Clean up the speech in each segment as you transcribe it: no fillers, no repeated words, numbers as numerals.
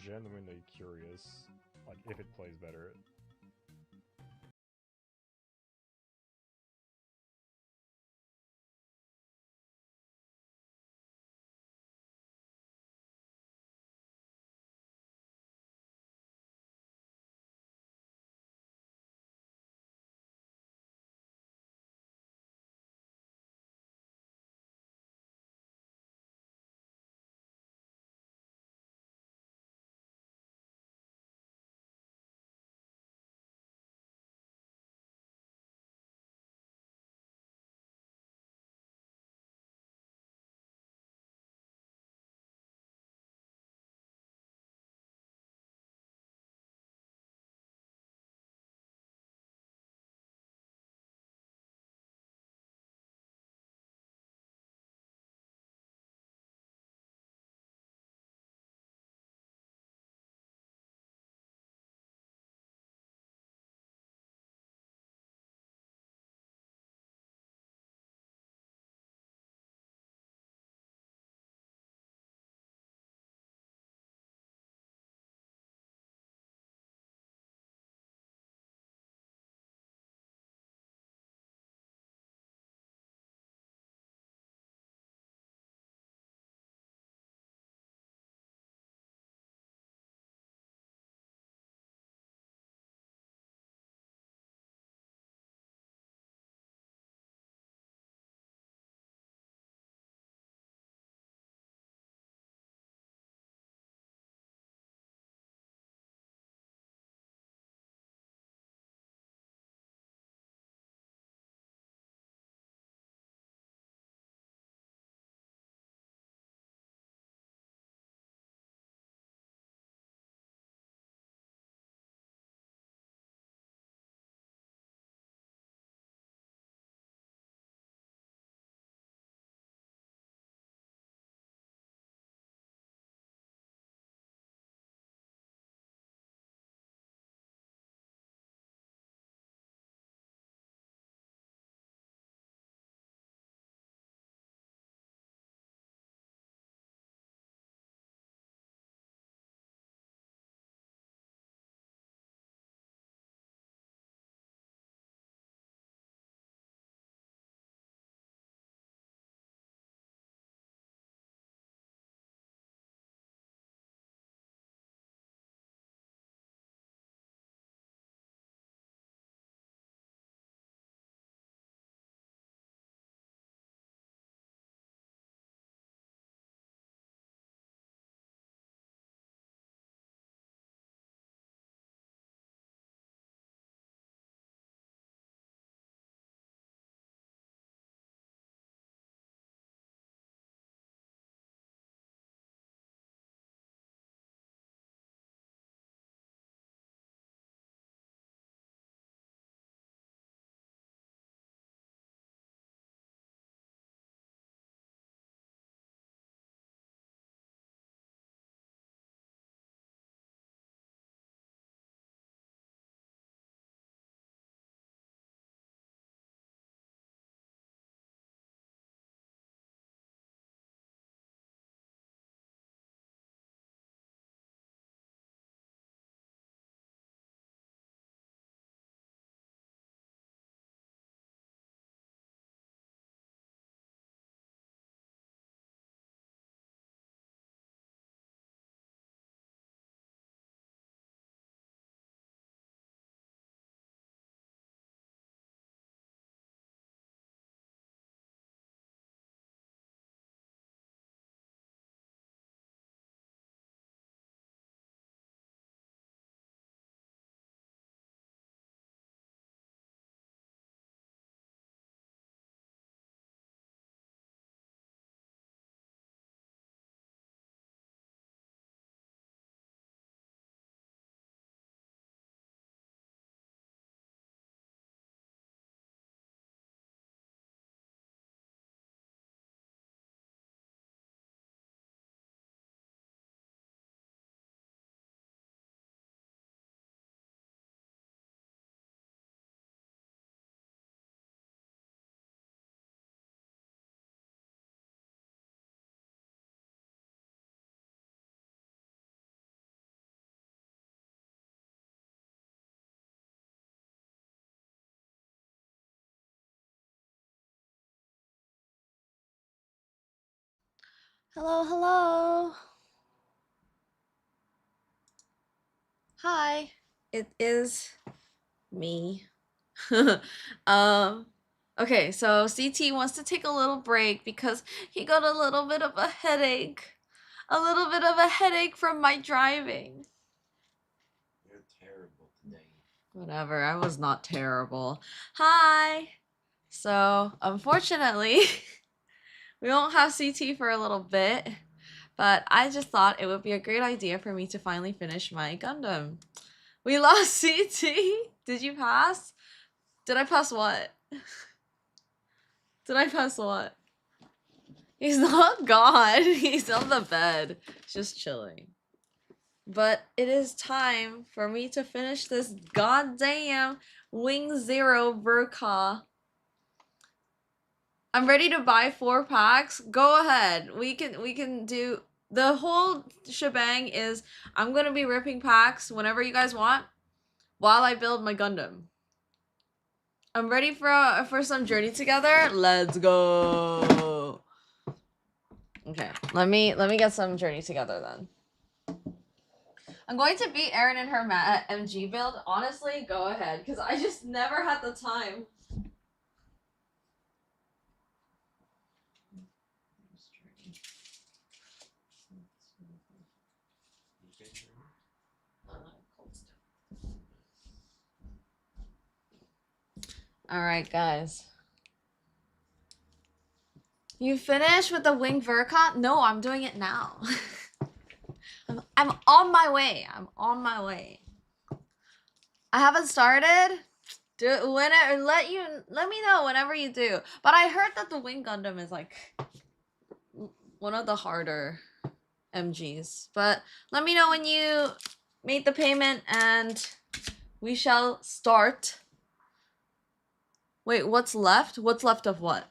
genuinely curious, like, if it plays better. Hello, hello. Hi. It is me. um okay, so CT wants to take a little break because he got a little bit of a headache. A little bit of a headache from my driving. You're terrible today. Whatever, I was not terrible. Hi. So, unfortunately, we won't have CT for a little bit, but I just thought it would be a great idea for me to finally finish my Gundam. We lost CT. Did you pass? Did I pass what? Did I pass what? He's not gone. He's on the bed, just chilling. But it is time for me to finish this goddamn Wing Zero Burka. I'm ready to buy 4 packs. Go ahead. We can do the whole shebang. Is I'm gonna be ripping packs whenever you guys want while I build my Gundam. I'm ready for some journey together. Let's go. Okay, let me get some journey together then. I'm going to beat Erin in her MG build. Honestly, go ahead, because I just never had the time. Alright, guys. You finished with the wing Vercon? No, I'm doing it now. I'm on my way. I'm on my way. I haven't started. Do it whenever. Let me know whenever you do. But I heard that the Wing Gundam is like one of the harder MGs. But let me know when you made the payment and we shall start. Wait, what's left? What's left of what?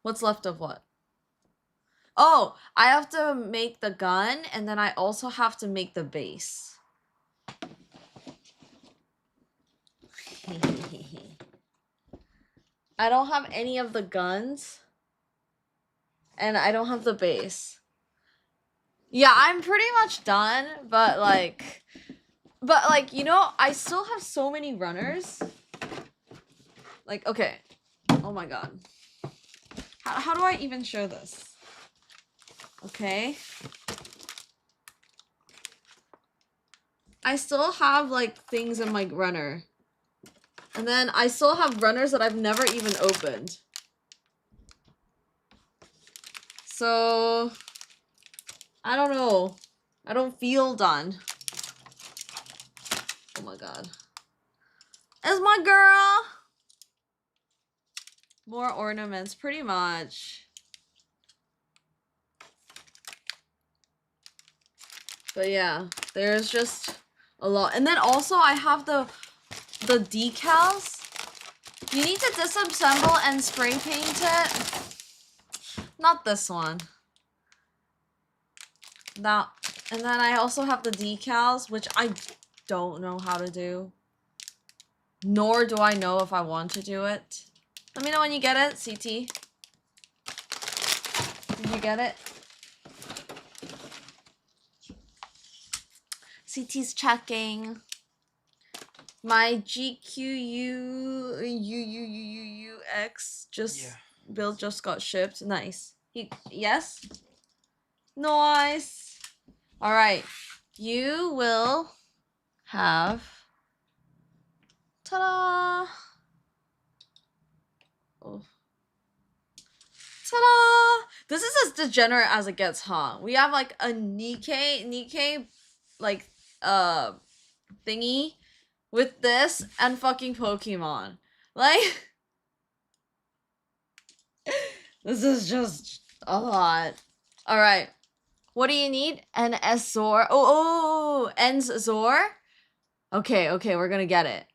What's left of what? Oh, I have to make the gun and then I also have to make the base. I don't have any of the guns. And I don't have the base. Yeah, I'm pretty much done, but like, you know, I still have so many runners. Like, okay. Oh my god. How do I even show this? Okay. I still have like things in my runner. And then I still have runners that I've never even opened. So, I don't know. I don't feel done. Oh my god. It's my girl! More ornaments, pretty much. But yeah, there's just a lot. And then also I have the decals. You need to disassemble and spray paint it. Not this one. That. And then I also have the decals, which I don't know how to do. Nor do I know if I want to do it. Let me know when you get it, CT. Did you get it? CT's checking. My GQUUUUX build just got shipped. Nice. Yes? Nice. Alright. You will have... Ta-da! Oh. Ta-da! This is as degenerate as it gets, huh? We have like a Nikkei like thingy with this and fucking Pokemon. Like this is just a lot. Alright. What do you need? An Zor. Oh, En's Zor? Okay, we're gonna get it.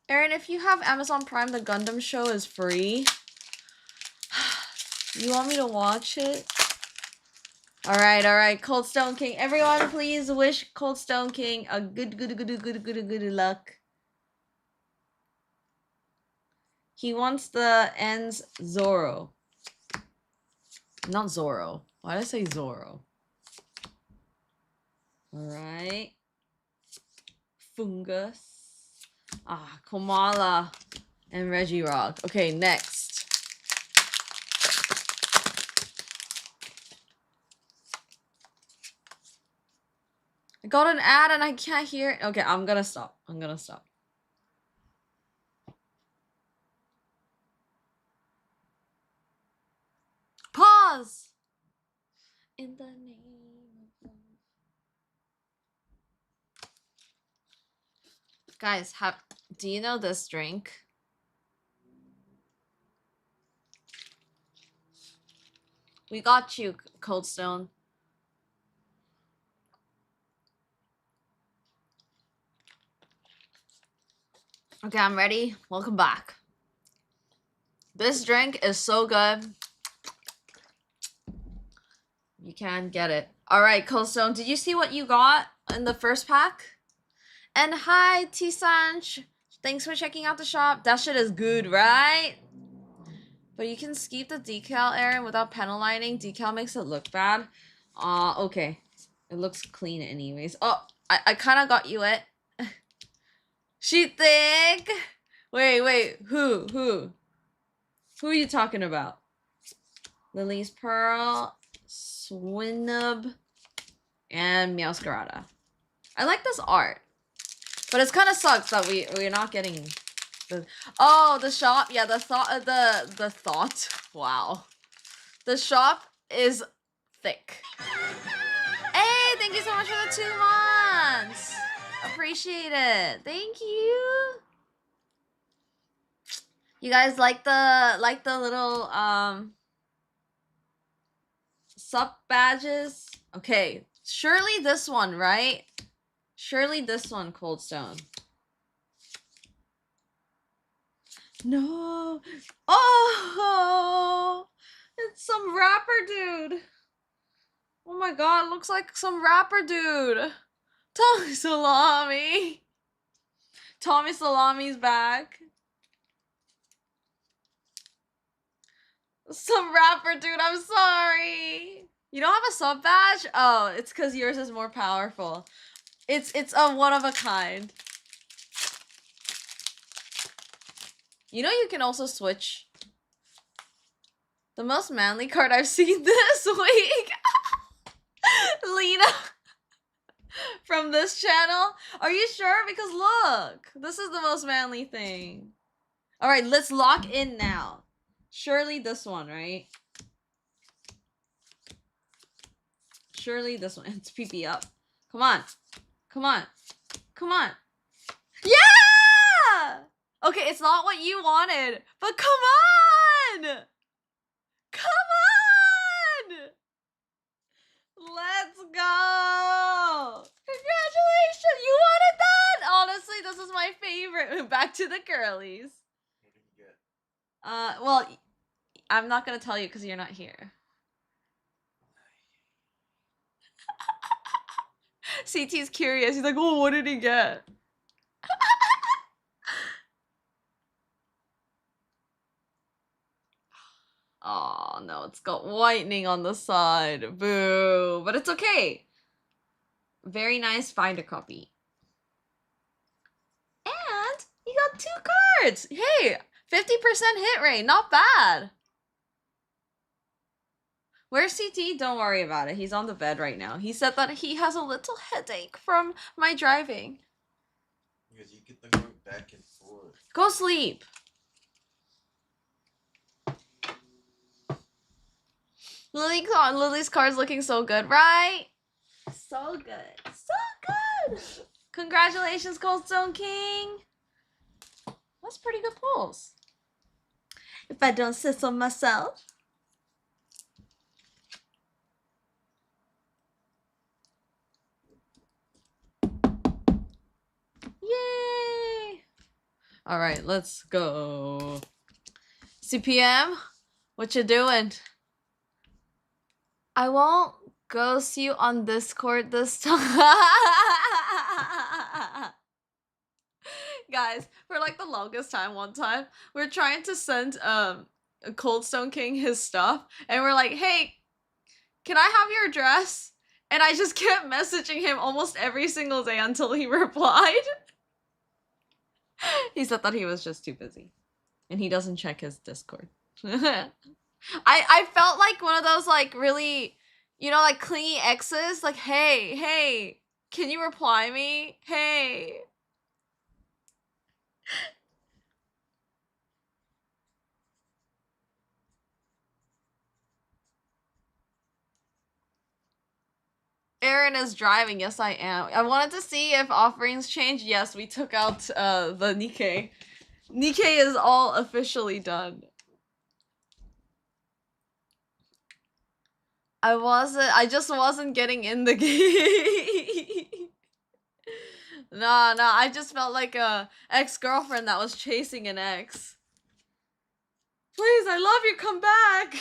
Erin, if you have Amazon Prime, the Gundam show is free. You want me to watch it? Alright, Cold Stone King. Everyone, please wish Cold Stone King a good luck. He wants the Ends Zoro. Not Zoro. Why did I say Zoro? Alright. Fungus. Ah, Komala. And Regirock. Okay, next. I got an ad and I can't hear it. Okay, I'm gonna stop. I'm gonna stop. Pause! In the name of love. Guys, do you know this drink? We got you, Cold Stone. Okay, I'm ready. Welcome back. This drink is so good. You can get it. Alright, Cold Stone, did you see what you got in the first pack? And hi, T-Sanch. Thanks for checking out the shop. That shit is good, right? But you can skip the decal, Aaron, without penalizing. Decal makes it look bad. Okay. It looks clean anyways. Oh, I kind of got you it. She think? Wait. Who? Who are you talking about? Lily's Pearl, Swinub, and Meowscarada. I like this art. But it kind of sucks that we're not getting the the shop. Yeah, the thought. Wow. The shop is thick. Hey, thank you so much for the 2 months. Appreciate it. Thank you. You guys like the little sub badges? Okay, surely this one, right? Surely this one, Cold Stone. No. Oh, it's some rapper dude. Oh my god, it looks like some rapper dude. Tommy Salami. Tommy Salami's back. Some rapper dude, I'm sorry. You don't have a sub badge? Oh, it's because yours is more powerful. It's a one of a kind. You know you can also switch. The most manly card I've seen this week. Lena from this channel. Are you sure? Because look, this is the most manly thing. All right, let's lock in now. Surely this one, right? Surely this one. It's PP up. Come on. Come on. Come on. Yeah! Okay, it's not what you wanted, but come on! Come on! Let's go! Congratulations! You wanted that? Honestly, this is my favorite. Back to the girlies. What did you get? Well, I'm not gonna tell you because you're not here. CT's curious. He's like, oh, what did he get? Oh, no, it's got whitening on the side. Boo. But it's okay. Very nice finder copy. And you got 2 cards. Hey, 50% hit rate. Not bad. Where's CT? Don't worry about it. He's on the bed right now. He said that he has a little headache from my driving. Because you get them going back and forth. Go sleep. Lily's card's looking so good, right? So good. So good. Congratulations, Cold Stone King. That's pretty good pulls. If I don't sizzle myself. Yay! All right, let's go. CPM, what you doing? I won't ghost you on Discord this time. Guys, for like the longest time, one time, we're trying to send Cold Stone King his stuff, and we're like, hey, can I have your address? And I just kept messaging him almost every single day until he replied. He said that he was just too busy. And he doesn't check his Discord. I felt like one of those like really, you know, like clingy exes. Like, hey, can you reply me? Hey. Aaron is driving. Yes, I am. I wanted to see if offerings changed. Yes, we took out the Nikkei. Nikkei is all officially done. I just wasn't getting in the game. Nah, I just felt like a ex-girlfriend that was chasing an ex. Please, I love you, come back!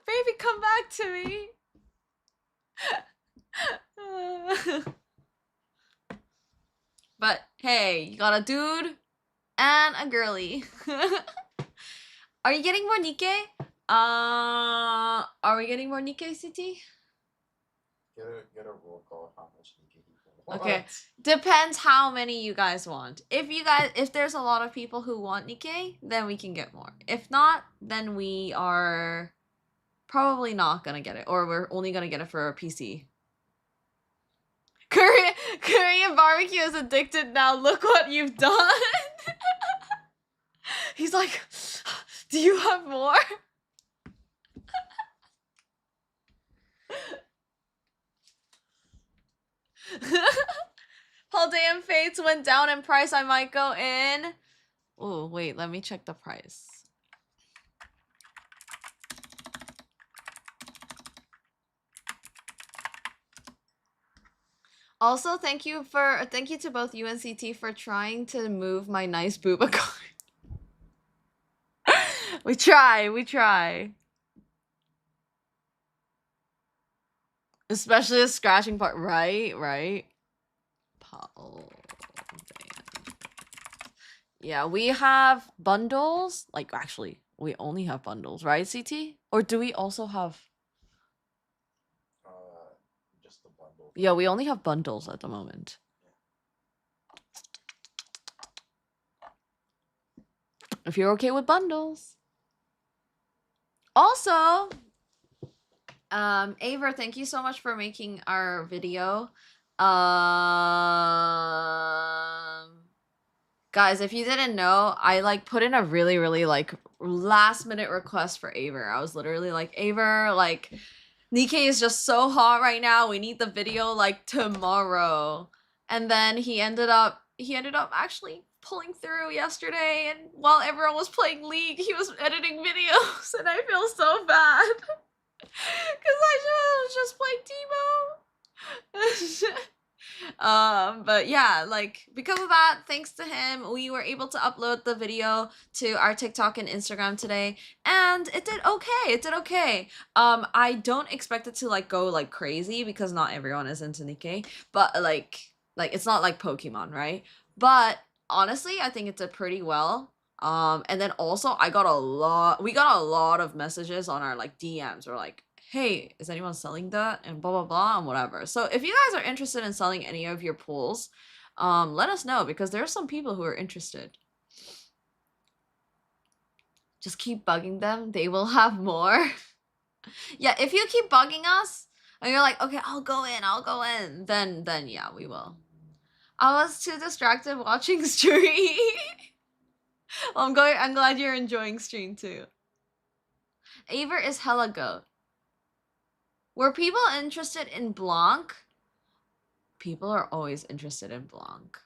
Baby, come back to me! But hey, you got a dude and a girly. Are you getting more Nikkei? Are we getting more Nikkei, CT? Get a roll call how much Nikkei people want. Okay. Depends how many you guys want. If there's a lot of people who want Nikkei, then we can get more. If not, then we are probably not gonna get it, or we're only gonna get it for a PC. Korean barbecue is addicted now. Look what you've done. He's like, do you have more? Paldean Fates went down in price. I might go in. Oh, wait, let me check the price. Also, thank you to both you and CT for trying to move my nice booba card. We try. Especially the scratching part, right? Yeah, we have bundles. Like, actually, we only have bundles, right, CT? Or do we also have... Just the bundle. Yeah, we only have bundles at the moment. If you're okay with bundles. Also, Aver, thank you so much for making our video. Guys, if you didn't know, I like put in a really like last minute request for Aver. I was literally like, Aver, like Nikkei is just so hot right now. We need the video like tomorrow. And then he ended up actually pulling through yesterday, and while everyone was playing League, he was editing videos, and I feel so bad. Cause I just played Timo. But yeah, like because of that, thanks to him, we were able to upload the video to our TikTok and Instagram today, and it did okay. I don't expect it to like go like crazy because not everyone is into Nikkei, but like it's not like Pokemon, right? But honestly, I think it did pretty well. And then also we got a lot of messages on our like DMs. We're like, hey, is anyone selling that? And blah, blah, blah, and whatever. So if you guys are interested in selling any of your pools, let us know, because there are some people who are interested. Just keep bugging them. They will have more. Yeah, if you keep bugging us, and you're like, okay, I'll go in, then yeah, we will. I was too distracted watching stream. Well, I'm glad you're enjoying stream too. Aver is hella goat. Were people interested in Blanc? People are always interested in Blanc.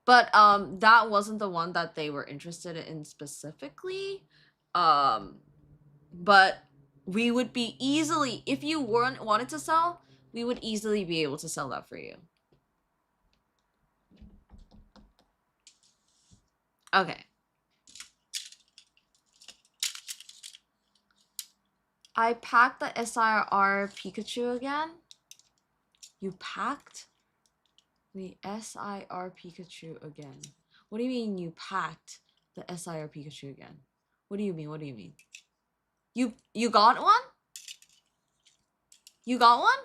But that wasn't the one that they were interested in specifically. But we would be easily, if you wanted to sell, we would easily be able to sell that for you. Okay. I packed the SIR Pikachu again. You packed the SIR Pikachu again? What do you mean you packed The SIR Pikachu again. What do you mean? What do you mean? You got one? You got one?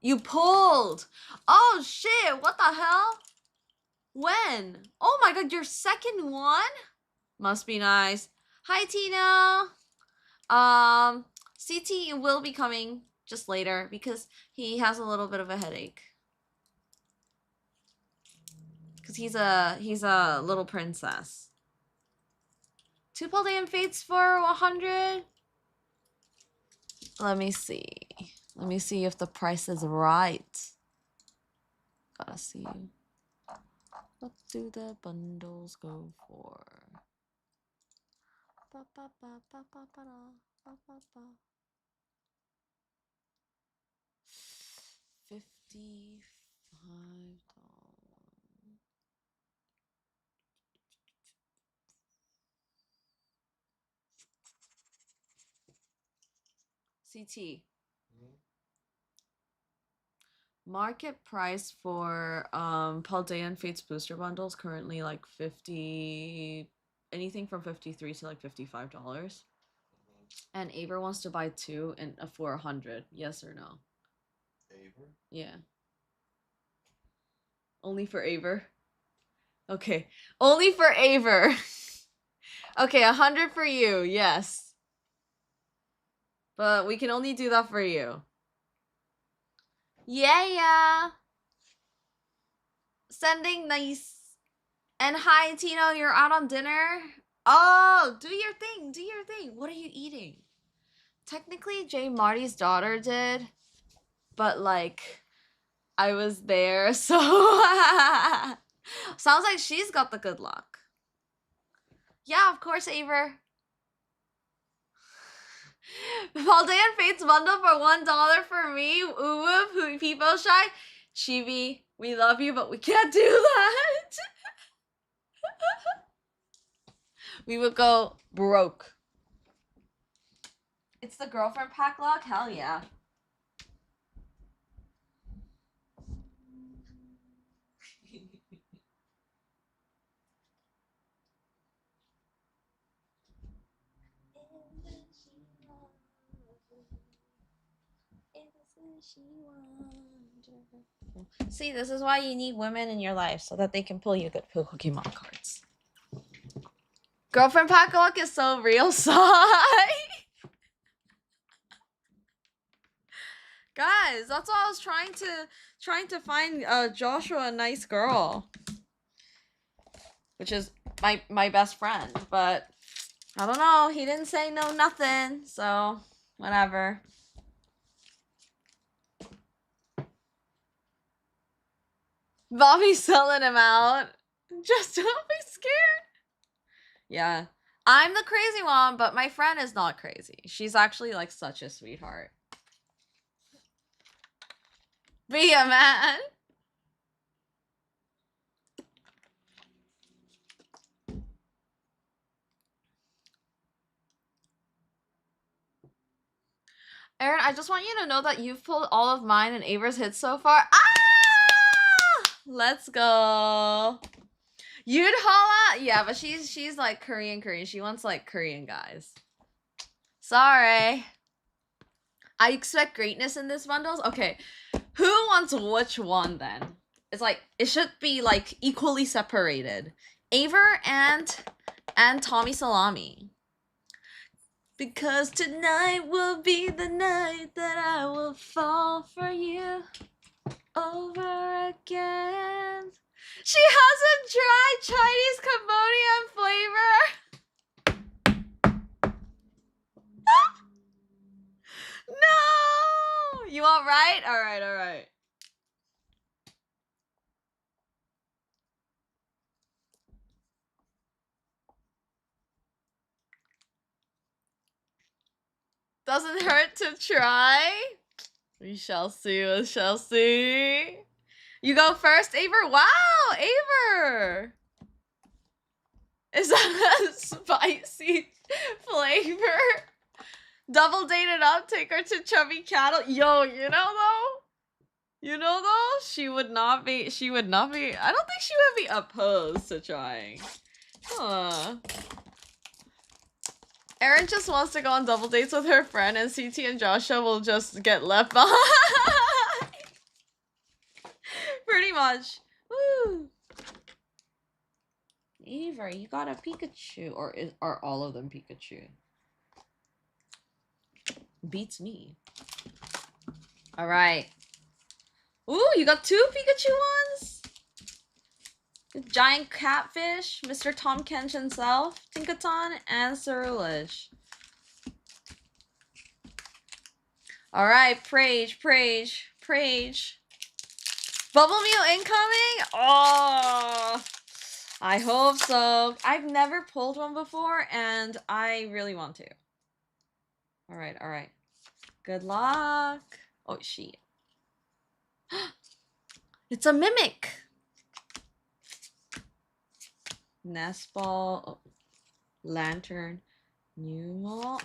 You pulled. Oh shit, what the hell? When? Oh my god, your second one? Must be nice. Hi Tina. CT will be coming just later because he has a little bit of a headache. Cause he's a little princess. 2 Paldean Fates for 100. Let me see. Let me see if the price is right. Gotta see. What do the bundles go for? 55. CT. Market price for Paldean Fates booster bundles currently like 50, anything from 53 to like $55. And Aver wants to buy 2 and for 100. Yes or no? Aver? Yeah. Only for Aver. Okay. Only for Aver. Okay, 100 for you. Yes. But we can only do that for you. Yeah. Sending nice. And hi, Tino, you're out on dinner? Oh, do your thing. Do your thing. What are you eating? Technically, J. Marty's daughter did. But, like, I was there, so... Sounds like she's got the good luck. Yeah, of course, Aver. Paldean Fates bundle for $1 for me. Uwoof, Peepo Shy. Chibi, we love you, but we can't do that. We would go broke. It's the girlfriend pack lock? Hell yeah. See, this is why you need women in your life, so that they can pull you good Pokemon cards. Girlfriend pack lock is so real, sigh. Guys, that's why I was trying to find Joshua a nice girl, which is my best friend, but I don't know, he didn't say no nothing, so whatever. Bobby's selling him out. Just don't be scared. Yeah. I'm the crazy one, but my friend is not crazy. She's actually like such a sweetheart. Be a man. Aaron, I just want you to know that you've pulled all of mine and Aver's hits so far. Ah! Let's go. You'd holla? Yeah, but she's like Korean. She wants like Korean guys. Sorry. I expect greatness in this bundles. Okay. Who wants which one then? It's like it should be like equally separated. Aver and Tommy Salami. Because tonight will be the night that I will fall for you over again. She hasn't tried Chinese Cambodian flavor. No! You all right? All right. Doesn't hurt to try. We shall see. You go first, Aver? Wow, Aver! Is that a spicy flavor? Double dated up, take her to Chubby Cattle. Yo, you know though? You know though, she would not be, I don't think she would be opposed to trying. Huh. Erin just wants to go on double dates with her friend and CT and Joshua will just get left behind. Pretty much. Woo. Eva, you got a Pikachu. Or are all of them Pikachu? Beats me. Alright. Ooh, you got 2 Pikachu ones? The giant catfish, Mr. Tom Kench himself, Tinkaton, and Ceruledge. Alright, Prage. Bubble Mew incoming? Oh, I hope so. I've never pulled one before, and I really want to. Alright. Good luck. Oh, shit. It's a Mimic! Nest Ball, oh, Lantern, Numel,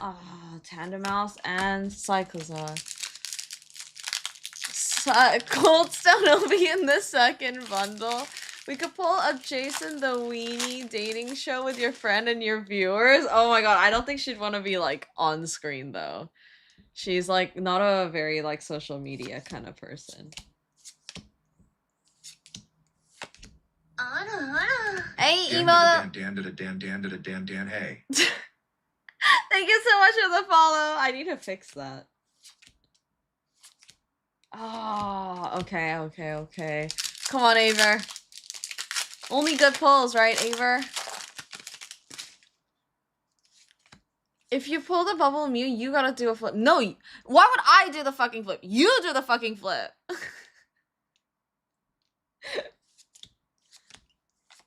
Tandem Mouse, and Cyclozar. Coldstone will be in the second bundle. We could pull up Jason the Weenie dating show with your friend and your viewers. Oh my god, I don't think she'd want to be like on screen though. She's like not a very like social media kind of person. Hey, emo. Hey. Thank you so much for the follow. I need to fix that. Oh, okay. Come on, Aver. Only good pulls, right, Aver? If you pull the Bubble Mew, you gotta do a flip. No, why would I do the fucking flip? You do the fucking flip.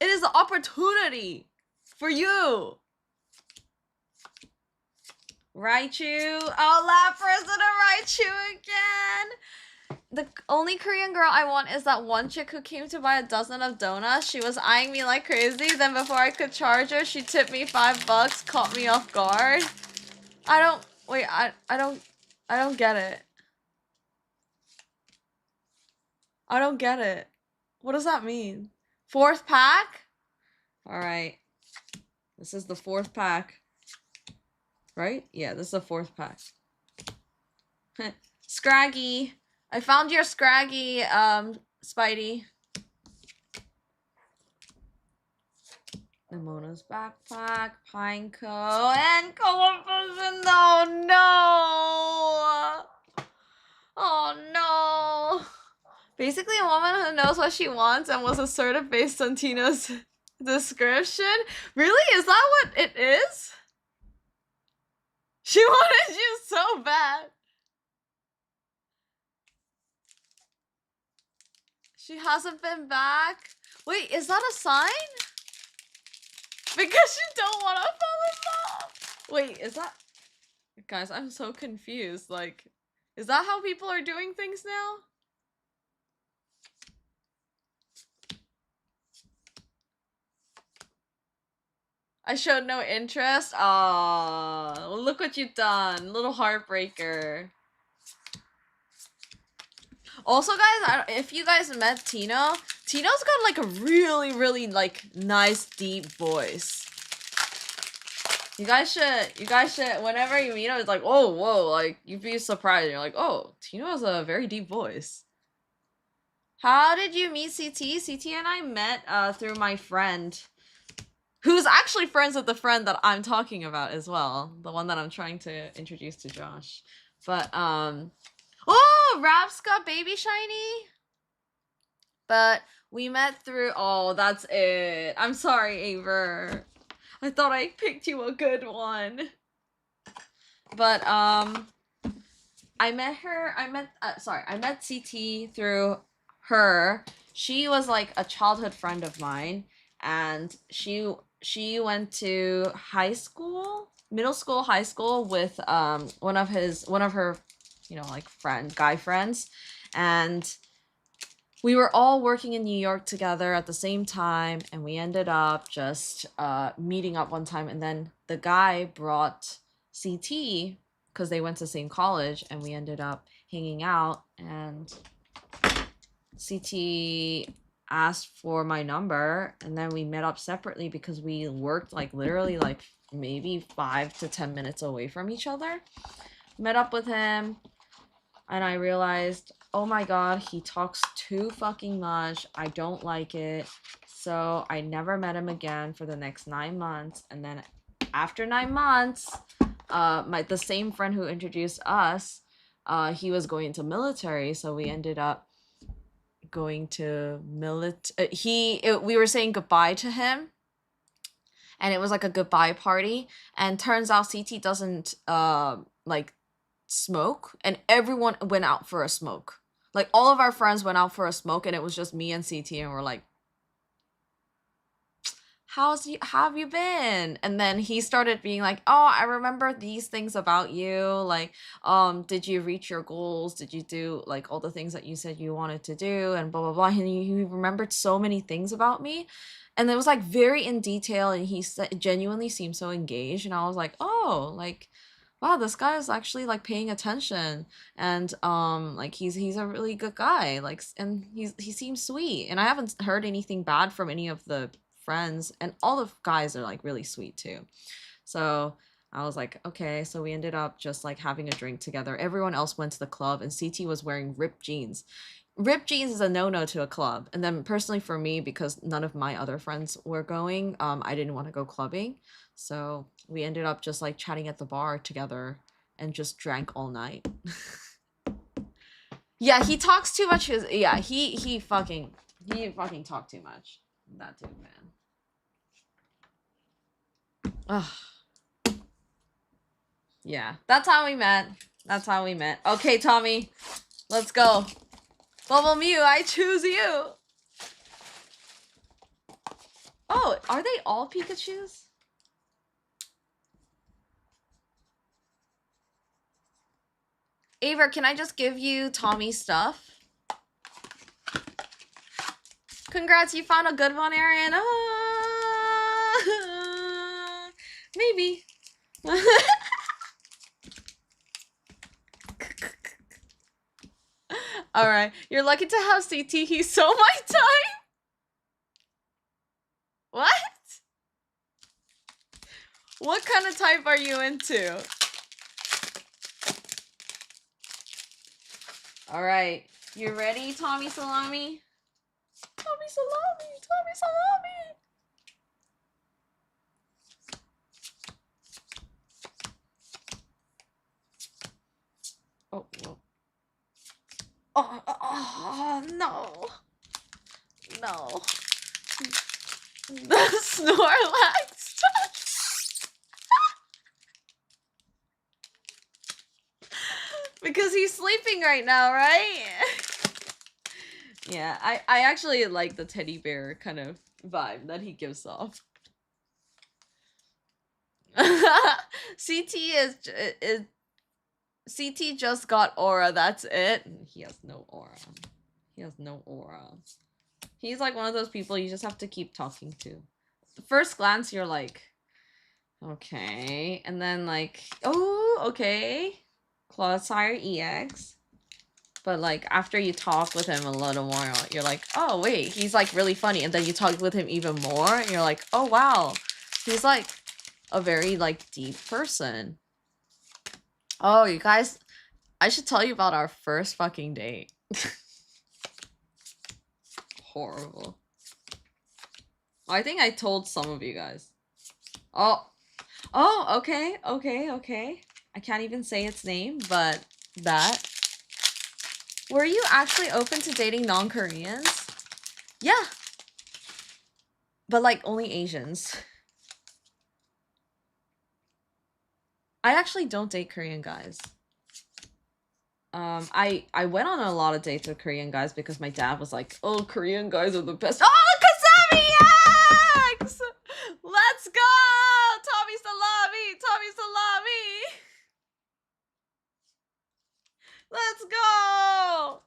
It is the opportunity for you. Raichu. Oh, Lapras and a Raichu again. The only Korean girl I want is that one chick who came to buy a dozen of donuts. She was eyeing me like crazy. Then before I could charge her, she tipped me $5, caught me off guard. I don't get it. I don't get it. What does that mean? 4th pack? Alright. This is the 4th pack. Right? Yeah, this is the 4th pack. Scraggy. I found your Scraggy, Spidey. Nemona's backpack, Pineco, and Colorvision. Oh no! Oh no! Basically, a woman who knows what she wants and was assertive based on Tino's description. Really? Is that what it is? She wanted you so bad. She hasn't been back. Wait, is that a sign? Because you don't want to fall in love. Wait, is that... Guys, I'm so confused. Like, is that how people are doing things now? I showed no interest. Aww, look what you've done. Little heartbreaker. Also, guys, if you guys met Tino, Tino's got like a really like nice deep voice. You guys should, whenever you meet him, it's like, oh, whoa, like, you'd be surprised. You're like, oh, Tino has a very deep voice. How did you meet CT? CT and I met through my friend, who's actually friends with the friend that I'm talking about as well. The one that I'm trying to introduce to Josh. But, oh, Raps got Baby Shiny. But we met through, oh, that's it. I'm sorry, Aver. I thought I picked you a good one. But, I met CT through her. She was like a childhood friend of mine, and she went to middle school, high school with one of her, you know, like guy friends, and we were all working in New York together at the same time, and we ended up just meeting up one time, and then the guy brought CT because they went to the same college, and we ended up hanging out, and CT asked for my number, and then we met up separately because we worked like literally like maybe 5 to 10 minutes away from each other. Met up with him, and I realized, oh my god, he talks too fucking much. I don't like it. So I never met him again for the next 9 months. And then after 9 months, the same friend who introduced us, he was going into military, so we ended up going to we were saying goodbye to him, and it was like a goodbye party, and turns out CT doesn't like smoke, and everyone went out for a smoke. Like all of our friends went out for a smoke, and it was just me and CT, and we're like, how have you been? And then he started being like, oh, I remember these things about you, like did you reach your goals, did you do like all the things that you said you wanted to do, and blah blah blah. And he remembered so many things about me, and it was like very in detail, and he genuinely seemed so engaged, and I was like, oh, like wow, this guy is actually like paying attention, and like he's a really good guy, like, and he seems sweet, and I haven't heard anything bad from any of the friends, and all the guys are like really sweet too. So I was like, okay. So we ended up just like having a drink together. Everyone else went to the club, and CT was wearing ripped jeans. Ripped jeans is a no-no to a club. And then personally for me, because none of my other friends were going, I didn't want to go clubbing. So we ended up just like chatting at the bar together and just drank all night. Yeah, he talks too much. Yeah, he fucking talked too much. That dude, man. Ugh. Yeah, that's how we met. That's how we met. Okay, Tommy, let's go. Bubble Mew, I choose you. Oh, are they all Pikachus? Aver, can I just give you Tommy's stuff? Congrats, you found a good one, Aaron. Maybe. Alright, you're lucky to have CT. He's so my type. What? What kind of type are you into? Alright, you ready, Tommy Salami? Tommy Salami! Tommy Salami! Oh, no. Oh, no. No. The Snorlax touch. Because he's sleeping right now, right? Yeah, I actually like the teddy bear kind of vibe that he gives off. CT is CT just got aura, that's it. He has no aura. He has no aura. He's like one of those people you just have to keep talking to. The first glance, you're like, okay. And then like, oh, okay. Clodsire EX. But like, after you talk with him a little more, you're like, oh, wait, he's like really funny. And then you talk with him even more, and you're like, oh, wow. He's like a very like deep person. Oh, you guys, I should tell you about our first fucking date. Horrible. I think I told some of you guys. Oh, okay. I can't even say its name, but that. Were you actually open to dating non-Koreans? Yeah. But like only Asians. I actually don't date Korean guys. I went on a lot of dates with Korean guys because my dad was like, oh, Korean guys are the best. Oh, Kasami X! Let's go! Tommy Salami! Tommy Salami! Let's go!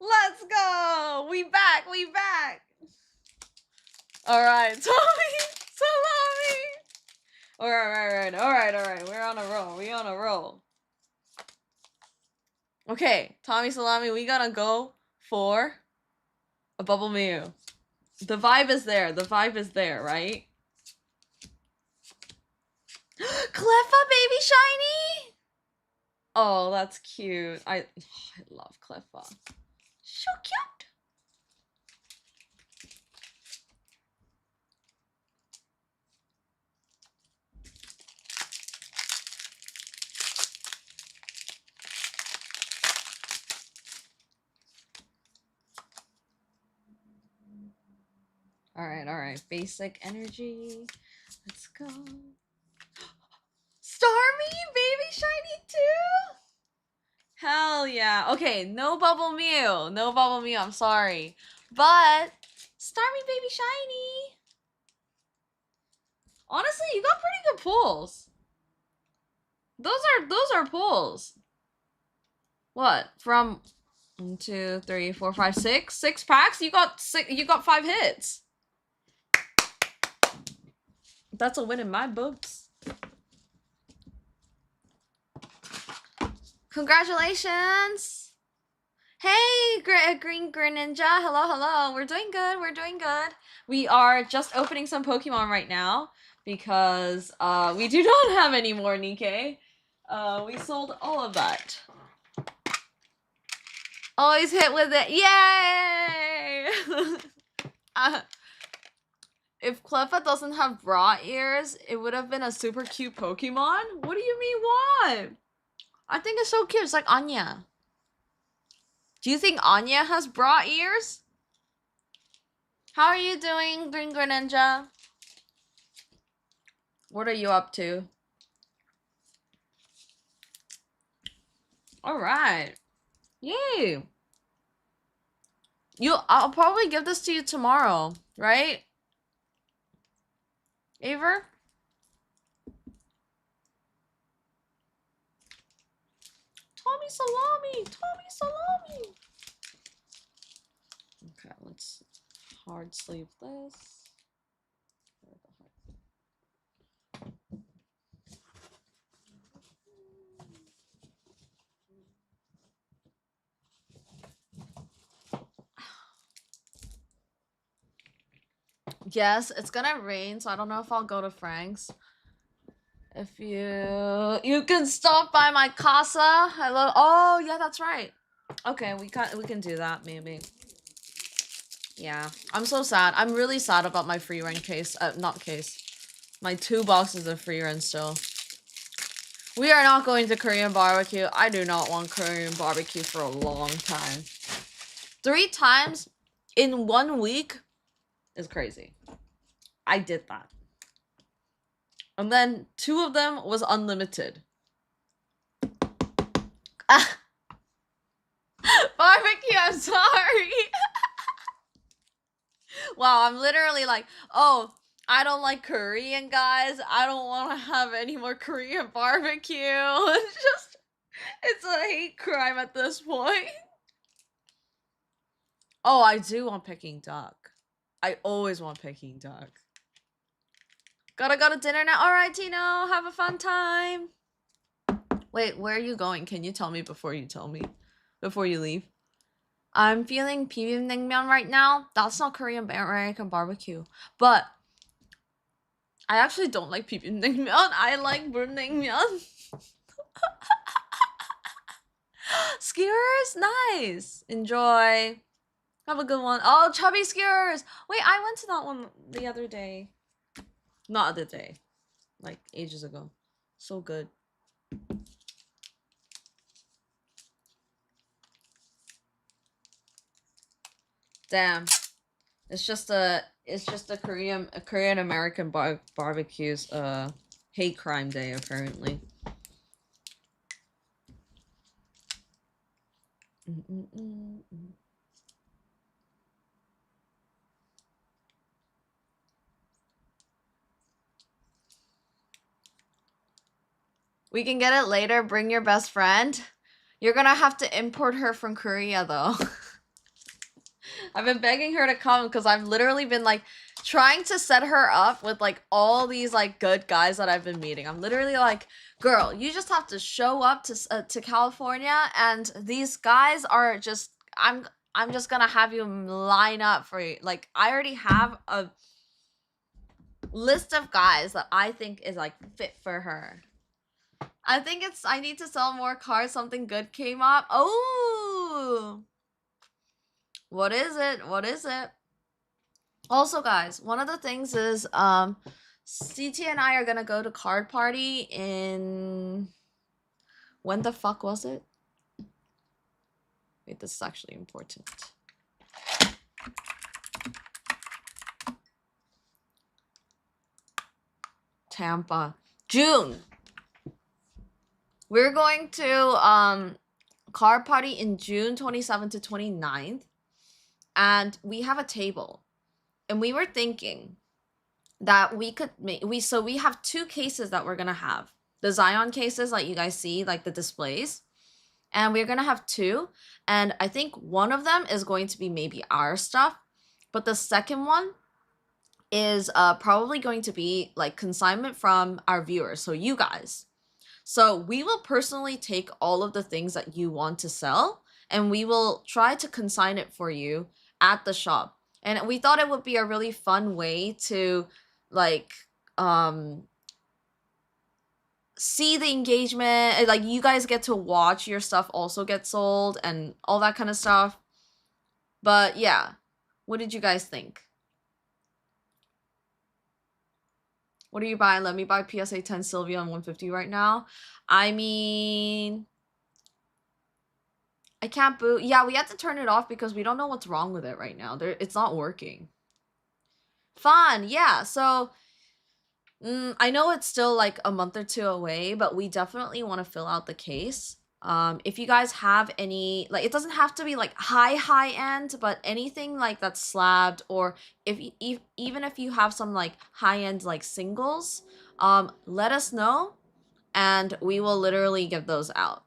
Let's go! We back! Alright, Tommy Salami! Alright. We're on a roll. Okay, Tommy Salami, we gotta go for a Bubble Mew. The vibe is there. The vibe is there, right? Cleffa, baby shiny! Oh, that's cute. I love Cleffa. So cute. Alright. Basic energy. Let's go. Starmie, baby shiny too? Hell yeah. Okay, no Bubble Mew. No Bubble Mew, I'm sorry. But Starmie, baby shiny. Honestly, you got pretty good pulls. Those are pulls. What? From 1, 2, 3, 4, 5, 6? 6 packs? You got 5 hits. That's a win in my books. Congratulations! Hey, Green Greninja. Hello. We're doing good. We are just opening some Pokemon right now because we do not have any more Nikkei. We sold all of that. Always hit with it. Yay! If Cleffa doesn't have bra ears, it would have been a super cute Pokemon? What do you mean, what? I think it's so cute. It's like Anya. Do you think Anya has bra ears? How are you doing, Green Greninja? What are you up to? Alright. Yay! I'll probably give this to you tomorrow, right? Aver? Tommy Salami! Okay, let's hard sleeve this. Yes, it's gonna rain, so I don't know if I'll go to Frank's. If you can stop by my casa. Hello. Oh yeah, that's right. Okay, we can do that maybe. Yeah, I'm so sad. I'm really sad about my free run case. Not case. My 2 boxes of free run still. We are not going to Korean barbecue. I do not want Korean barbecue for a long time. 3 times in 1 week is crazy. I did that. And then 2 of them was unlimited. Barbecue, I'm sorry. Wow, I'm literally like, oh, I don't like Korean, guys. I don't want to have any more Korean barbecue. It's a hate crime at this point. Oh, I do want Peking duck. I always want Peking duck. Gotta go to dinner now. All right, Tino, have a fun time. Wait, where are you going? Can you tell me before you tell me? Before you leave? I'm feeling bibimbap right now. That's not Korean American barbecue. But I actually don't like bibimbap. I like burnaengmyeon. Skewers? Nice. Enjoy. Have a good one. Oh, chubby skewers. Wait, I went to that one the other day. Not the day. Like ages ago. So good. Damn. It's just a Korean American barbecue's hate crime day apparently. We can get it later. Bring your best friend. You're gonna have to import her from Korea though. I've been begging her to come because I've literally been like trying to set her up with like all these like good guys that I've been meeting. I'm literally like, girl, you just have to show up to California, and these guys are just I'm just gonna have you line up for you. Like, I already have a list of guys that I think is like fit for her. I think I need to sell more cards. Something good came up. Oh, what is it? What is it? Also, guys, one of the things is CT and I are gonna go to card party in, when the fuck was it? Wait, this is actually important. Tampa, June. We're going to card party in June 27th to 29th, and we have a table, and we were thinking that we could make we have two cases that we're gonna have, the Zion cases, like you guys see, like the displays, and we're gonna have two, and I think one of them is going to be maybe our stuff, but the second one is probably going to be like consignment from our viewers, so you guys. So we will personally take all of the things that you want to sell, and we will try to consign it for you at the shop. And we thought it would be a really fun way to like see the engagement, like you guys get to watch your stuff also get sold and all that kind of stuff. But yeah, what did you guys think? What are you buying? Let me buy PSA 10 Sylvia on 150 right now. I mean, I can't boot. Yeah, we had to turn it off because we don't know what's wrong with it right now. It's not working. Fun, yeah. So I know it's still like a month or two away, but we definitely want to fill out the case. If you guys have any, like, it doesn't have to be like high end, but anything like that's slabbed, or even if you have some like high end like singles, let us know, and we will literally give those out.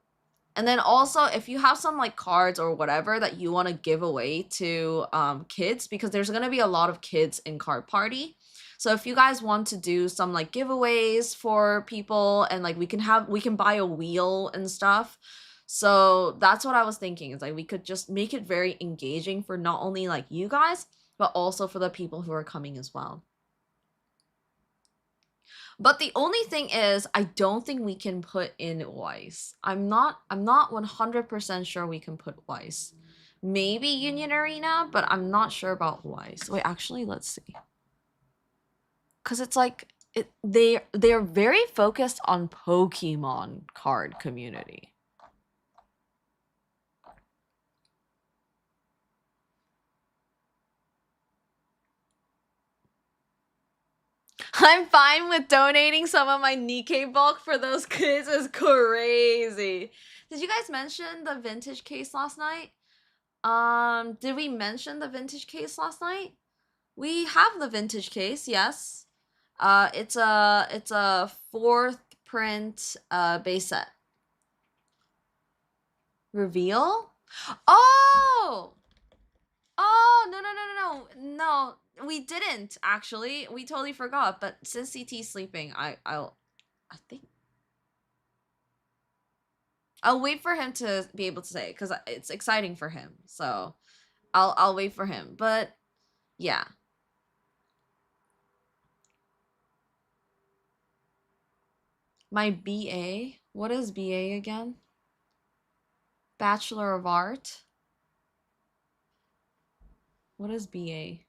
And then also, if you have some like cards or whatever that you want to give away to kids, because there's gonna be a lot of kids in card party. So if you guys want to do some like giveaways for people, and like we can buy a wheel and stuff. So that's what I was thinking, is like we could just make it very engaging for not only like you guys, but also for the people who are coming as well. But the only thing is, I don't think we can put in Weiss. I'm not 100% sure we can put Weiss. Maybe Union Arena, but I'm not sure about Weiss. Wait, actually, let's see. Cause it's like they're very focused on Pokemon card community. I'm fine with donating some of my Nikkei bulk for those kids. Is crazy. Did you guys mention the vintage case last night? Did we mention the vintage case last night? We have the vintage case, yes. It's a 4th print base set. Reveal? Oh! Oh, no, we didn't actually. We totally forgot, but since CT's sleeping, I think I'll wait for him to be able to say it, because it's exciting for him. So I'll wait for him. But yeah. My BA? What is BA again? Bachelor of Art? What is BA?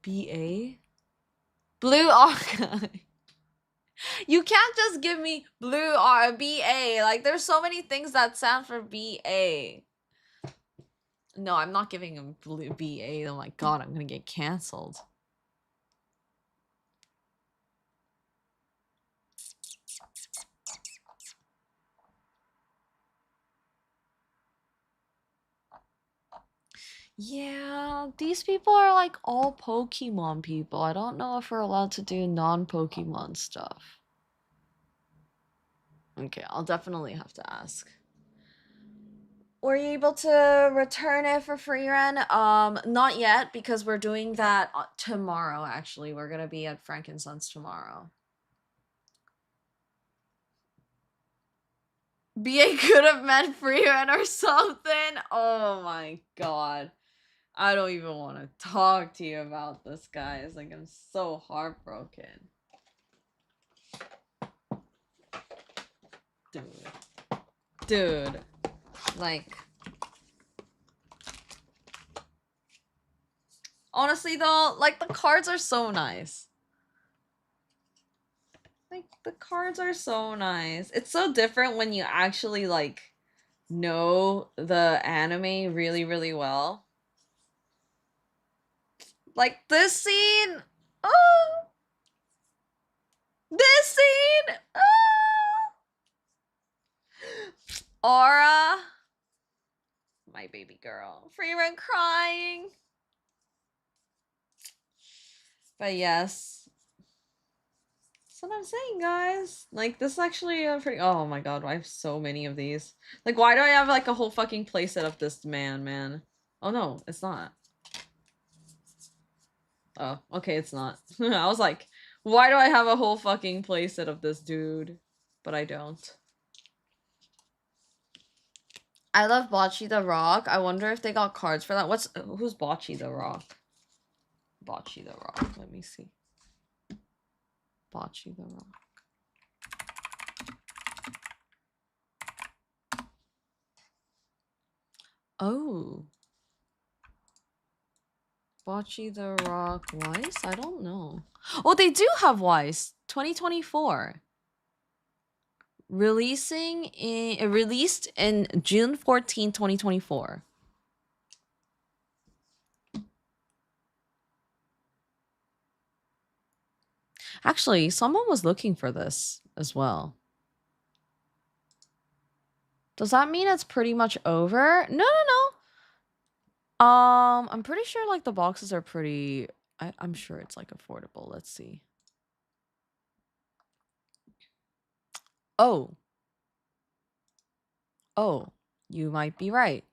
BA? Blue Archive. You can't just give me blue or BA. Like, there's so many things that sound for BA. No, I'm not giving him blue BA. Oh my god, I'm gonna get canceled. Yeah, these people are like all Pokemon people. I don't know if we're allowed to do non-Pokemon stuff. Okay, I'll definitely have to ask. Were you able to return it for free run? Not yet, because we're doing that tomorrow, actually. We're gonna be at Frankincense tomorrow. BA could have meant free run or something. Oh my god. I don't even want to talk to you about this, guys. Like, I'm so heartbroken. Dude. Like... Honestly, though, like, the cards are so nice. Like, the cards are so nice. It's so different when you actually, like, know the anime really, really well. Like, this scene... Oh! This scene! Oh! Aura! My baby girl. Freeman crying! But yes. That's what I'm saying, guys. Like, this is actually a pretty... Oh my god, I have so many of these. Like, why do I have, like, a whole fucking playset of this man? Oh no, it's not. Oh, okay, it's not. I was like, why do I have a whole fucking playset of this dude? But I don't. I love Bocce the Rock. I wonder if they got cards for that. Who's Bocce the Rock? Bocce the Rock. Let me see. Bocce the Rock. Oh. Bocce the Rock Weiss? I don't know. Oh, they do have Weiss. 2024. Released in June 14, 2024. Actually, someone was looking for this as well. Does that mean it's pretty much over? No. I'm pretty sure like the boxes are pretty... I'm sure it's like affordable. Let's see. Oh, you might be right.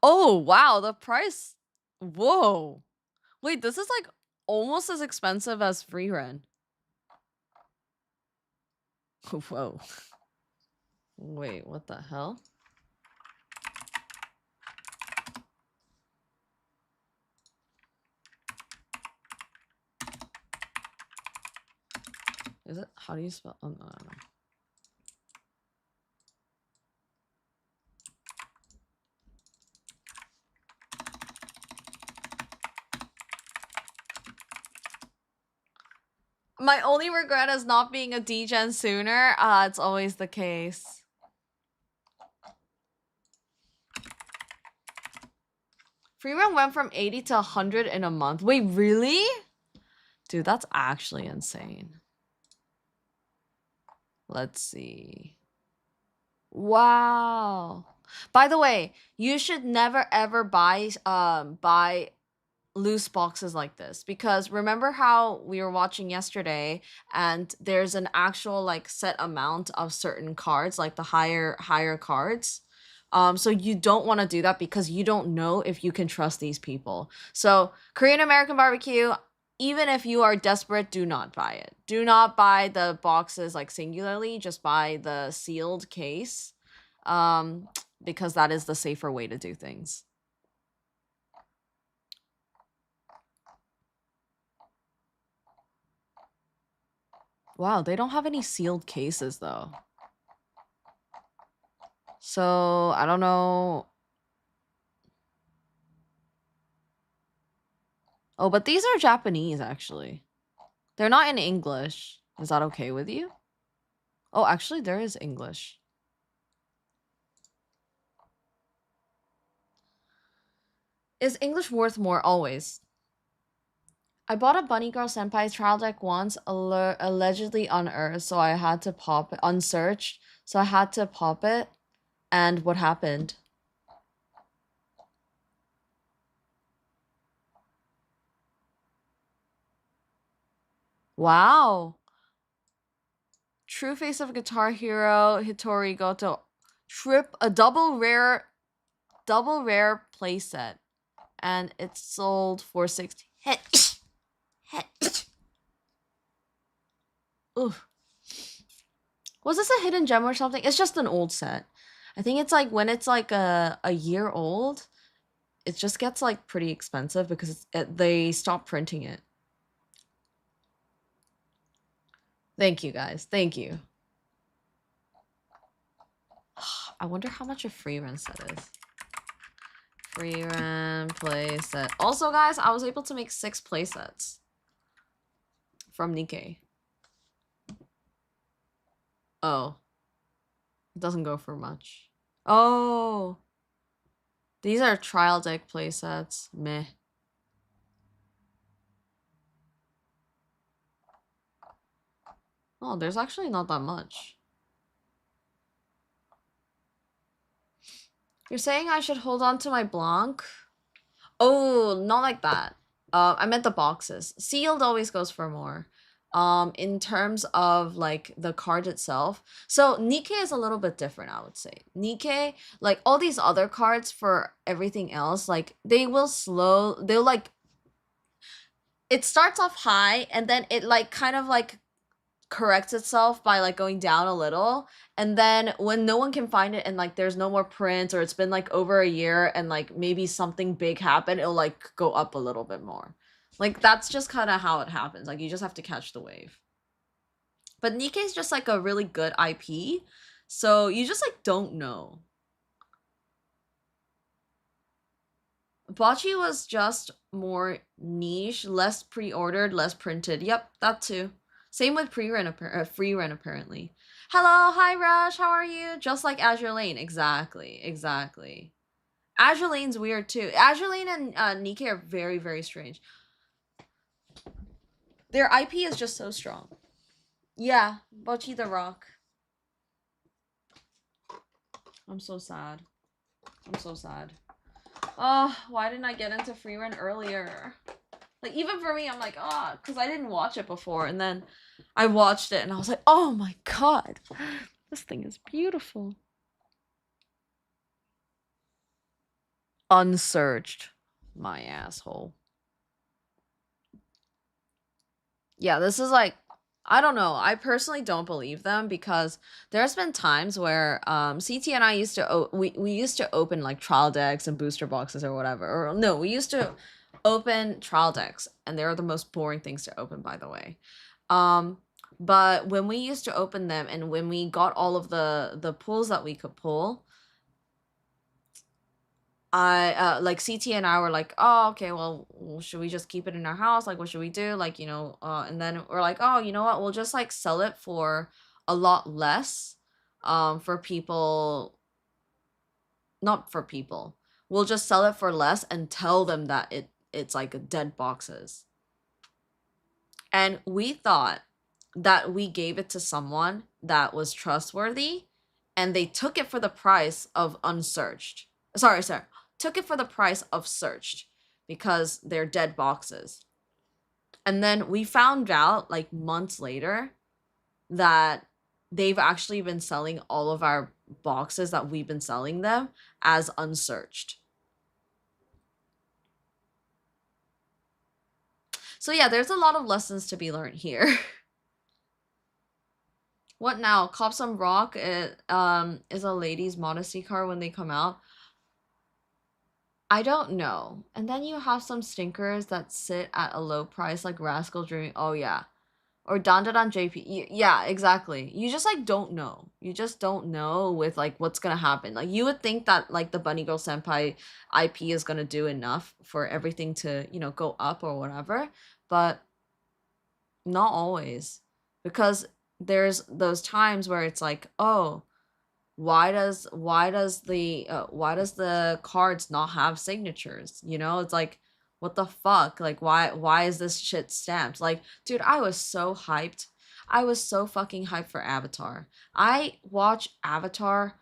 Oh, wow, the price. Whoa. Wait, this is like almost as expensive as free rent. Whoa. Wait, what the hell? Is it? How do you spell? Oh, no. My only regret is not being a D-Gen sooner. It's always the case. Free rent went from 80 to 100 in a month. Wait, really? Dude, that's actually insane. Let's see. Wow. By the way, you should never ever buy loose boxes like this, because remember how we were watching yesterday and there's an actual like set amount of certain cards, like the higher cards. So you don't want to do that because you don't know if you can trust these people. So Korean American barbecue, even if you are desperate, do not buy it. Do not buy the boxes like singularly, just buy the sealed case. Because that is the safer way to do things. Wow, they don't have any sealed cases though. So, I don't know. Oh, but these are Japanese actually. They're not in English. Is that okay with you? Oh, actually there is English. Is English worth more? Always. I bought a Bunny Girl Senpai trial deck once, allegedly unearthed, so I had to pop it, unsearched, so I had to pop it. And what happened? Wow. True Face of Guitar Hero Hitori Goto. A double rare playset. And it's sold for 60. Oof. Was this a hidden gem or something? It's just an old set. I think it's like when it's like a year old, it just gets like pretty expensive because they stop printing it. Thank you guys. Thank you. I wonder how much a free rent set is. Free rent play set. Also, guys, I was able to make 6 play sets from Nikkei. Oh. It doesn't go for much. Oh. These are trial deck play sets. Meh. Oh, there's actually not that much. You're saying I should hold on to my Blanc? Oh, not like that. I meant the boxes. Sealed always goes for more. In terms of like the card itself. So Nikkei is a little bit different, I would say. Nikkei, like all these other cards for everything else, like they'll like, it starts off high and then it like kind of like corrects itself by like going down a little, and then when no one can find it and like there's no more prints or it's been like over a year and like maybe something big happened, it'll like go up a little bit more. Like that's just kind of how it happens. Like you just have to catch the wave. But Nikkei is just like a really good IP, so you just like don't know. Bocce was just more niche, less pre-ordered, less printed. Yep, that too. Same with free rent apparently. Hello, hi Rush, how are you? Just like Azure Lane, exactly. Azure Lane's weird too. Azure Lane and Nikkei are very, very strange. Their IP is just so strong. Yeah, Bocce the Rock. I'm so sad. Oh, why didn't I get into free rent earlier? Like, even for me, I'm like, oh, because I didn't watch it before. And then I watched it and I was like, oh my god, this thing is beautiful. Unsearched. My asshole. Yeah, this is like, I don't know. I personally don't believe them because there's been times where CT and I used to we used to open like trial decks and booster boxes or whatever. Or no, we used to open trial decks, and they're the most boring things to open, by the way. But when we used to open them and when we got all of the pulls that we could pull, I like CT and I were like, oh, okay, well, should we just keep it in our house? Like, what should we do? Like, you know, and then we're like, oh, you know what? We'll just like sell it for a lot less, for people, not for people. We'll just sell it for less and tell them that it's like dead boxes. And we thought that we gave it to someone that was trustworthy, and they took it for the price of unsearched. Sorry. Took it for the price of searched because they're dead boxes. And then we found out like months later that they've actually been selling all of our boxes that we've been selling them as unsearched. So yeah, there's a lot of lessons to be learned here. What now? Cop Some Rock is a ladies' modesty card when they come out. I don't know. And then you have some stinkers that sit at a low price, like Rascal Dreaming. Oh yeah. Or Dandadan JP. Yeah, exactly. You just like don't know. You just don't know with like what's gonna happen. Like you would think that like the Bunny Girl Senpai IP is gonna do enough for everything to, you know, go up or whatever, but not always. Because there's those times where it's like, oh, why does the cards not have signatures? You know, it's like, what the fuck? Like, why is this shit stamped? Like, dude, I was so hyped. I was so fucking hyped for Avatar. I watch Avatar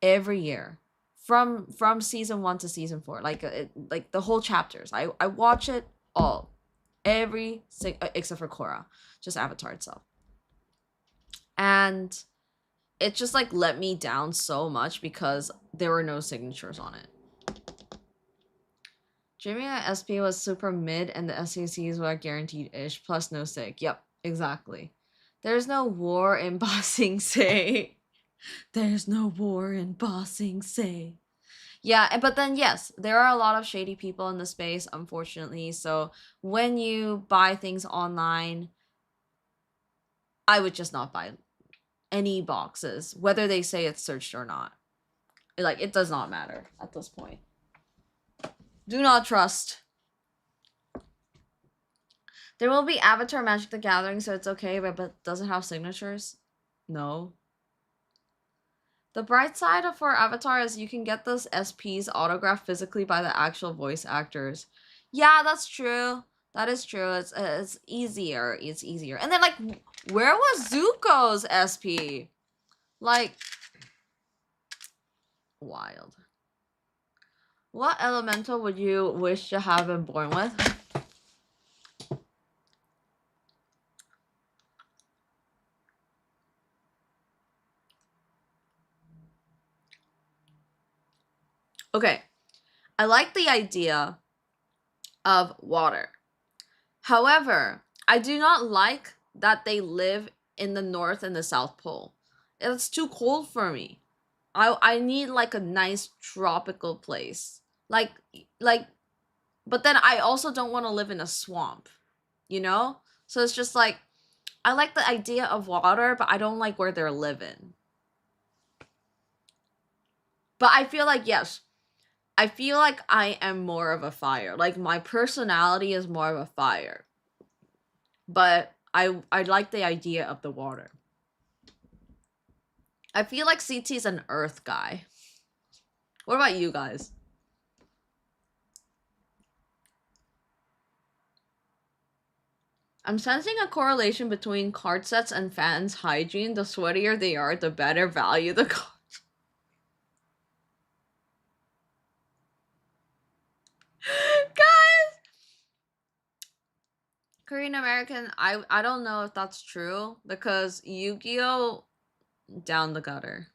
every year from season 1 to season 4, like like the whole chapters. I watch it all, except for Korra, just Avatar itself. And it just like let me down so much because there were no signatures on it. Dreaming at SP was super mid and the SCCs were guaranteed-ish, plus no sig. Yep, exactly. There's no war in Bossing Say. There's no war in Bossing Say. Yeah, but then yes, there are a lot of shady people in the space, unfortunately. So when you buy things online, I would just not buy any boxes, whether they say it's searched or not. Like, it does not matter at this point. Do not trust. There will be Avatar Magic the Gathering, so it's okay, but does it have signatures? No. The bright side for Avatar is you can get those SPs autographed physically by the actual voice actors. Yeah, that's true. That is true. It's easier. It's easier. And then, like, where was Zuko's SP? Like, wild. What elemental would you wish to have been born with? Okay, I like the idea of water. However, I do not like that they live in the North and the South Pole. It's too cold for me. I need like a nice tropical place. Like, but then I also don't want to live in a swamp, you know? So it's just like, I like the idea of water, but I don't like where they're living. But I feel like, yes, I feel like I am more of a fire. Like, my personality is more of a fire. But I like the idea of the water. I feel like CT's an earth guy. What about you guys? I'm sensing a correlation between card sets and fans' hygiene. The sweatier they are, the better value the card. Guys! Korean American, I don't know if that's true because Yu-Gi-Oh! Down the gutter.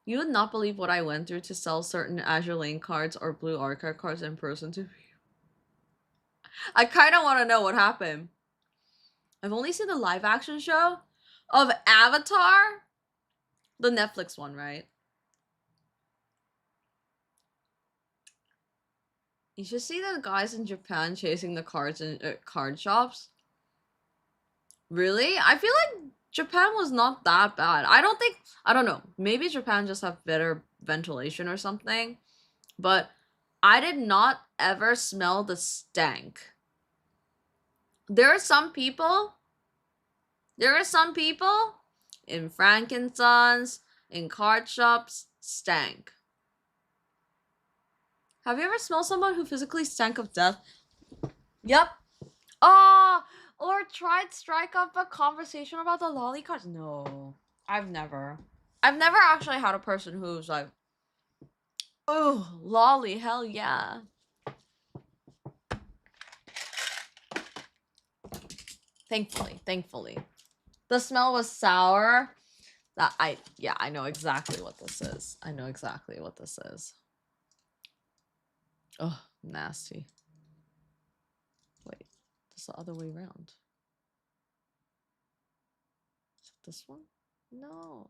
You would not believe what I went through to sell certain Azure Lane cards or Blue Archive cards in person to you. I kind of want to know what happened. I've only seen the live action show of Avatar. The Netflix one, right? You should see the guys in Japan chasing the cards in card shops. Really? I feel like Japan was not that bad. I don't know. Maybe Japan just have better ventilation or something. But I did not ever smell the stank. There are some people in Frankensons, in card shops, stank. Have you ever smelled someone who physically stank of death? Yep. Oh, or tried strike up a conversation about the lolly cards? No, I've never actually had a person who's like, oh, lolly, hell yeah. Thankfully. The smell was sour. I know exactly what this is. Oh, nasty. Wait, it's the other way around. Is it this one? No.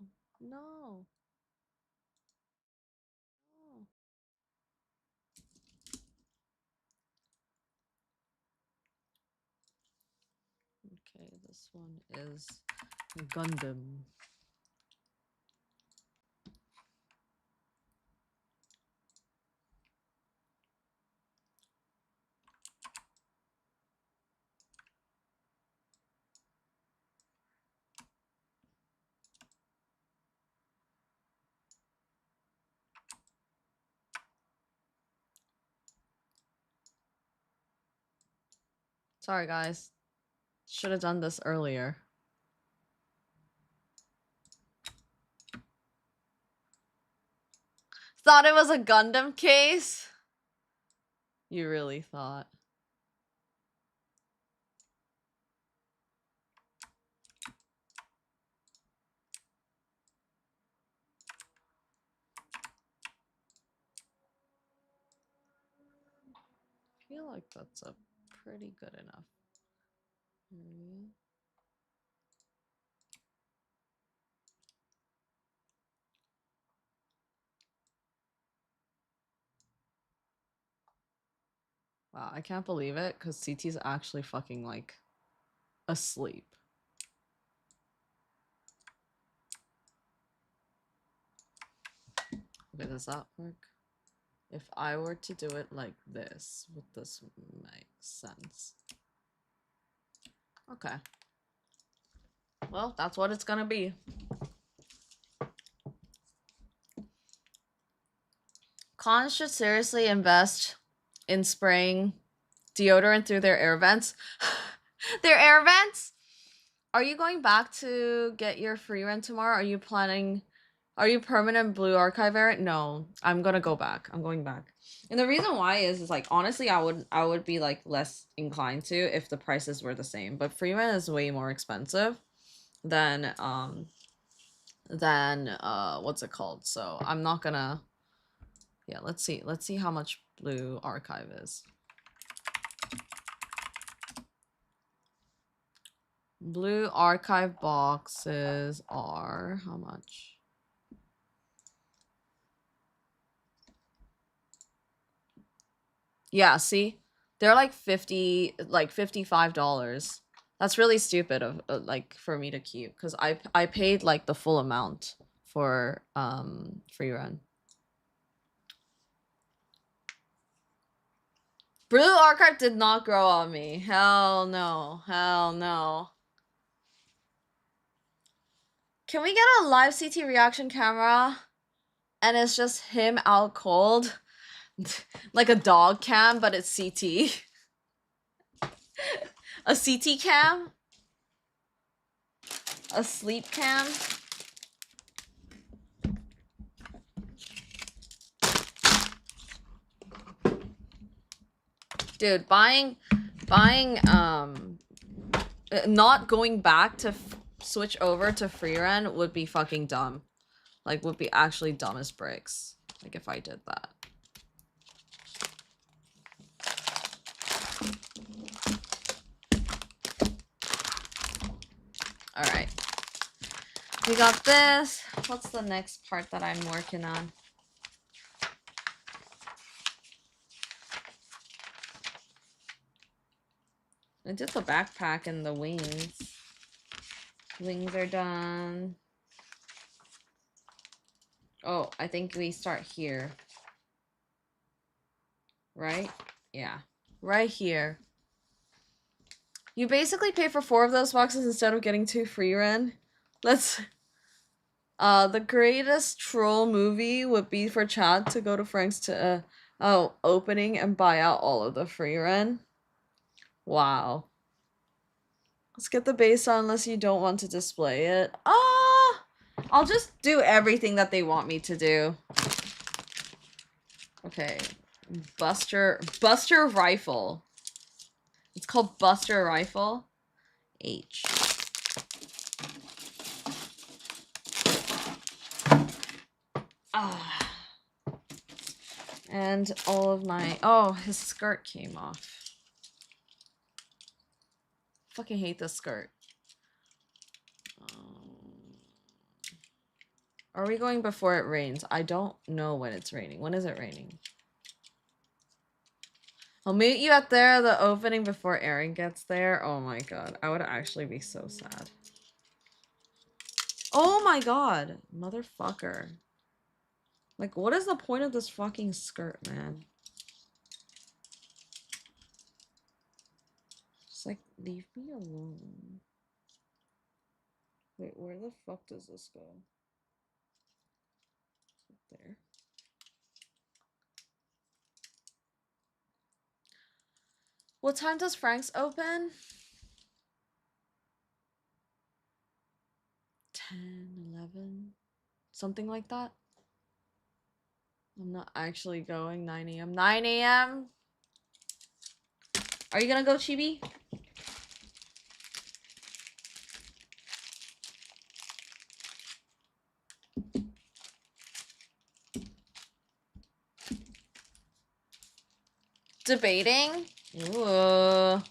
Okay, this one is Gundam. Sorry, guys. Should have done this earlier. Thought it was a Gundam case? You really thought. feel like that's a pretty good enough area. Wow, I can't believe it because CT's actually fucking like asleep. Okay, does that work? If I were to do it like this, would this make sense? Okay. Well, that's what it's gonna be. Cons should seriously invest in spraying deodorant through their air vents. Their air vents? Are you going back to get your free rent tomorrow? Are you permanent blue archive variant? No, I'm gonna go back. I'm going back. And the reason why is like honestly I would be like less inclined to if the prices were the same. But free rent is way more expensive than what's it called? So I'm not gonna. Yeah, let's see how much blue archive is. Blue archive boxes are how much? Yeah, see? They're like $55. That's really stupid of like for me to keep cuz I paid like the full amount for free run. Blue archive did not grow on me. Hell no. Hell no. Can we get a live CT reaction camera? And it's just him out cold. Like a dog cam, but it's CT. A CT cam? A sleep cam? Dude, not going back to switch over to free run would be fucking dumb. Like, would be actually dumb as bricks. Like, if I did that. Alright. We got this. What's the next part that I'm working on? I did the backpack and the wings. Wings are done. Oh, I think we start here. Right? Yeah. Right here. You basically pay for 4 of those boxes instead of getting 2 free run. Let's... the greatest troll movie would be for Chad to go to Frank's to opening and buy out all of the free run. Wow. Let's get the base on unless you don't want to display it. I'll just do everything that they want me to do. Okay. Buster Rifle. It's called Buster Rifle. H. And all of my... Oh, his skirt came off. Fucking hate this skirt. Are we going before it rains? I don't know when it's raining. When is it raining? I'll meet you at the opening before Aaron gets there. Oh my god. I would actually be so sad. Oh my god. Motherfucker. Like, what is the point of this fucking skirt, man? Just like, leave me alone. Wait, where the fuck does this go? There. What time does Frank's open? 10, 11? Something like that? I'm not actually going. 9 a.m. 9 a.m.? Are you gonna go, Chibi? debating. Ooh.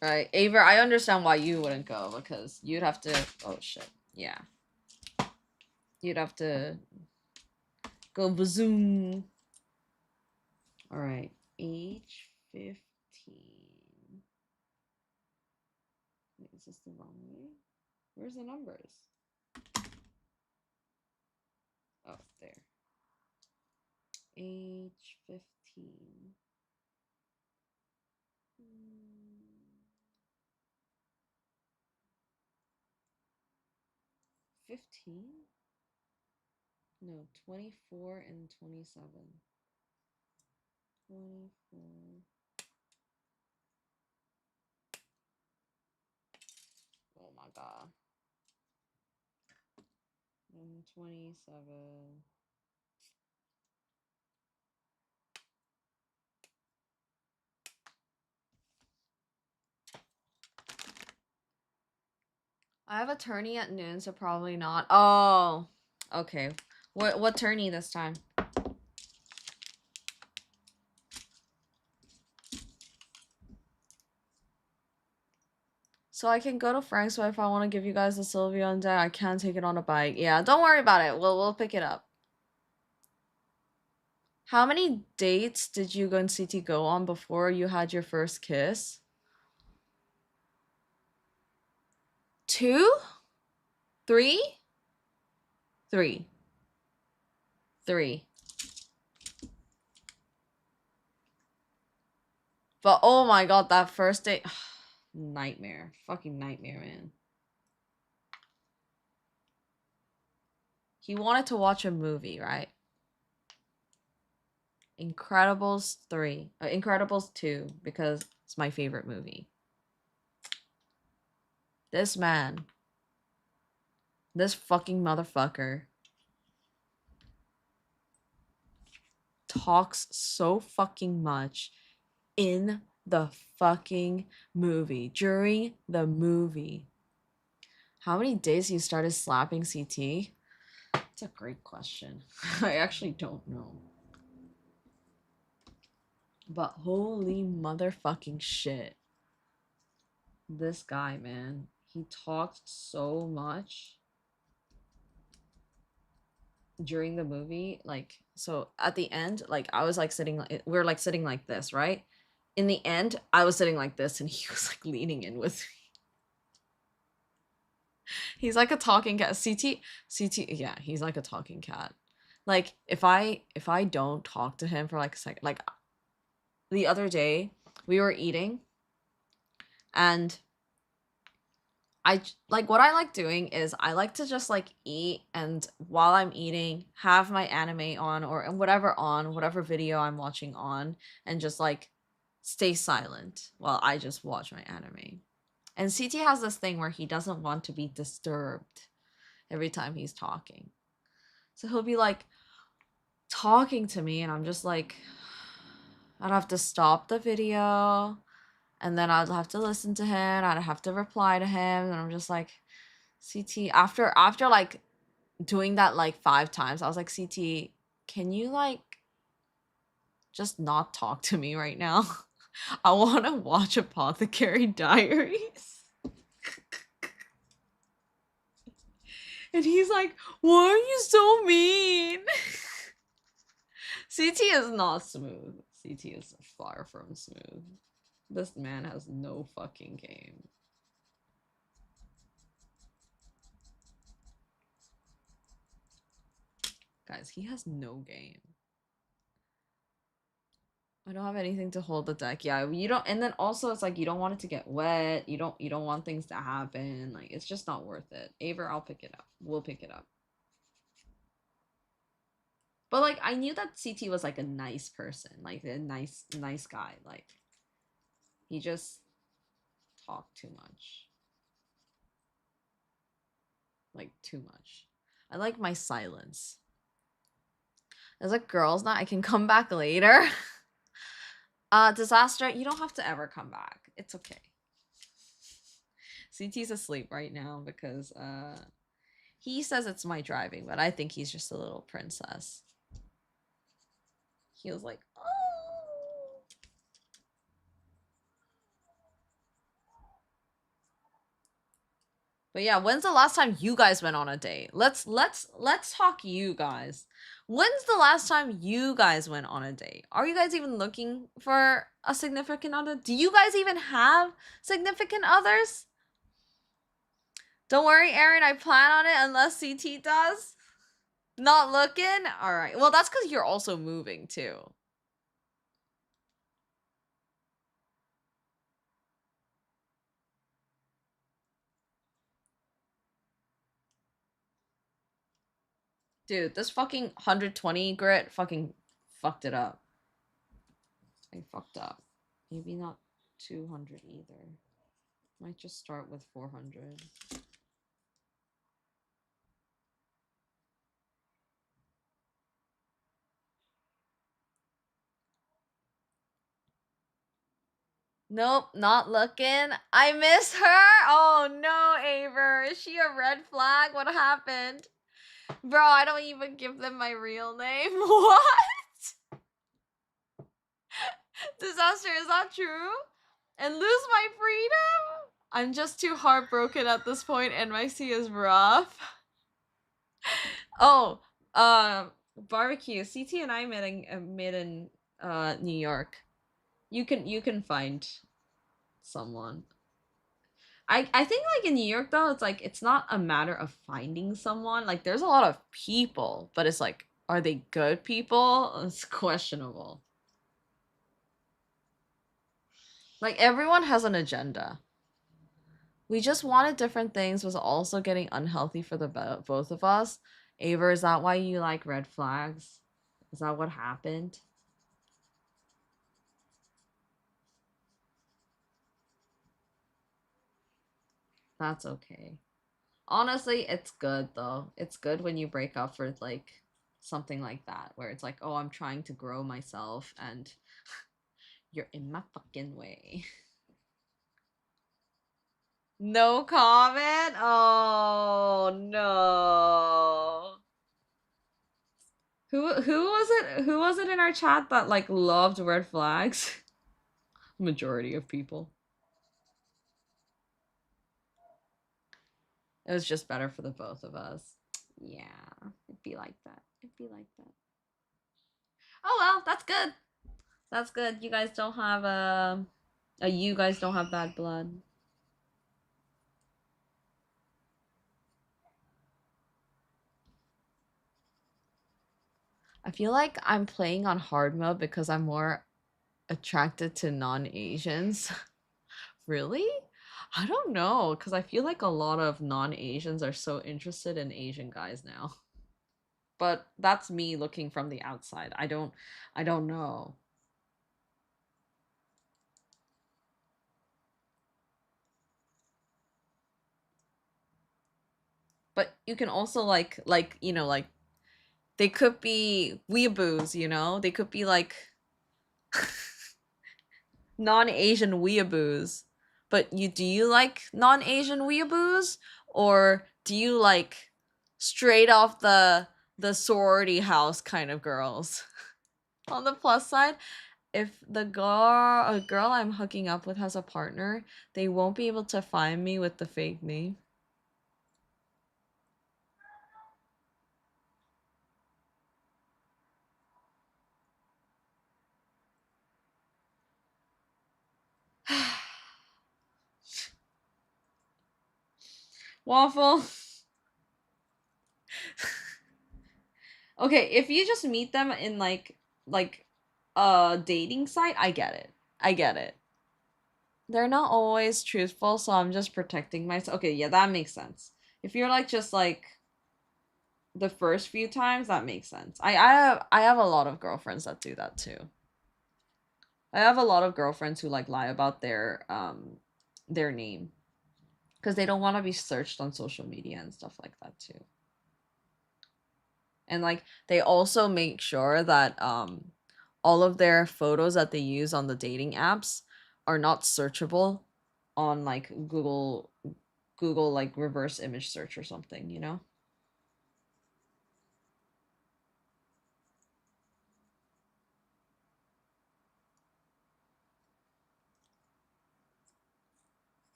Right, Aver, I understand why you wouldn't go, because you'd have to... Oh, shit. Yeah. You'd have to... go bazoom. Alright. Age 15. Wait, is this the wrong way? Where's the numbers? Oh, there. Age 15. 15? No, 24 and 27. 24. Oh my god. And 27. I have a tourney at noon, so probably not. Oh, okay. What tourney this time? So I can go to Frank's, but if I want to give you guys the Sylvia on deck, I can't take it on a bike. Yeah, don't worry about it. We'll pick it up. How many dates did you and CT go on before you had your first kiss? 2? 3? 3. 3. But oh my god, that first date... Nightmare. Fucking nightmare, man. He wanted to watch a movie, right? Incredibles 3. Incredibles 2, because it's my favorite movie. This man. This fucking motherfucker. Talks so fucking much in the fucking movie. During the movie. How many days you started slapping CT? That's a great question. I actually don't know. But holy motherfucking shit. This guy, man. He talked so much during the movie. Like, so at the end, like, I was like sitting, we were like sitting like this, right? In the end, I was sitting like this and he was like leaning in with me. He's like a talking cat. CT, yeah, he's like a talking cat. Like, if I don't talk to him for like a second, like, the other day, we were eating, and what I like doing is I like to just like eat, and while I'm eating, have my anime on or whatever video I'm watching on, and just like stay silent while I just watch my anime. And CT has this thing where he doesn't want to be disturbed every time he's talking. So he'll be like talking to me, and I'm just like, I'd have to stop the video, and then I'd have to listen to him, I'd have to reply to him, and I'm just like, CT, after like doing that like 5 times, I was like, CT, can you like just not talk to me right now? I want to watch Apothecary Diaries. And he's like, why are you so mean? CT is not smooth. CT is far from smooth. This man has no fucking game. Guys, he has no game. I don't have anything to hold the deck. Yeah, you don't, and then also it's like you don't want it to get wet. You don't want things to happen. Like, it's just not worth it. Aver, I'll pick it up. We'll pick it up. But like, I knew that CT was like a nice person, like a nice guy. Like, he just talked too much. Like, too much. I like my silence. There's a girls' night. I can come back later. Disaster, you don't have to ever come back. It's okay. CT's asleep right now because he says it's my driving, but I think he's just a little princess. He was like, oh. But yeah, when's the last time you guys went on a date? Let's talk you guys. When's the last time you guys went on a date? Are you guys even looking for a significant other? Do you guys even have significant others? Don't worry, Aaron, I plan on it unless CT does. Not looking? Alright. Well, that's because you're also moving too. Dude, this fucking 120 grit fucking fucked it up. I fucked up. Maybe not 200 either. Might just start with 400. Nope, not looking. I miss her. Oh no, Aver. Is she a red flag? What happened? Bro, I don't even give them my real name. What? Disaster, is that true? And lose my freedom? I'm just too heartbroken at this point. NYC is rough. Oh, barbecue. CT and I met in New York. You can find someone. I think like in New York though, it's like it's not a matter of finding someone. Like there's a lot of people, but it's like, are they good people? It's questionable. Like everyone has an agenda. We just wanted different things, was also getting unhealthy for the both of us. Aver, is that why you like red flags? Is that what happened? That's okay. Honestly, it's good though. It's good when you break up for like something like that, where it's like, oh, I'm trying to grow myself and you're in my fucking way. No comment? Oh no. Who was it? Who was it in our chat that like loved red flags? Majority of people. It was just better for the both of us. Yeah, it'd be like that. It'd be like that. Oh well, that's good. That's good. You guys don't have you guys don't have bad blood. I feel like I'm playing on hard mode because I'm more attracted to non-Asians. Really? I don't know, because I feel like a lot of non-Asians are so interested in Asian guys now. But that's me looking from the outside. I don't know. But you can also like you know, like they could be weeaboos, you know? They could be like non-Asian weeaboos. But do you like non-Asian weeaboos? Or do you like straight off the sorority house kind of girls? On the plus side, if a girl I'm hooking up with has a partner, they won't be able to find me with the fake name. Waffle. Okay, if you just meet them in like a dating site, I get it. I get it. They're not always truthful, so I'm just protecting myself. Okay, yeah, that makes sense. If you're like just like the first few times, that makes sense. I have a lot of girlfriends that do that too. I have a lot of girlfriends who like lie about their name because they don't want to be searched on social media and stuff like that too. And like they also make sure that all of their photos that they use on the dating apps are not searchable on like Google like reverse image search or something, you know?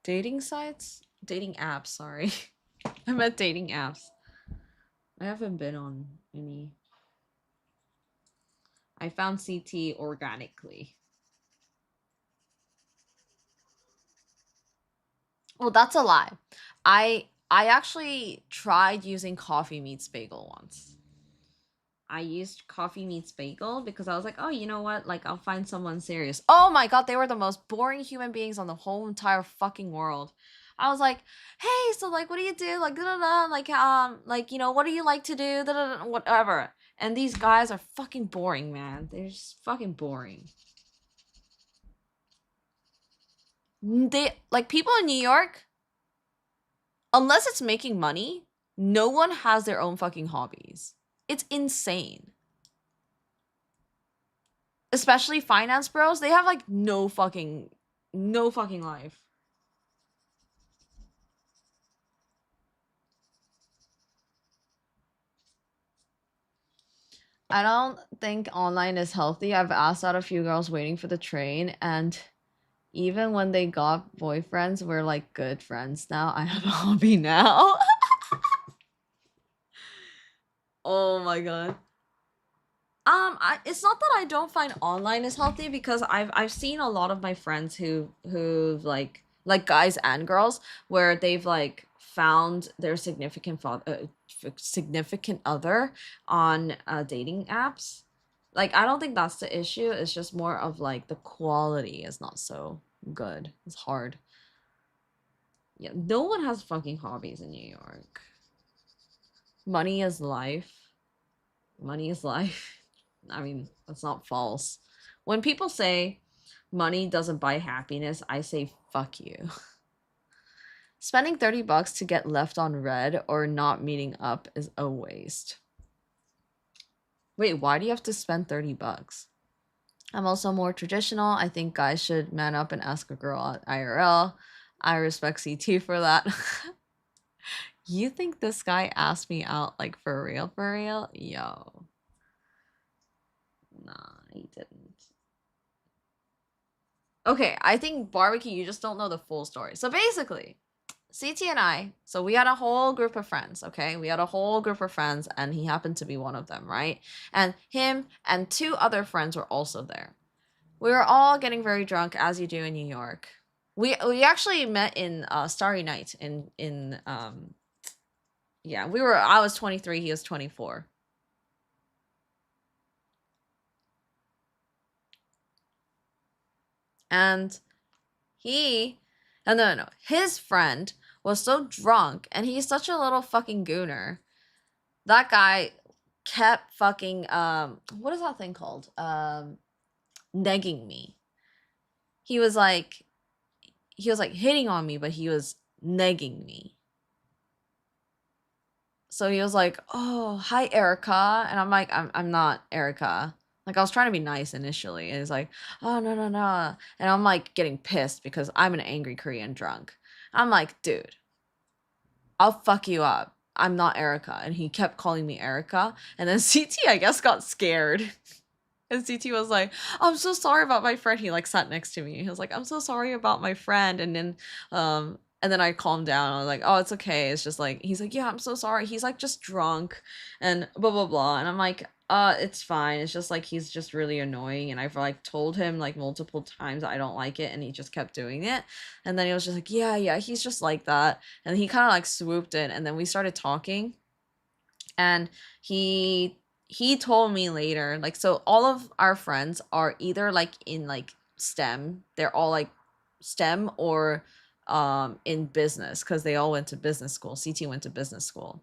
Dating sites? Dating apps, sorry. I meant dating apps. I haven't been on any. I found CT organically. Well, that's a lie. I actually tried using Coffee Meets Bagel once. I used Coffee Meets Bagel because I was like, oh, you know what? Like, I'll find someone serious. Oh my god, they were the most boring human beings on the whole entire fucking world. I was like, hey, so like, what do you do? Like, da da da, like, you know, what do you like to do? Da da da, whatever. And these guys are fucking boring, man. They're just fucking boring. They like people in New York, unless it's making money, no one has their own fucking hobbies. It's insane. Especially finance bros, they have like no fucking life. I don't think online is healthy. I've asked out a few girls waiting for the train, and even when they got boyfriends, we're like good friends now. I have a hobby now. Oh my god. It's not that I don't find online is healthy because I've seen a lot of my friends who've like guys and girls where they've like found their significant other on dating apps. Like I don't think that's the issue. It's just more of like the quality is not so good. It's hard. Yeah, no one has fucking hobbies in New York. Money is life. Money is life. I mean, that's not false. When people say money doesn't buy happiness, I say fuck you. Spending $30 to get left on red or not meeting up is a waste. Wait, why do you have to spend $30? I'm also more traditional. I think guys should man up and ask a girl at IRL. I respect CT for that. You think this guy asked me out like for real, for real? Yo. Nah, he didn't. Okay, I think barbecue, you just don't know the full story. So basically, CT and I, so we had a whole group of friends, okay? We had a whole group of friends, and he happened to be one of them, right? And him and two other friends were also there. We were all getting very drunk, as you do in New York. We actually met in Starry Night in yeah, I was 23, he was 24. And no, his friend was so drunk, and he's such a little fucking gooner. That guy kept fucking what is that thing called? Negging me. He was like hitting on me, but he was negging me. So he was like, "Oh, hi Erica." And I'm like, I'm not Erica. Like I was trying to be nice initially. And he's like, "Oh, no, no, no." And I'm like getting pissed because I'm an angry Korean drunk. I'm like, "Dude, I'll fuck you up. I'm not Erica." And he kept calling me Erica. And then CT, I guess, got scared. And CT was like, "I'm so sorry about my friend." He like sat next to me. He was like, "I'm so sorry about my friend." And then I calmed down. I was like, "Oh, it's okay. It's just like," he's like, "Yeah, I'm so sorry. He's like just drunk and blah blah blah." And I'm like, it's fine. It's just like he's just really annoying." And I've like told him like multiple times I don't like it, and he just kept doing it. And then he was just like, yeah, he's just like that. And he kind of like swooped in, and then we started talking. And he told me later, like, so all of our friends are either like in like STEM, they're all like STEM, or in business, because they all went to business school. CT went to business school.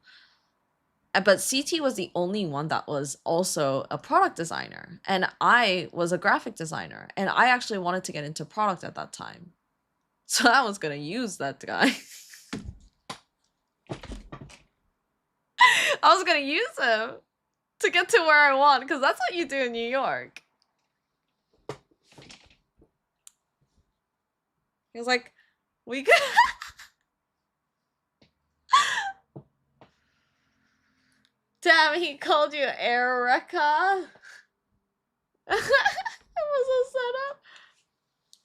But CT was the only one that was also a product designer, and I was a graphic designer, and I actually wanted to get into product at that time. So I was gonna use that guy. I was gonna use him to get to where I want, because that's what you do in New York. He was like, we could. Damn, he called you Erica. It was a setup.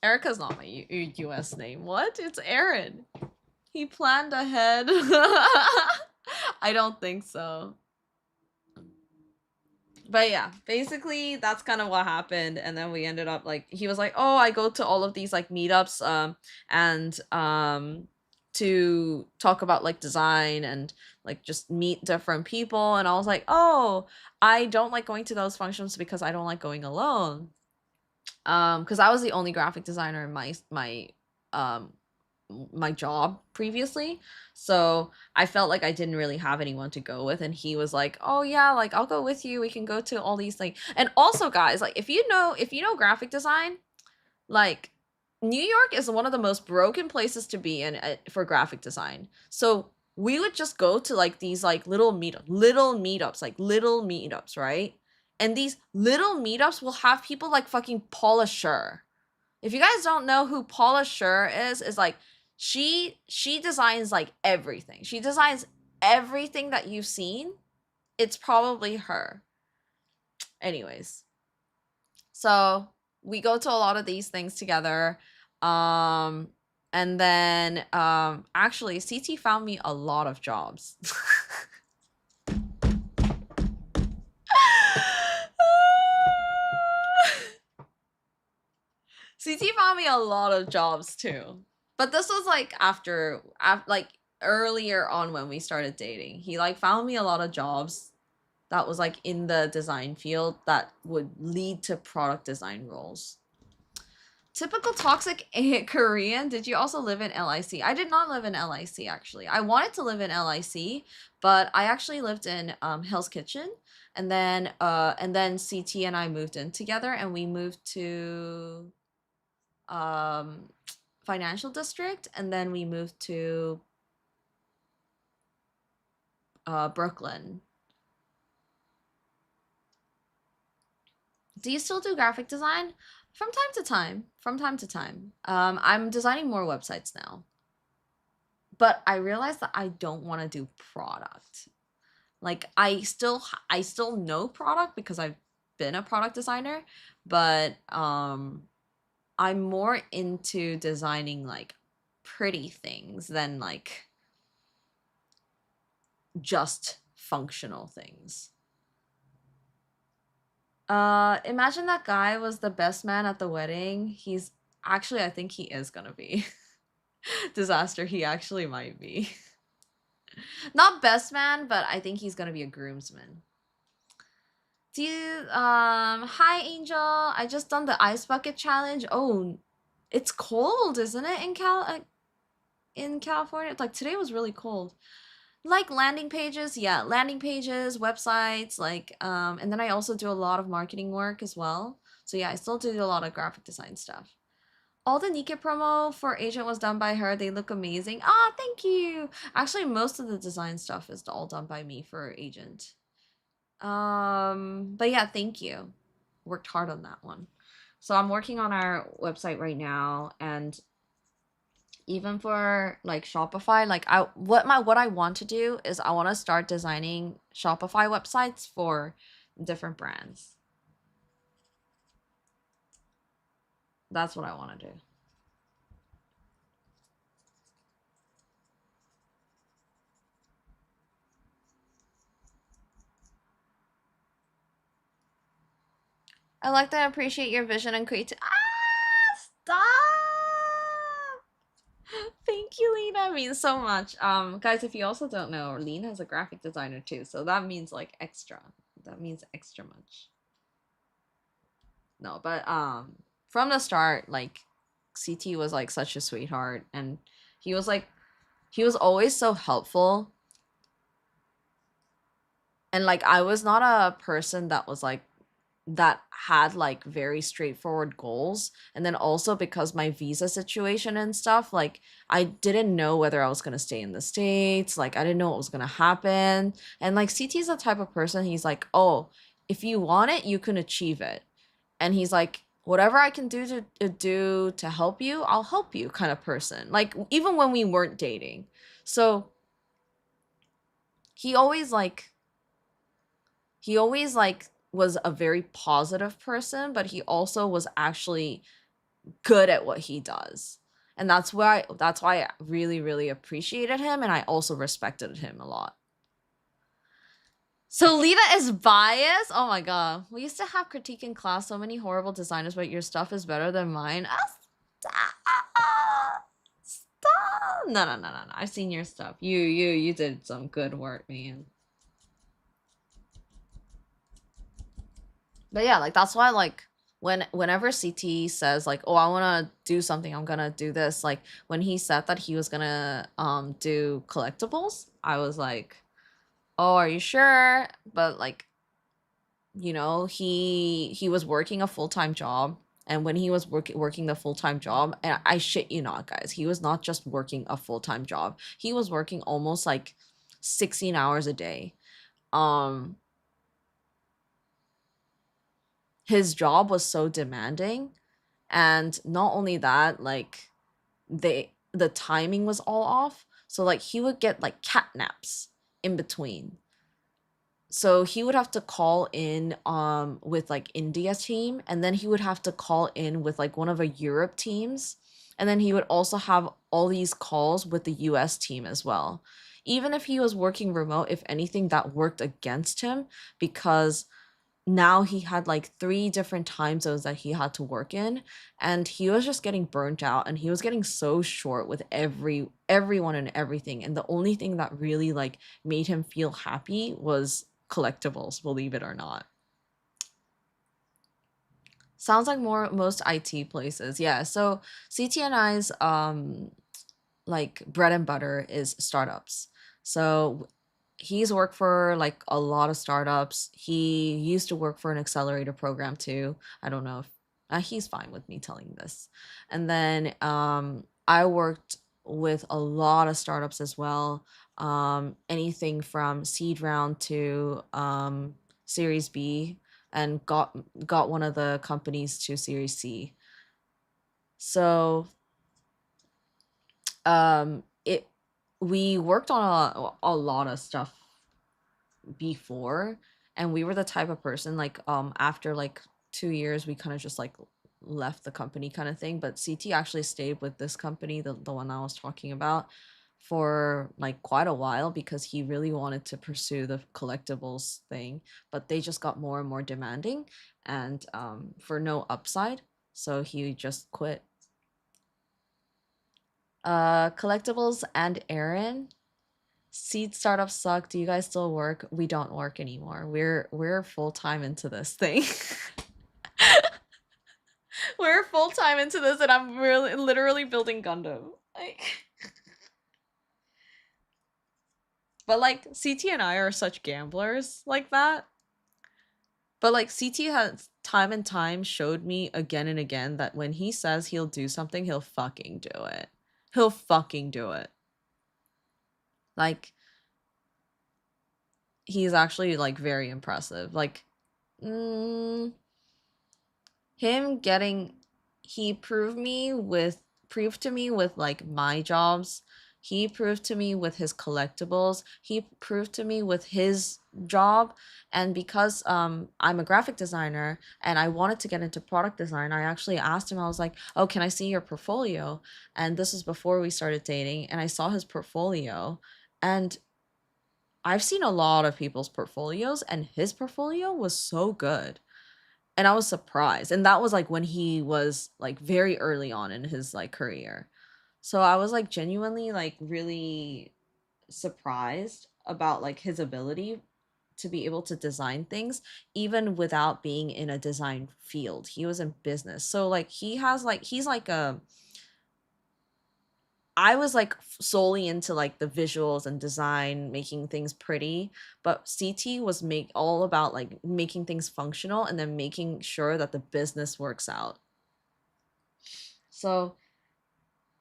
Erica's not my US name. What? It's Aaron. He planned ahead. I don't think so. But yeah, basically that's kind of what happened, and then we ended up like he was like, "Oh, I go to all of these like meetups and to talk about like design and like just meet different people." And I was like, "Oh, I don't like going to those functions because I don't like going alone." Because I was the only graphic designer in my job previously, so I felt like I didn't really have anyone to go with. And he was like, "Oh yeah, like I'll go with you, we can go to all these like." And also guys, like if you know graphic design, like New York is one of the most broken places to be in for graphic design. So we would just go to like these like little meetups, right? And these little meetups will have people like fucking Paula Scher. If you guys don't know who Paula Scher is like she designs like everything. She designs everything that you've seen. It's probably her. Anyways, so we go to a lot of these things together. And then actually CT found me a lot of jobs. CT found me a lot of jobs too. But this was like after like earlier on when we started dating. He like found me a lot of jobs that was like in the design field that would lead to product design roles. Typical toxic Korean. Did you also live in LIC? I did not live in LIC actually. I wanted to live in LIC, but I actually lived in Hell's Kitchen, and then CT and I moved in together, and we moved to Financial District, and then we moved to Brooklyn. Do you still do graphic design? From time to time. From time to time. I'm designing more websites now. But I realized that I don't want to do product. Like I still know product because I've been a product designer, but I'm more into designing like pretty things than like just functional things. Imagine that guy was the best man at the wedding. He's actually, I think he is gonna be. Disaster, he actually might be. Not best man, but I think he's gonna be a groomsman. Do you hi Angel, I just done the ice bucket challenge. Oh, it's cold, isn't it, in California? Like today was really cold. Like landing pages, yeah, landing pages, websites, like and then I also do a lot of marketing work as well. So yeah, I still do a lot of graphic design stuff. All the Nika promo for Agent was done by her. They look amazing. Ah, thank you. Actually, most of the design stuff is all done by me for Agent. But yeah, thank you. Worked hard on that one. So I'm working on our website right now, and even for like Shopify, like what I want to do is I want to start designing Shopify websites for different brands. That's what I want to do. I like that. I appreciate your vision and creativity. Ah, stop! Thank you, Lena. It means so much. Guys, if you also don't know, Lena is a graphic designer too, so that means like extra. That means extra much. No, but from the start, like CT was like such a sweetheart, and he was always so helpful. And like I was not a person that was like that had like very straightforward goals. And then also because my visa situation and stuff, like I didn't know whether I was going to stay in the States, like I didn't know what was going to happen. And like CT is the type of person, he's like, "Oh, if you want it, you can achieve it." And he's like, "Whatever I can do to help you, I'll help you," kind of person. Like even when we weren't dating. So he always like was a very positive person, but he also was actually good at what he does. And that's why I really, really appreciated him, and I also respected him a lot. So Lita is biased? Oh my god. We used to have critique in class, so many horrible designers, but your stuff is better than mine. Stop. Stop. No. I've seen your stuff. You did some good work, man. But yeah, like that's why like whenever CT says like, oh, I wanna do something, I'm gonna do this, like when he said that he was gonna do collectibles, I was like, oh, are you sure? But like, you know, he was working a full-time job, and when he was working the full-time job, and I shit you not, guys, he was not just working a full-time job, he was working almost like 16 hours a day. His job was so demanding, and not only that, like the timing was all off, so like he would get like cat naps in between. So he would have to call in with like India team, and then he would have to call in with like one of the Europe teams, and then he would also have all these calls with the US team as well. Even if he was working remote, if anything, that worked against him, because now he had like 3 different time zones that he had to work in, and he was just getting burnt out, and he was getting so short with everyone and everything, and the only thing that really like made him feel happy was collectibles, believe it or not. Sounds like most IT places. Yeah, so CT and I's like bread and butter is startups. So he's worked for like a lot of startups. He used to work for an accelerator program too. I don't know if he's fine with me telling this. And then I worked with a lot of startups as well. Anything from seed round to Series B, and got one of the companies to Series C. So it we worked on a lot of stuff before, and we were the type of person like after like 2 years we kind of just like left the company kind of thing, but CT actually stayed with this company, the one I was talking about, for like quite a while, because he really wanted to pursue the collectibles thing, but they just got more and more demanding, and for no upside, so he just quit. Collectibles and Aaron, seed startups suck. Do you guys still work? We don't work anymore. We're full-time into this thing. We're full-time into this, and I'm really literally building Gundam. Like but like CT and I are such gamblers like that. But like CT has time and time showed me again and again that when he says he'll do something, he'll fucking do it. He'll fucking do it. Like he's actually like very impressive. Like him getting he proved to me with like my jobs. He proved to me with his collectibles. He proved to me with his job. And because I'm a graphic designer and I wanted to get into product design, I actually asked him, I was like, oh, can I see your portfolio? And this was before we started dating, and I saw his portfolio, and I've seen a lot of people's portfolios, and his portfolio was so good. And I was surprised. And that was like when he was like very early on in his like career. So I was like genuinely like really surprised about like his ability to be able to design things even without being in a design field. He was in business. So like he's like a I was like solely into like the visuals and design, making things pretty, but CT was make all about like making things functional and then making sure that the business works out. So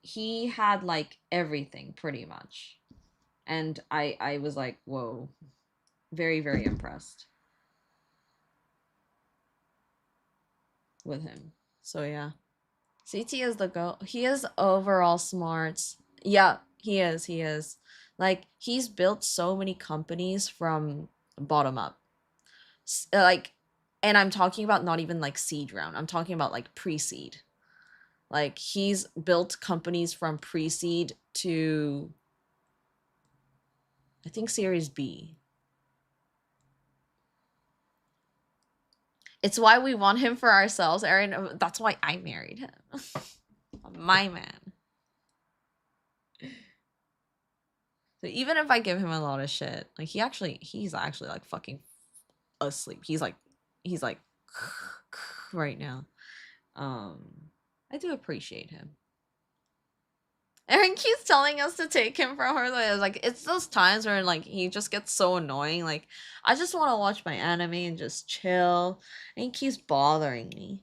he had like everything pretty much. And I was like, whoa, very, very impressed with him. So yeah. CT is the go. He is overall smart. Yeah, he is. He is. Like he's built so many companies from bottom up. Like, and I'm talking about not even like seed round. I'm talking about like pre-seed. Like, he's built companies from pre-seed to, I think, Series B. It's why we want him for ourselves, Aaron. That's why I married him. My man. So even if I give him a lot of shit, like he's actually like fucking asleep. He's like right now. I do appreciate him. Aaron keeps telling us to take him from her. Like, it's those times where like he just gets so annoying. Like, I just want to watch my anime and just chill, and he keeps bothering me.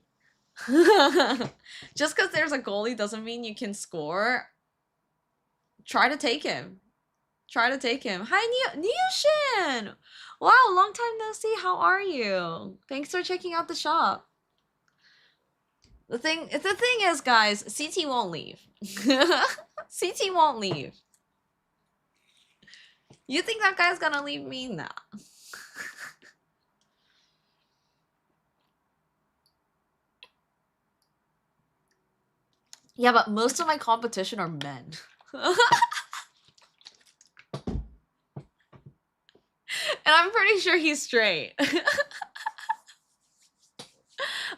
Just because there's a goalie doesn't mean you can score. Try to take him. Try to take him. Hi, Neoshin! Wow, long time no see. How are you? Thanks for checking out the shop. The thing is, guys, CT won't leave. CT won't leave. You think that guy's gonna leave me? Nah. Yeah, but most of my competition are men. And I'm pretty sure he's straight.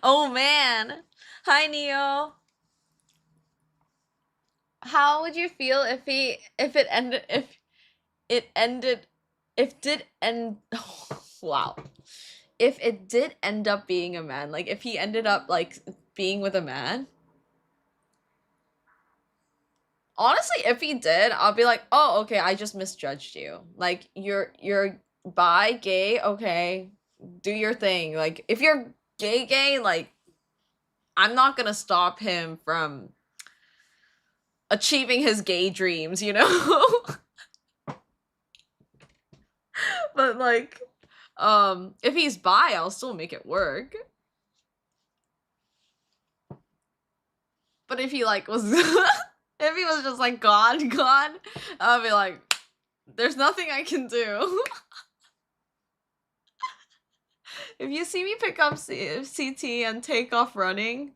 Oh man. Hi Neo. How would you feel if it did end up being a man? Like if he ended up like being with a man? Honestly, if he did, I'll be like, oh, okay, I just misjudged you. Like, you're bi, gay, okay, do your thing. Like, if you're gay, like, I'm not gonna stop him from achieving his gay dreams, you know? But, like, if he's bi, I'll still make it work. But if he, like, was... if he was just, like, gone, I'll be like, there's nothing I can do. If you see me pick up CT and take off running,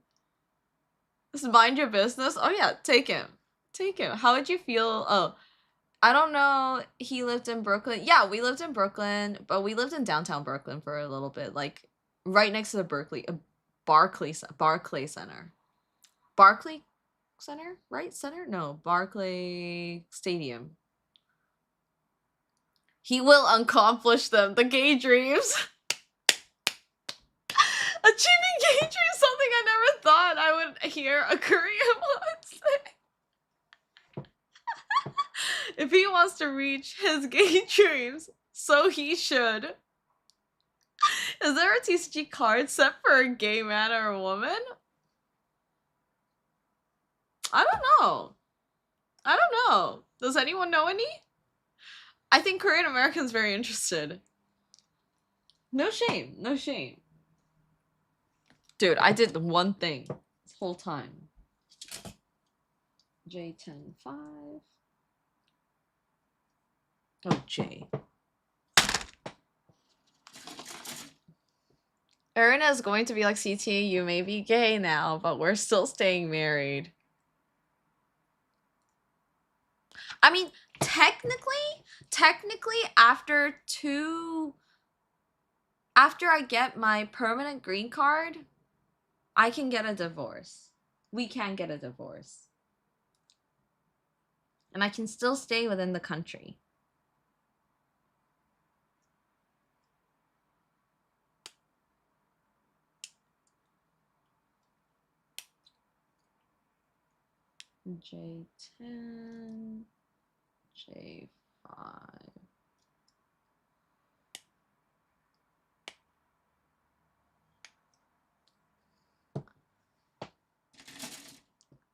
just mind your business. Oh yeah, take him. Take him. How would you feel? Oh, I don't know. He lived in Brooklyn. Yeah, we lived in Brooklyn, but we lived in downtown Brooklyn for a little bit, like right next to the Barclay Center. Barclay Center? Right? Center? No, Barclay Stadium. He will accomplish them. The gay dreams. Achieving gay dreams, something I never thought I would hear a Korean woman say. If he wants to reach his gay dreams, so he should. Is there a TCG card set for a gay man or a woman? I don't know. I don't know. Does anyone know any? I think Korean American's very interested. No shame. No shame. Dude, I did one thing this whole time. J105. Oh, J. Erina is going to be like, CT, you may be gay now, but we're still staying married. I mean, technically, after I get my permanent green card, I can get a divorce. We can get a divorce. And I can still stay within the country. J10, J5.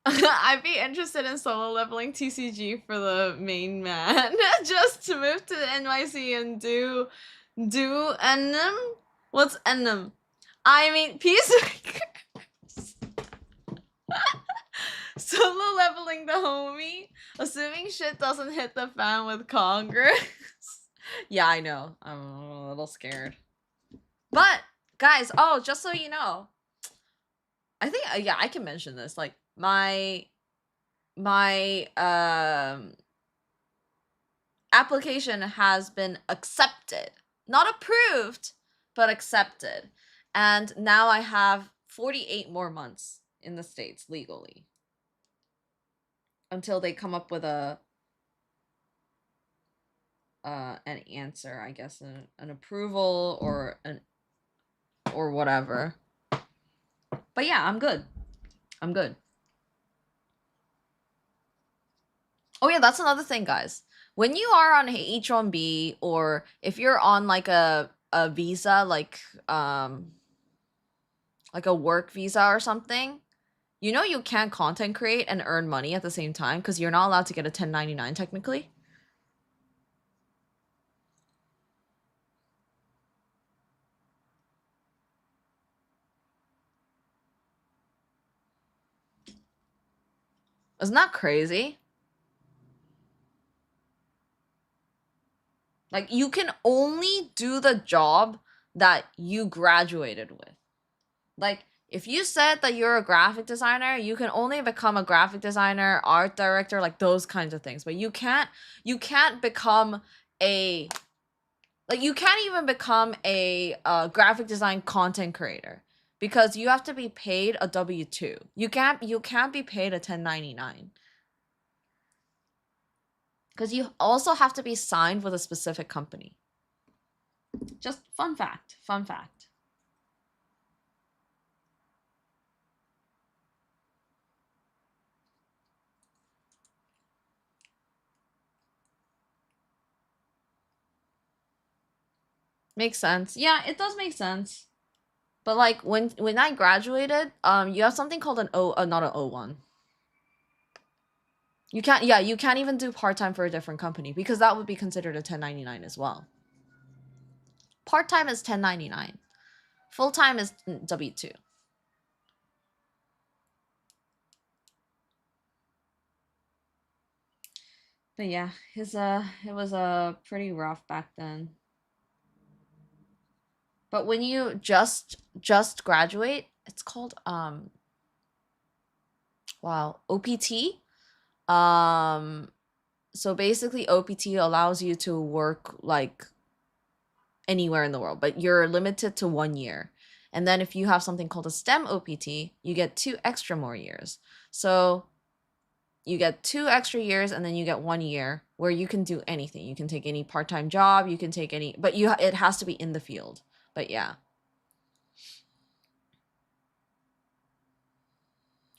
I'd be interested in solo leveling TCG for the main man. Just to move to the NYC and do Enum? What's Enum? I mean, peacemakers. Solo leveling the homie, assuming shit doesn't hit the fan with Congress. Yeah, I know. I'm a little scared. But, guys, oh, just so you know, I think, yeah, I can mention this. Like, my application has been accepted. Not approved, but accepted. And now I have 48 more months in the States legally until they come up with an answer, I guess, an approval or whatever. But yeah, I'm good. I'm good. Oh yeah, that's another thing, guys. When you are on H-1B, or if you're on like a visa, like a work visa or something, you know you can't content create and earn money at the same time because you're not allowed to get a 1099 technically. Isn't that crazy? Like, you can only do the job that you graduated with. Like, if you said that you're a graphic designer, you can only become a graphic designer, art director, like those kinds of things. But you can't become a, like, you can't even become a graphic design content creator because you have to be paid a W-2. You can't be paid a 1099. Because you also have to be signed with a specific company. Just fun fact. Fun fact. Makes sense. Yeah, it does make sense. But like when I graduated, you have something called an not an O1. You can't even do part-time for a different company because that would be considered a 1099 as well. Part-time is 1099. Full-time is W-2. But yeah, it was pretty rough back then. But when you just graduate, it's called OPT. So basically OPT allows you to work like anywhere in the world, but you're limited to 1 year. And then if you have something called a STEM OPT, you get 2 extra more years. So you get 2 extra years and then you get 1 year where you can do anything. You can take any part-time job, you can take any, but it has to be in the field. But yeah.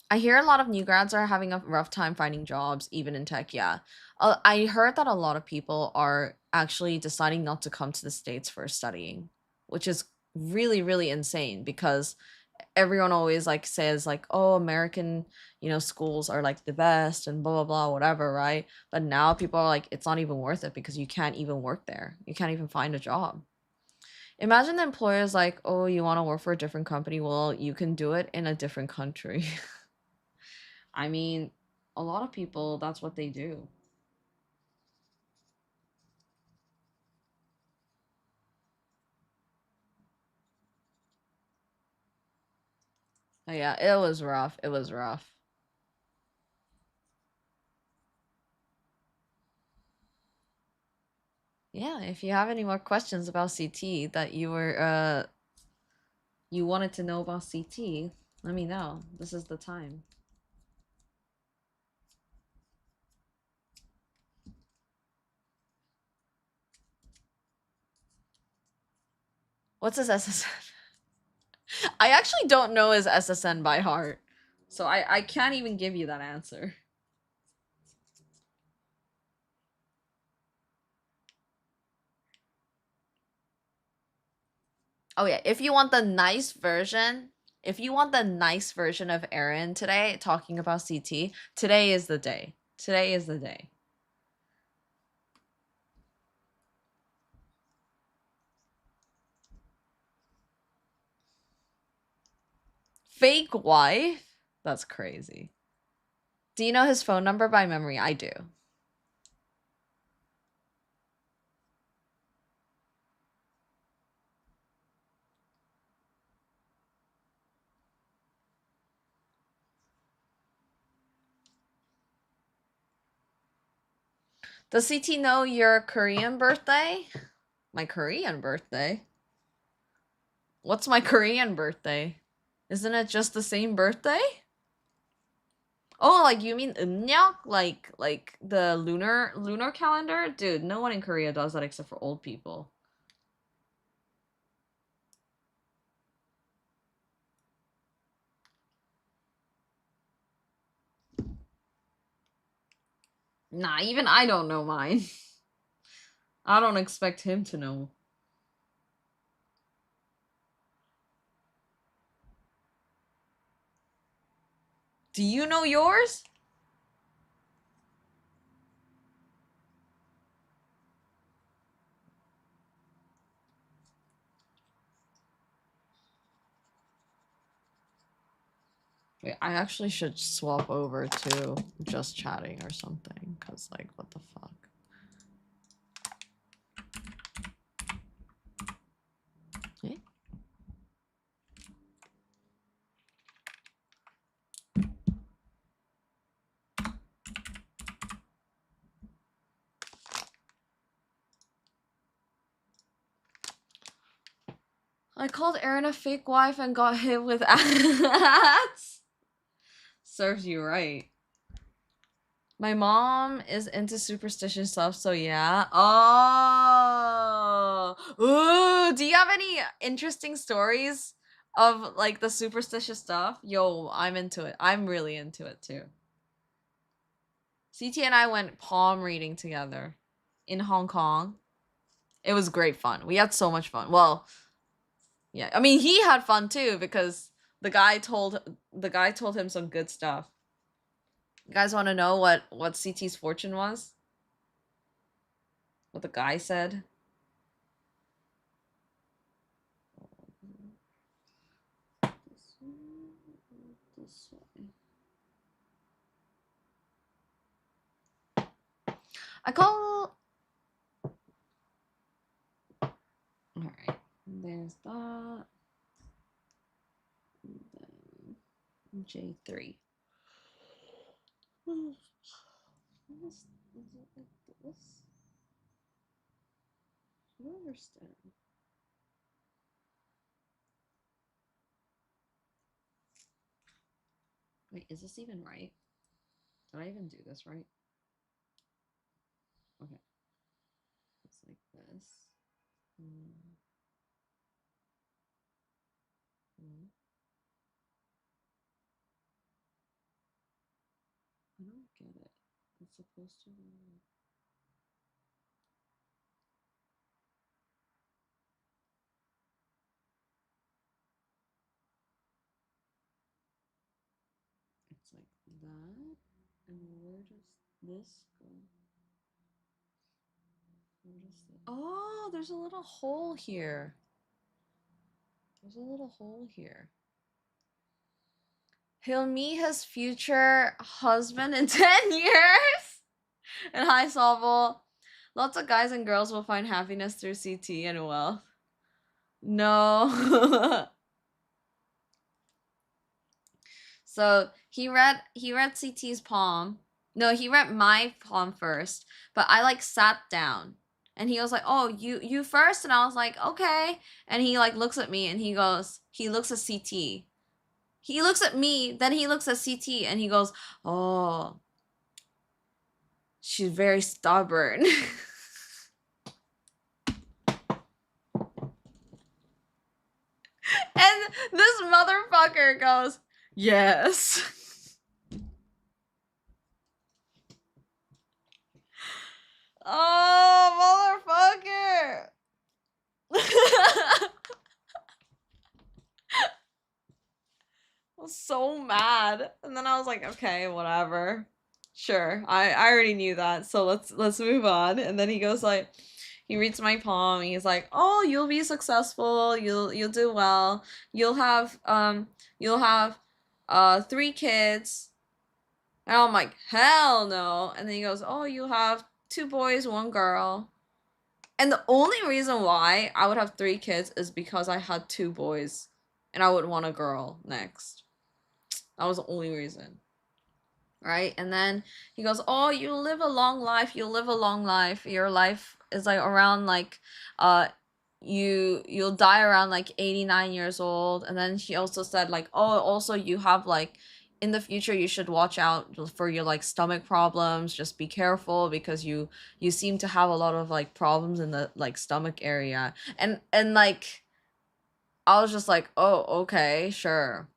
I hear a lot of new grads are having a rough time finding jobs, even in tech. Yeah. I heard that a lot of people are actually deciding not to come to the States for studying, which is really, really insane because everyone always like says like, oh, American, schools are like the best and blah, blah, blah, whatever, right? But now people are like, it's not even worth it because you can't even work there. You can't even find a job. Imagine the employer's like, oh, you want to work for a different company? Well, you can do it in a different country. I mean, a lot of people, that's what they do. Oh, yeah, it was rough. It was rough. Yeah, if you have any more questions about CT that you wanted to know about CT, let me know. This is the time. What's his SSN? I actually don't know his SSN by heart. So I can't even give you that answer. Oh yeah, if you want the nice version, of Aaron today talking about CT, today is the day. Today is the day. Fake wife? That's crazy. Do you know his phone number by memory? I do. Does CT know your Korean birthday? My Korean birthday? What's my Korean birthday? Isn't it just the same birthday? Oh, like you mean 음력? Like the lunar calendar? Dude, no one in Korea does that except for old people. Nah, even I don't know mine. I don't expect him to know. Do you know yours? Wait, I actually should swap over to just chatting or something, because, like, what the fuck? Eh? I called Erin a fake wife and got hit with ads. Serves you right. My mom is into superstition stuff, so yeah. Oh, ooh! Do you have any interesting stories of like the superstitious stuff? Yo, I'm into it. I'm really into it too. CT and I went palm reading together in Hong Kong. It was great fun. We had so much fun. Well, yeah. I mean, he had fun too because the guy told him some good stuff. You guys want to know what CT's fortune was? What the guy said? This way. I call. All right. There's that. And then J3. Is it like this? I don't understand. Wait, is this even right? Did I even do this right? Okay. It's like this. I don't get it. It's supposed to be. It's like that. And where does this go? Where does the... Oh, there's a little hole here. There's a little hole here. He'll meet his future husband in 10 years. And hi, Sobel. Lots of guys and girls will find happiness through CT and wealth. No. So he read CT's palm. No, he read my palm first, but I like sat down. And he was like, "Oh, you first." And I was like, "Okay." And he like looks at me and he goes, he looks at CT. He looks at me, then he looks at CT and he goes, "Oh, she's very stubborn." And this motherfucker goes, "Yes." Oh, motherfucker. I was so mad. And then I was like, okay, whatever. Sure. I already knew that. So let's move on. And then he goes like, he reads my palm. And he's like, "Oh, you'll be successful. You'll do well. You'll have 3 kids." And I'm like, "Hell no." And then he goes, "Oh, you have 2 boys, 1 girl." And the only reason why I would have 3 kids is because I had 2 boys and I would want a girl next. That was the only reason. right? And then he goes, "Oh, you live a long life. You live a long life. Your life is like around like you'll die around like 89 years old." And then she also said like, "Oh, also you have like in the future you should watch out for your like stomach problems. Just be careful because you seem to have a lot of like problems in the like stomach area." And like I was just like, "Oh, okay, sure."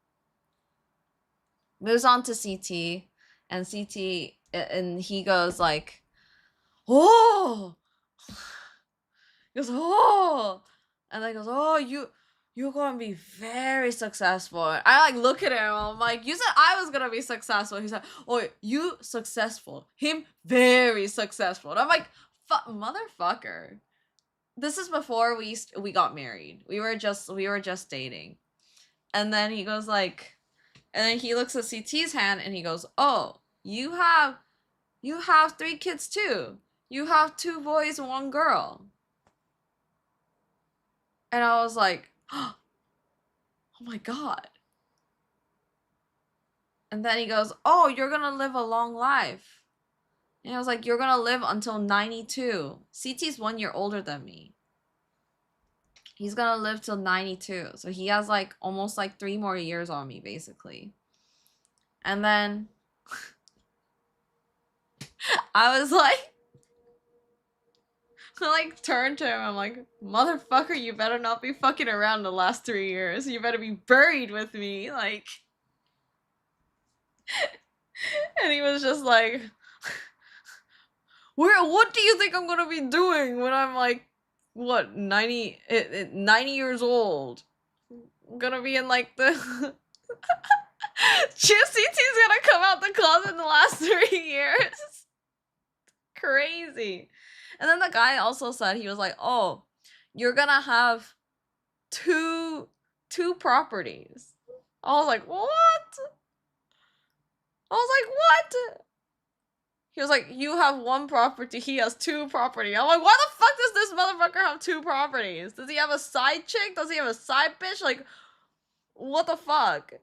Moves on to CT, and CT and he goes like, "Oh," he goes, "Oh," and then he goes, "Oh, you're gonna be very successful." I like look at him, I'm like, "You said I was gonna be successful." He's like, "Oh, you successful, him very successful," and I'm like, motherfucker." This is before we got married. We were just dating, and then he goes like. And then he looks at CT's hand and he goes, "Oh, you have 3 kids too. You have 2 boys and 1 girl." And I was like, "Oh my god." And then he goes, "Oh, you're gonna live a long life." And I was like, "You're gonna live until 92. CT's 1 year older than me. He's gonna live till 92. So he has like almost like 3 more years on me, basically." And then I was like, I like turned to him. I'm like, "Motherfucker, you better not be fucking around the last 3 years. You better be buried with me." Like, and he was just like, What do you think I'm gonna be doing when I'm like, what 90 years old? I'm gonna be in like the CT's gonna come out the closet in the last 3 years. Crazy. And then the guy also said he was like, "Oh, you're gonna have two properties." I was like, "What?" I was like, "What?" He was like, "You have 1 property, he has 2 property." I'm like, "Why the fuck does this motherfucker have 2 properties? Does he have a side chick? Does he have a side bitch? Like, what the fuck?"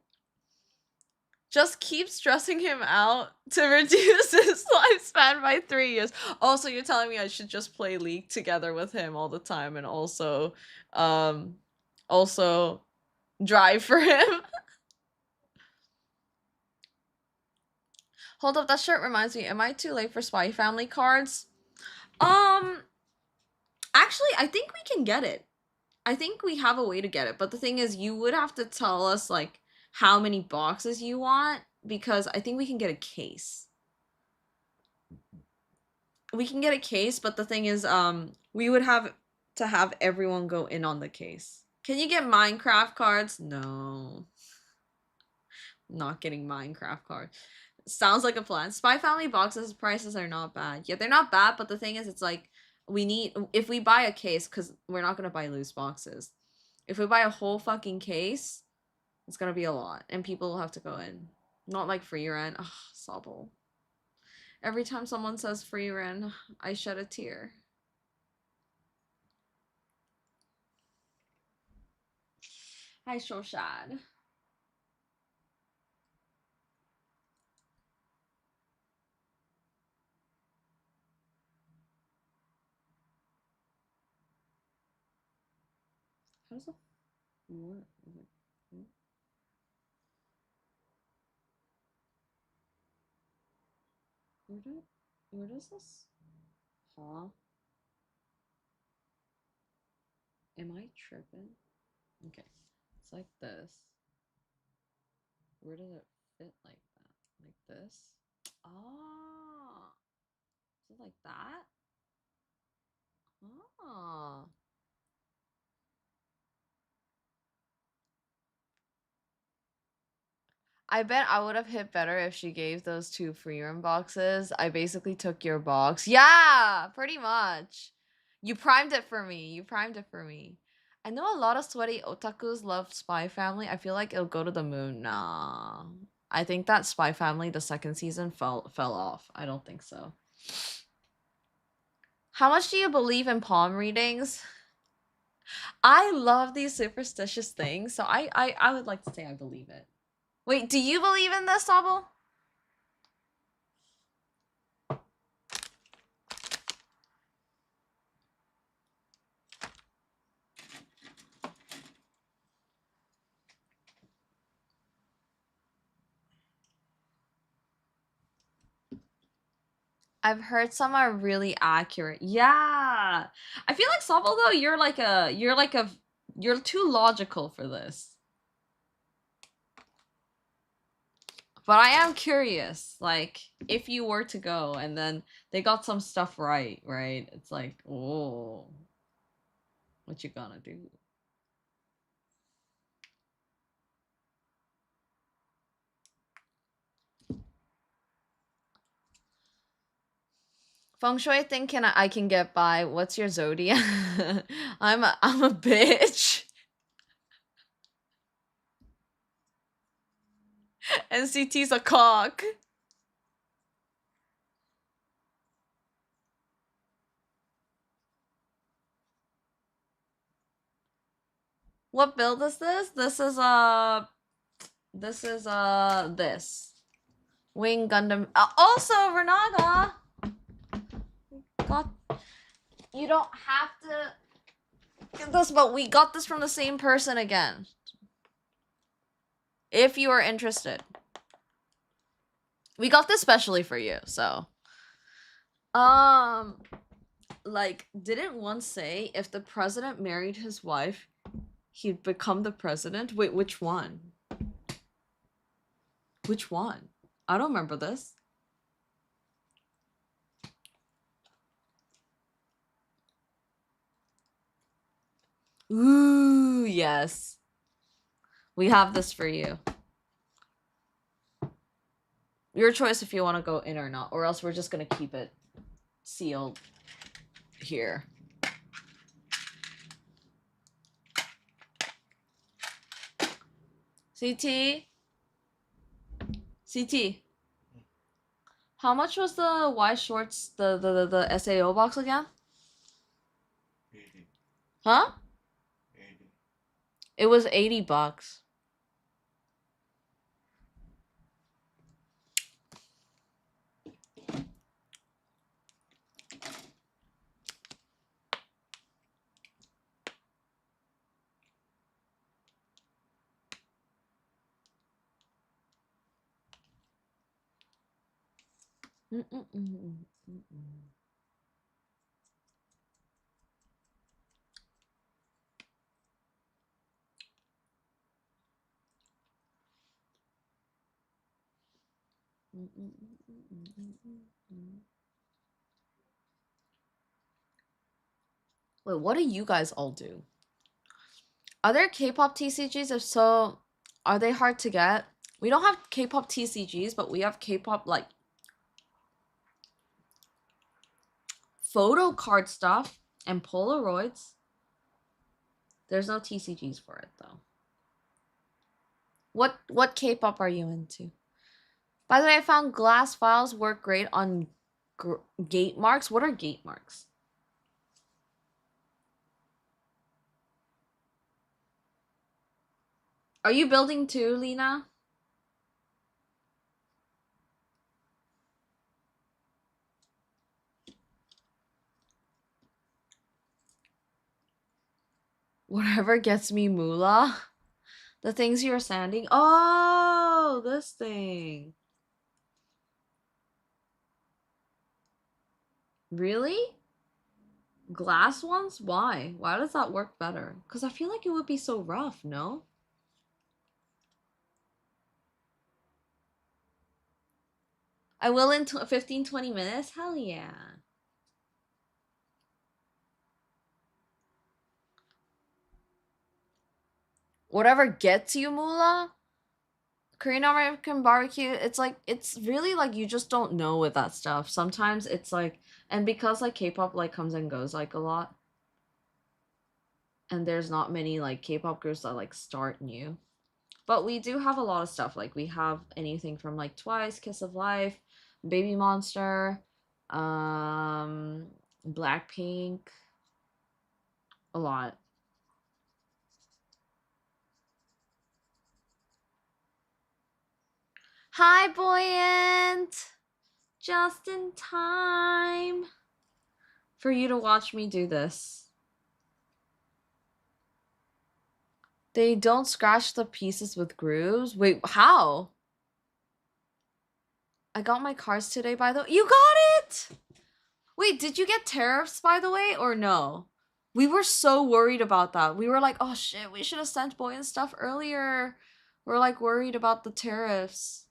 Just keep stressing him out to reduce his lifespan by 3 years. Also, you're telling me I should just play League together with him all the time and also drive for him. Hold up, that shirt reminds me. Am I too late for Spy Family cards? Um, Actually, I think we can get it. I think we have a way to get it, but the thing is, you would have to tell us like how many boxes you want because I think we can get a case. We can get a case, but the thing is, we would have to have everyone go in on the case. Can you get Minecraft cards? No. Not getting Minecraft cards. Sounds like a plan. Spy Family boxes prices are not bad. Yeah, they're not bad, but the thing is, it's like we need if we buy a case because we're not gonna buy loose boxes. If we buy a whole fucking case, it's gonna be a lot, and people will have to go in. Not like free rent. Ugh, Sobble. Every time someone says free rent, I shed a tear. Hi, Shoshad. How does it work? Where does this? Huh? Am I tripping? Okay, it's like this. Where does it fit like that? Like this? Oh, is it like that? Oh. I bet I would have hit better if she gave those 2 free room boxes. I basically took your box. Yeah, pretty much. You primed it for me. You primed it for me. I know a lot of sweaty otakus love Spy Family. I feel like it'll go to the moon. Nah. I think that Spy Family, the second season, fell off. I don't think so. How much do you believe in palm readings? I love these superstitious things, so I would like to say I believe it. Wait, do you believe in this, Sabo? I've heard some are really accurate. Yeah. I feel like Sobel though, you're too logical for this. But I am curious, like, if you were to go and then they got some stuff right? It's like, oh, what you gonna do? Feng Shui thing I can get by. What's your zodiac? I'm a bitch. NCT's a cock. What build is this? This is this Wing Gundam. Also Renaga. God, you don't have to get this, but we got this from the same person again. If you are interested, we got this specially for you. So, like, didn't one say if the president married his wife, he'd become the president? Wait, which one? Which one? I don't remember this. Ooh, yes. We have this for you. Your choice if you want to go in or not, or else we're just gonna keep it sealed here. CT? CT. How much was the Weiss Schwartz, the SAO box again? 80. Huh? 80. It was $80. Wait, what do you guys all do? Are there K-pop TCGs? If so, are they hard to get? We don't have K-pop TCGs, but we have K-pop, like, photo card stuff and Polaroids. There's no TCGs for it, though. What K-pop are you into? By the way, I found glass files work great on gate marks. What are gate marks? Are you building too, Lena? Whatever gets me moolah. The things you're sanding. Oh, this thing. Really? Glass ones? Why? Why does that work better? Because I feel like it would be so rough, no? I will in 15-20 minutes? Hell yeah. Whatever gets you moolah? Korean American barbecue, it's like, it's really like you just don't know with that stuff. Sometimes it's like, and because like K-pop like comes and goes like a lot, and there's not many like K-pop groups that like start new. But we do have a lot of stuff. Like we have anything from like Twice, Kiss of Life, Baby Monster, Blackpink, a lot. Hi, Buoyant! Just in time for you to watch me do this. They don't scratch the pieces with grooves? Wait, how? I got my cards today, by the way. You got it? Wait, did you get tariffs by the way or no? We were so worried about that. We were like, oh shit, we should have sent Boy and stuff earlier. We're like worried about the tariffs.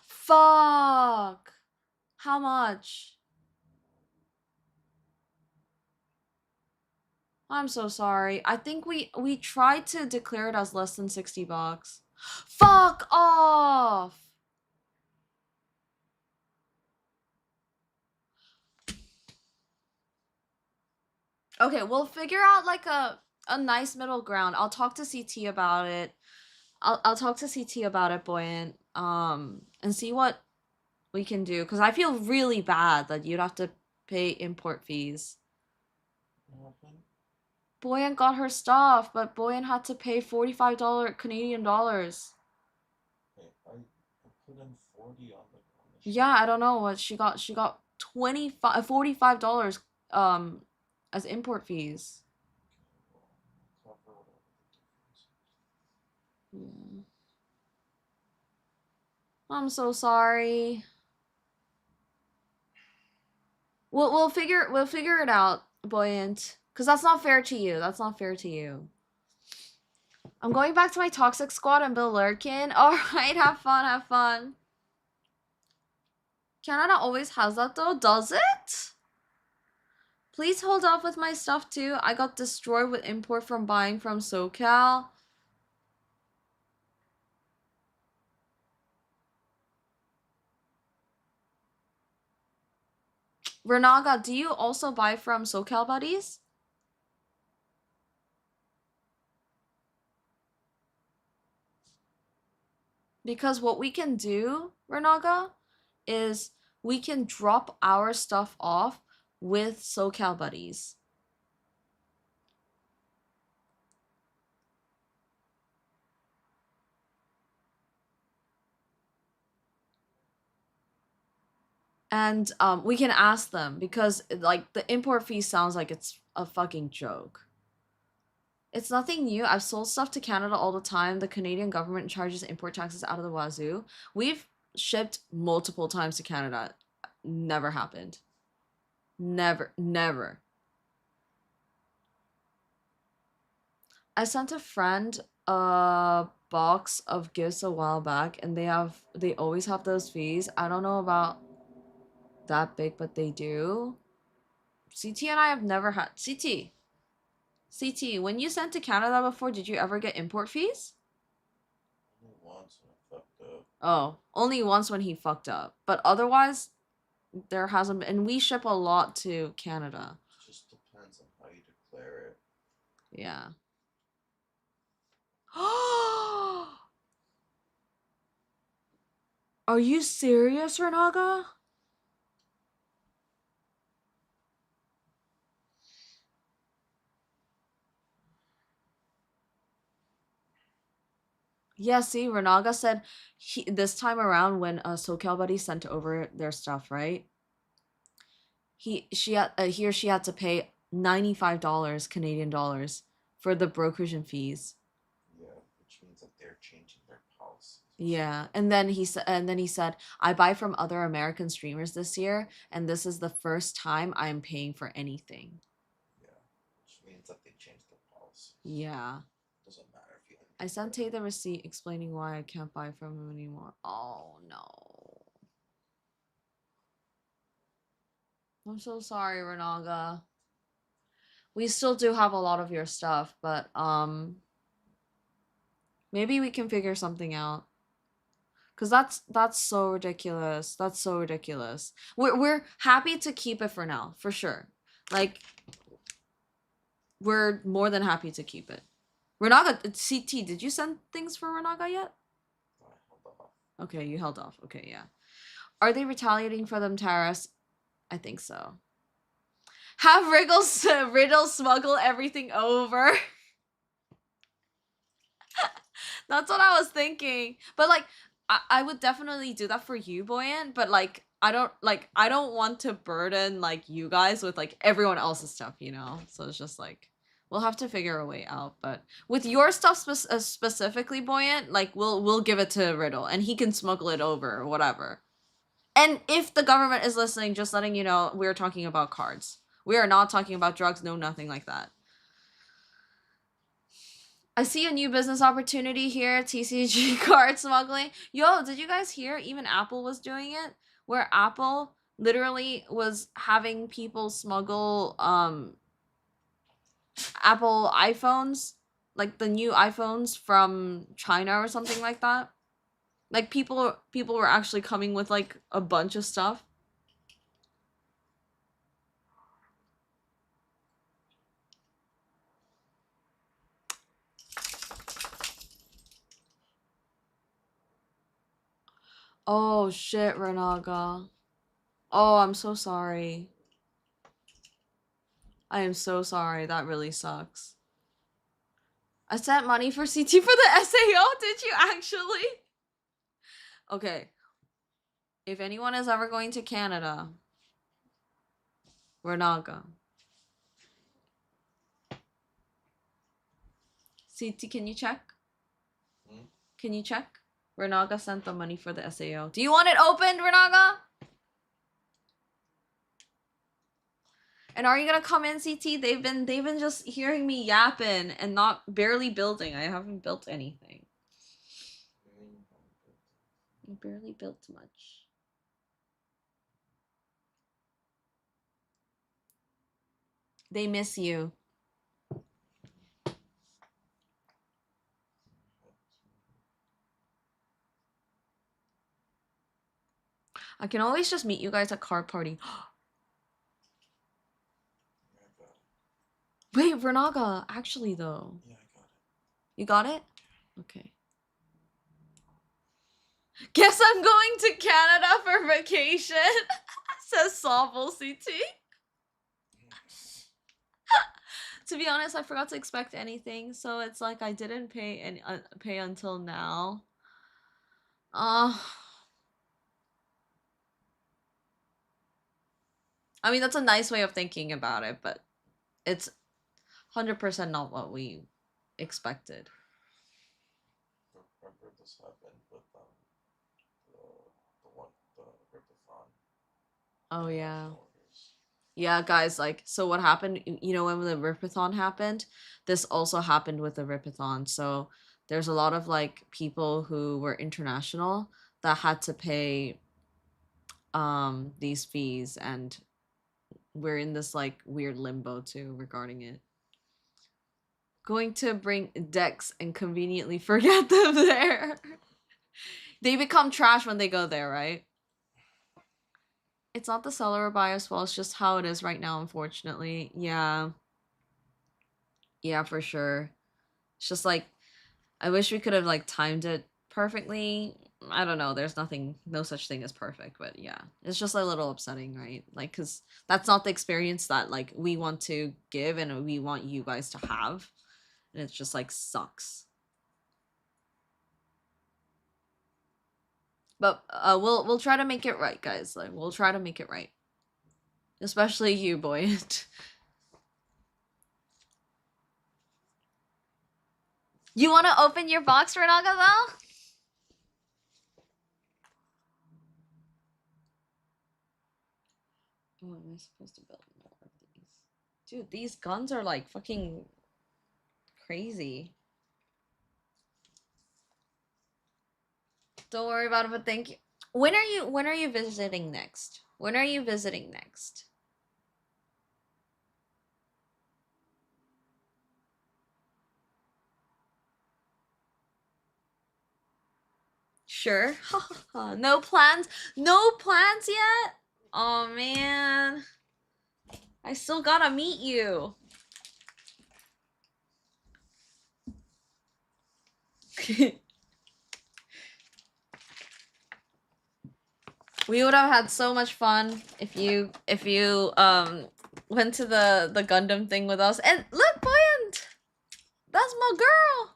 Fuck. How much? I'm so sorry. I think we tried to declare it as less than $60. Fuck off. Okay, we'll figure out like a nice middle ground. I'll talk to CT about it. I'll talk to CT about it, Buoyant. And see what we can do. Cause I feel really bad that you'd have to pay import fees. Buoyant got her stuff, but Buoyant had to pay $45 Canadian dollars. Wait, I put in 40 on the Yeah, I don't know what she got. She got $45 as import fees. Cover whatever the difference. Yeah. I'm so sorry. We'll figure it out, Buoyant. Cause that's not fair to you. That's not fair to you. I'm going back to my toxic squad and Bill Lurkin. Alright, have fun, have fun. Canada always has that though, does it? Please hold off with my stuff too. I got destroyed with import from buying from SoCal. Renaga, do you also buy from SoCal buddies? Because what we can do, Renaga, is we can drop our stuff off with SoCal buddies. And we can ask them because like the import fee sounds like it's a fucking joke. It's nothing new. I've sold stuff to Canada all the time. The Canadian government charges import taxes out of the wazoo. We've shipped multiple times to Canada. Never happened. Never, never. I sent a friend a box of gifts a while back and they always have those fees. I don't know about that big, but they do. CT and I have never had CT, when you sent to Canada before, did you ever get import fees? Only once when I fucked up. Oh, only once when he fucked up. But otherwise, there hasn't been. And we ship a lot to Canada. It just depends on how you declare it. Yeah. Are you serious, Renaga? Yeah, see, Renaga said this time around when SoCal Buddy sent over their stuff, right? He or she had to pay $95 Canadian dollars for the brokerage and fees. Yeah, which means that they're changing their policies. Yeah, and then he said, I buy from other American streamers this year, and this is the first time I'm paying for anything. Yeah, which means that they changed their policies. Yeah. Doesn't matter if you. I sent Tay the receipt explaining why I can't buy from him anymore. Oh no. I'm so sorry, Renaga. We still do have a lot of your stuff, but maybe we can figure something out. Cause that's so ridiculous. That's so ridiculous. We're happy to keep it for now, for sure. Like we're more than happy to keep it. Renaga, CT, did you send things for Renaga yet? I held off. Okay, you held off. Okay, yeah. Are they retaliating for them tariffs? I think so. Have Riddle smuggle everything over. That's what I was thinking. But like, I would definitely do that for you, Boyan. But like, I don't want to burden like you guys with like everyone else's stuff, you know. So it's just like we'll have to figure a way out. But with your stuff specifically, Boyan, like we'll give it to Riddle and he can smuggle it over or whatever. And if the government is listening, just letting you know, we're talking about cards. We are not talking about drugs, no, nothing like that. I see a new business opportunity here, TCG card smuggling. Yo, did you guys hear? Even Apple was doing it, where Apple literally was having people smuggle Apple iPhones, like the new iPhones from China or something like that. Like people were actually coming with like a bunch of stuff. Oh shit, Renaga. Oh, I'm so sorry. I am so sorry. That really sucks. I sent money for CT for the SAO. Did you actually? Okay. If anyone is ever going to Canada, Renaga. CT, can you check? Can you check? Renaga sent the money for the SAO. Do you want it opened, Renaga? And are you gonna come in, CT? They've been just hearing me yapping and not barely building. I haven't built anything. I barely built much. They miss you. I can always just meet you guys at card party. Wait, Vernaga, actually though. Yeah, I got it. You got it? Okay. Guess I'm going to Canada for vacation, says Sawbull CT. To be honest, I forgot to expect anything, so it's like I didn't pay pay until now. I mean, that's a nice way of thinking about it, but it's 100% not what we expected. Remember this happened with the Rippathon. Oh yeah. Yeah, guys, like, so what happened, you know, when the Rippathon happened, this also happened with the Rippathon. So there's a lot of like people who were international that had to pay these fees, and we're in this like weird limbo too regarding it. Going to bring decks and conveniently forget them there. They become trash when they go there, right? It's not the seller or buyer's fault, it's just how it is right now, unfortunately. Yeah. Yeah, for sure. It's just like, I wish we could have like timed it perfectly. I don't know, there's no such thing as perfect, but yeah. It's just a little upsetting, right? Like, cause that's not the experience that like we want to give and we want you guys to have. And it's just like sucks. But we'll try to make it right, guys. Like, we'll try to make it right. Especially you, Buoyant. You want to open your box, Renaga, though? Oh, am I supposed to build more of these? Dude, these guns are like fucking crazy. Don't worry about it, but thank you. When are you visiting next? When are you visiting next? Sure. No plans? No plans yet? Oh man. I still gotta meet you. We would have had so much fun if you went to the Gundam thing with us. And look, Buoyant! That's my girl!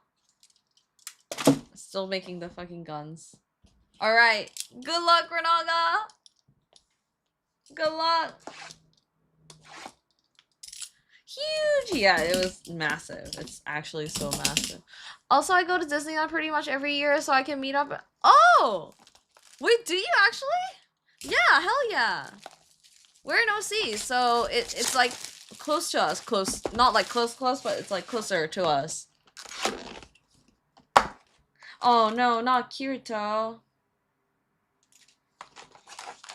Still making the fucking guns. Alright. Good luck, Renaga! Good luck! Huge! Yeah, it was massive. It's actually so massive. Also, I go to Disneyland pretty much every year so I can meet up. Oh! Wait, do you actually? Yeah, hell yeah. We're in OC, so it's like close to us. Close, not like close, but it's like closer to us. Oh no, not Kirito.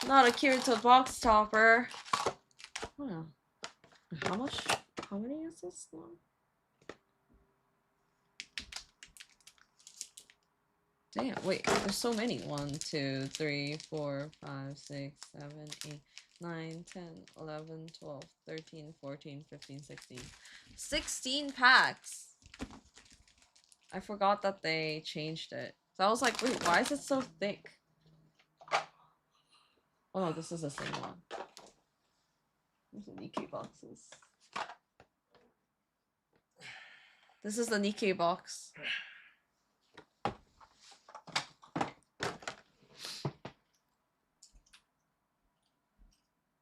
Not a Kirito box topper. Oh, how much? How many is this one? Damn, wait, there's so many. 1, 2, 3, 4, 5, 6, 7, 8, 9, 10, 11, 12, 13, 14, 15, 16. 16 packs! I forgot that they changed it. So I was like, wait, why is it so thick? Oh no, this is the same one. Where's the Nikkei boxes? This is the Nikkei box.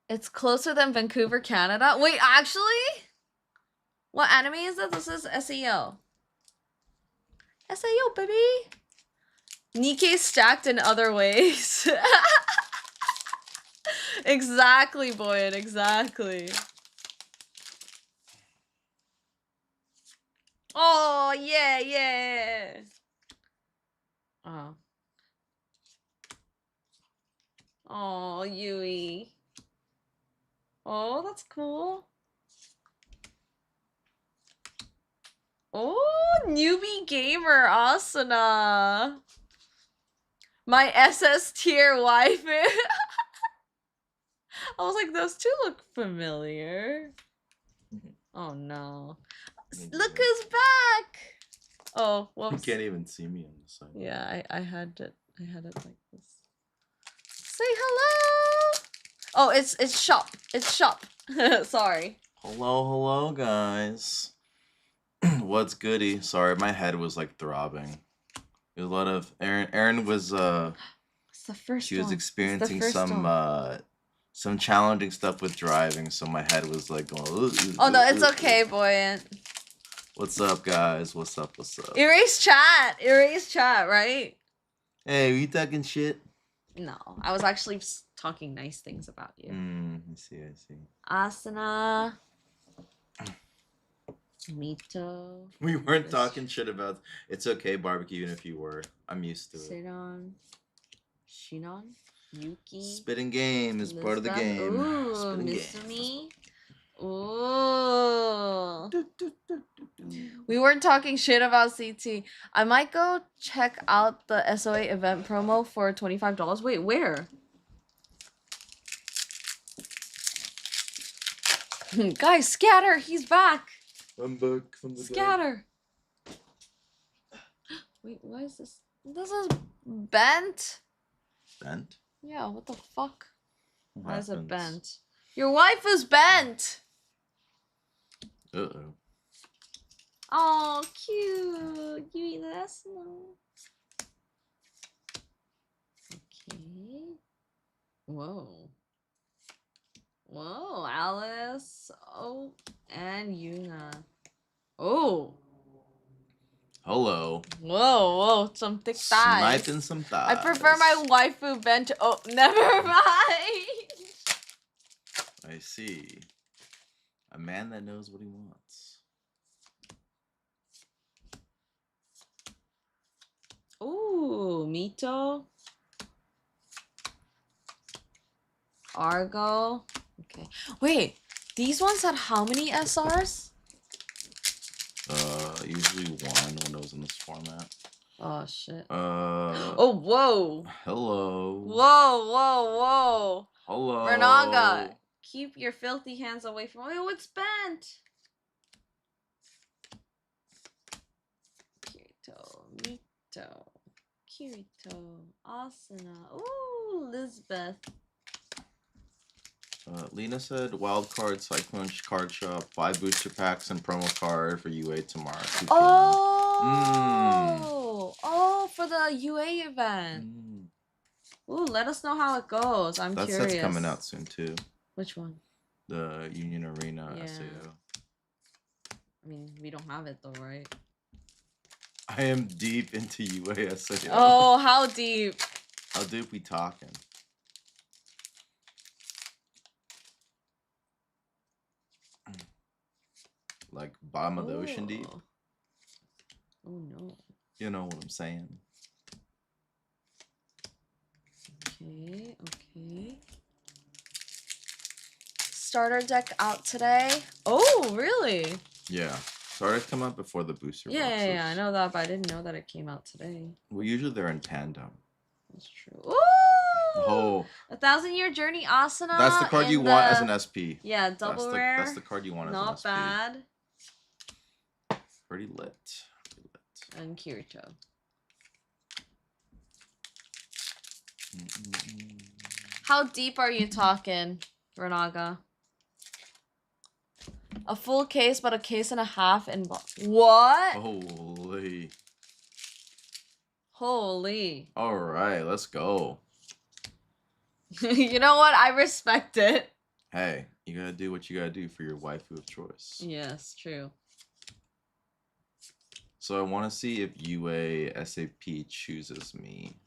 It's closer than Vancouver, Canada. Wait, actually? What anime is it? This is SAO. SAO, baby! Nikkei stacked in other ways. Exactly, Boyan, exactly. Oh, yeah, yeah. Oh. Oh, Yui. Oh, that's cool. Oh, newbie gamer Asuna. My SS tier waifu. I was like, those two look familiar. Oh no. Look who's back! Oh, whoops. You can't even see me on the side. Yeah, I had it like this. Say hello! Oh, it's shop. It's shop. Sorry. Hello, guys. What's goody? Sorry, my head was like throbbing. There's a lot of Erin was It's the first she was one. experiencing It's the first one. some challenging stuff with driving, so my head was like going. Oh no, it's okay, Boyan. What's up, guys? What's up? What's up? Erase chat. Erase chat, right? Hey, are you talking shit? No, I was actually talking nice things about you. I see. Asuna. Mito. We weren't talking shit about. It's okay, barbecue, even if you were. I'm used to it. Sidon. Shinon. Yuki. Spitting game is part of the game. Ooh, Spitting Misumi. Ooh. We weren't talking shit about CT. I might go check out the SOA event promo for $25. Wait, where? Guys, Scatter, he's back. I'm back from the Scatter. Wait, what is this? This is bent. Bent? Yeah, what the fuck? Why is it happens? bent? Your wife is bent. Uh-oh. Oh, cute. You eat this? No. Okay. Whoa. Whoa, Alice. Oh, and Yuna. Oh. Hello. Whoa, some thick thighs. Sniping some thighs. I prefer my waifu bent. Oh, never mind. I see. A man that knows what he wants. Ooh, Mito. Argo. Okay. Wait, these ones had how many SRs? Usually one when it was in this format. Oh shit. Oh, whoa. hello. Whoa. Hello. Renaga, keep your filthy hands away from. Oh, it's bent. Kirito, Asuna. Ooh, Lisbeth. Lena said wild card Cyclone card shop 5 booster packs and promo card for UA tomorrow. 2 p.m. Oh, for the UA event. Ooh, let us know how it goes. I'm curious. That's coming out soon too. Which one? The Union Arena SAO. I mean, we don't have it though, right? I am deep into UA SAO. Oh, how deep? How deep we talking? Like bottom of the ocean deep. Oh no. You know what I'm saying. Okay, okay. Starter deck out today. Oh, really? Yeah. Sorry to come out before the booster Yeah, boxes. yeah, I know that, but I didn't know that it came out today. Well, usually they're in tandem. That's true. Ooh! Oh. 1,000-Year Journey Asuna. That's the card you want as an SP. Yeah, double rare. That's the card you want as an SP. Not bad. Pretty lit. Pretty lit. And Kirito. How deep are you talking, Renaga? A full case, but a case and a half in what? Holy. Holy. Alright, let's go. You know what? I respect it. Hey, you gotta do what you gotta do for your waifu of choice. Yes, true. So I want to see if UA SAP chooses me.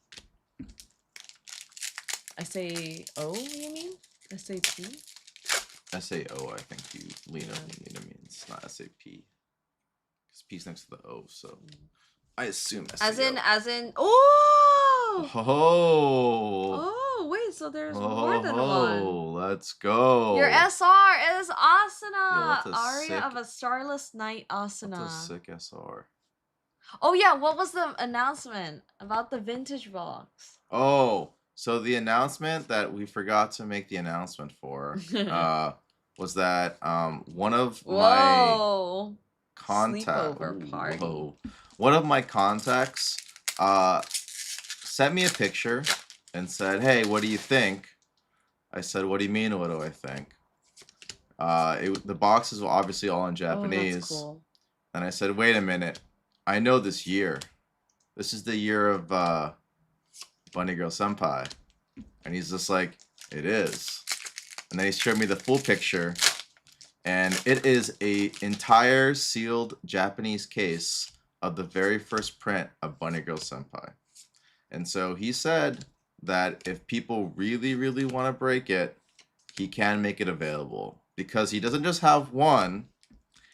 I say O, you mean? SAP? SAO, I think Lena means, not SAP. Because P's next to the O, so I assume SAO. As in, oh! Oh! Oh, wait, so there's more than one. Oh, let's go. Your SR is Asuna! Yo, Aria of a Starless Night Asuna. That's a sick SR. Oh yeah, what was the announcement about the vintage box? Oh, so the announcement that we forgot to make the announcement for was that one of my Sleepover party. One of my contacts sent me a picture and said, "Hey, what do you think?" I said, "What do you mean? What do I think?" The boxes were obviously all in Japanese, Oh, that's cool. and I said, "Wait a minute, I know this year. This is the year of Bunny Girl Senpai," and he's just like, "It is." And then he showed me the full picture, and it is a entire sealed Japanese case of the very first print of Bunny Girl Senpai. And so he said that if people really, really want to break it, he can make it available. Because he doesn't just have one,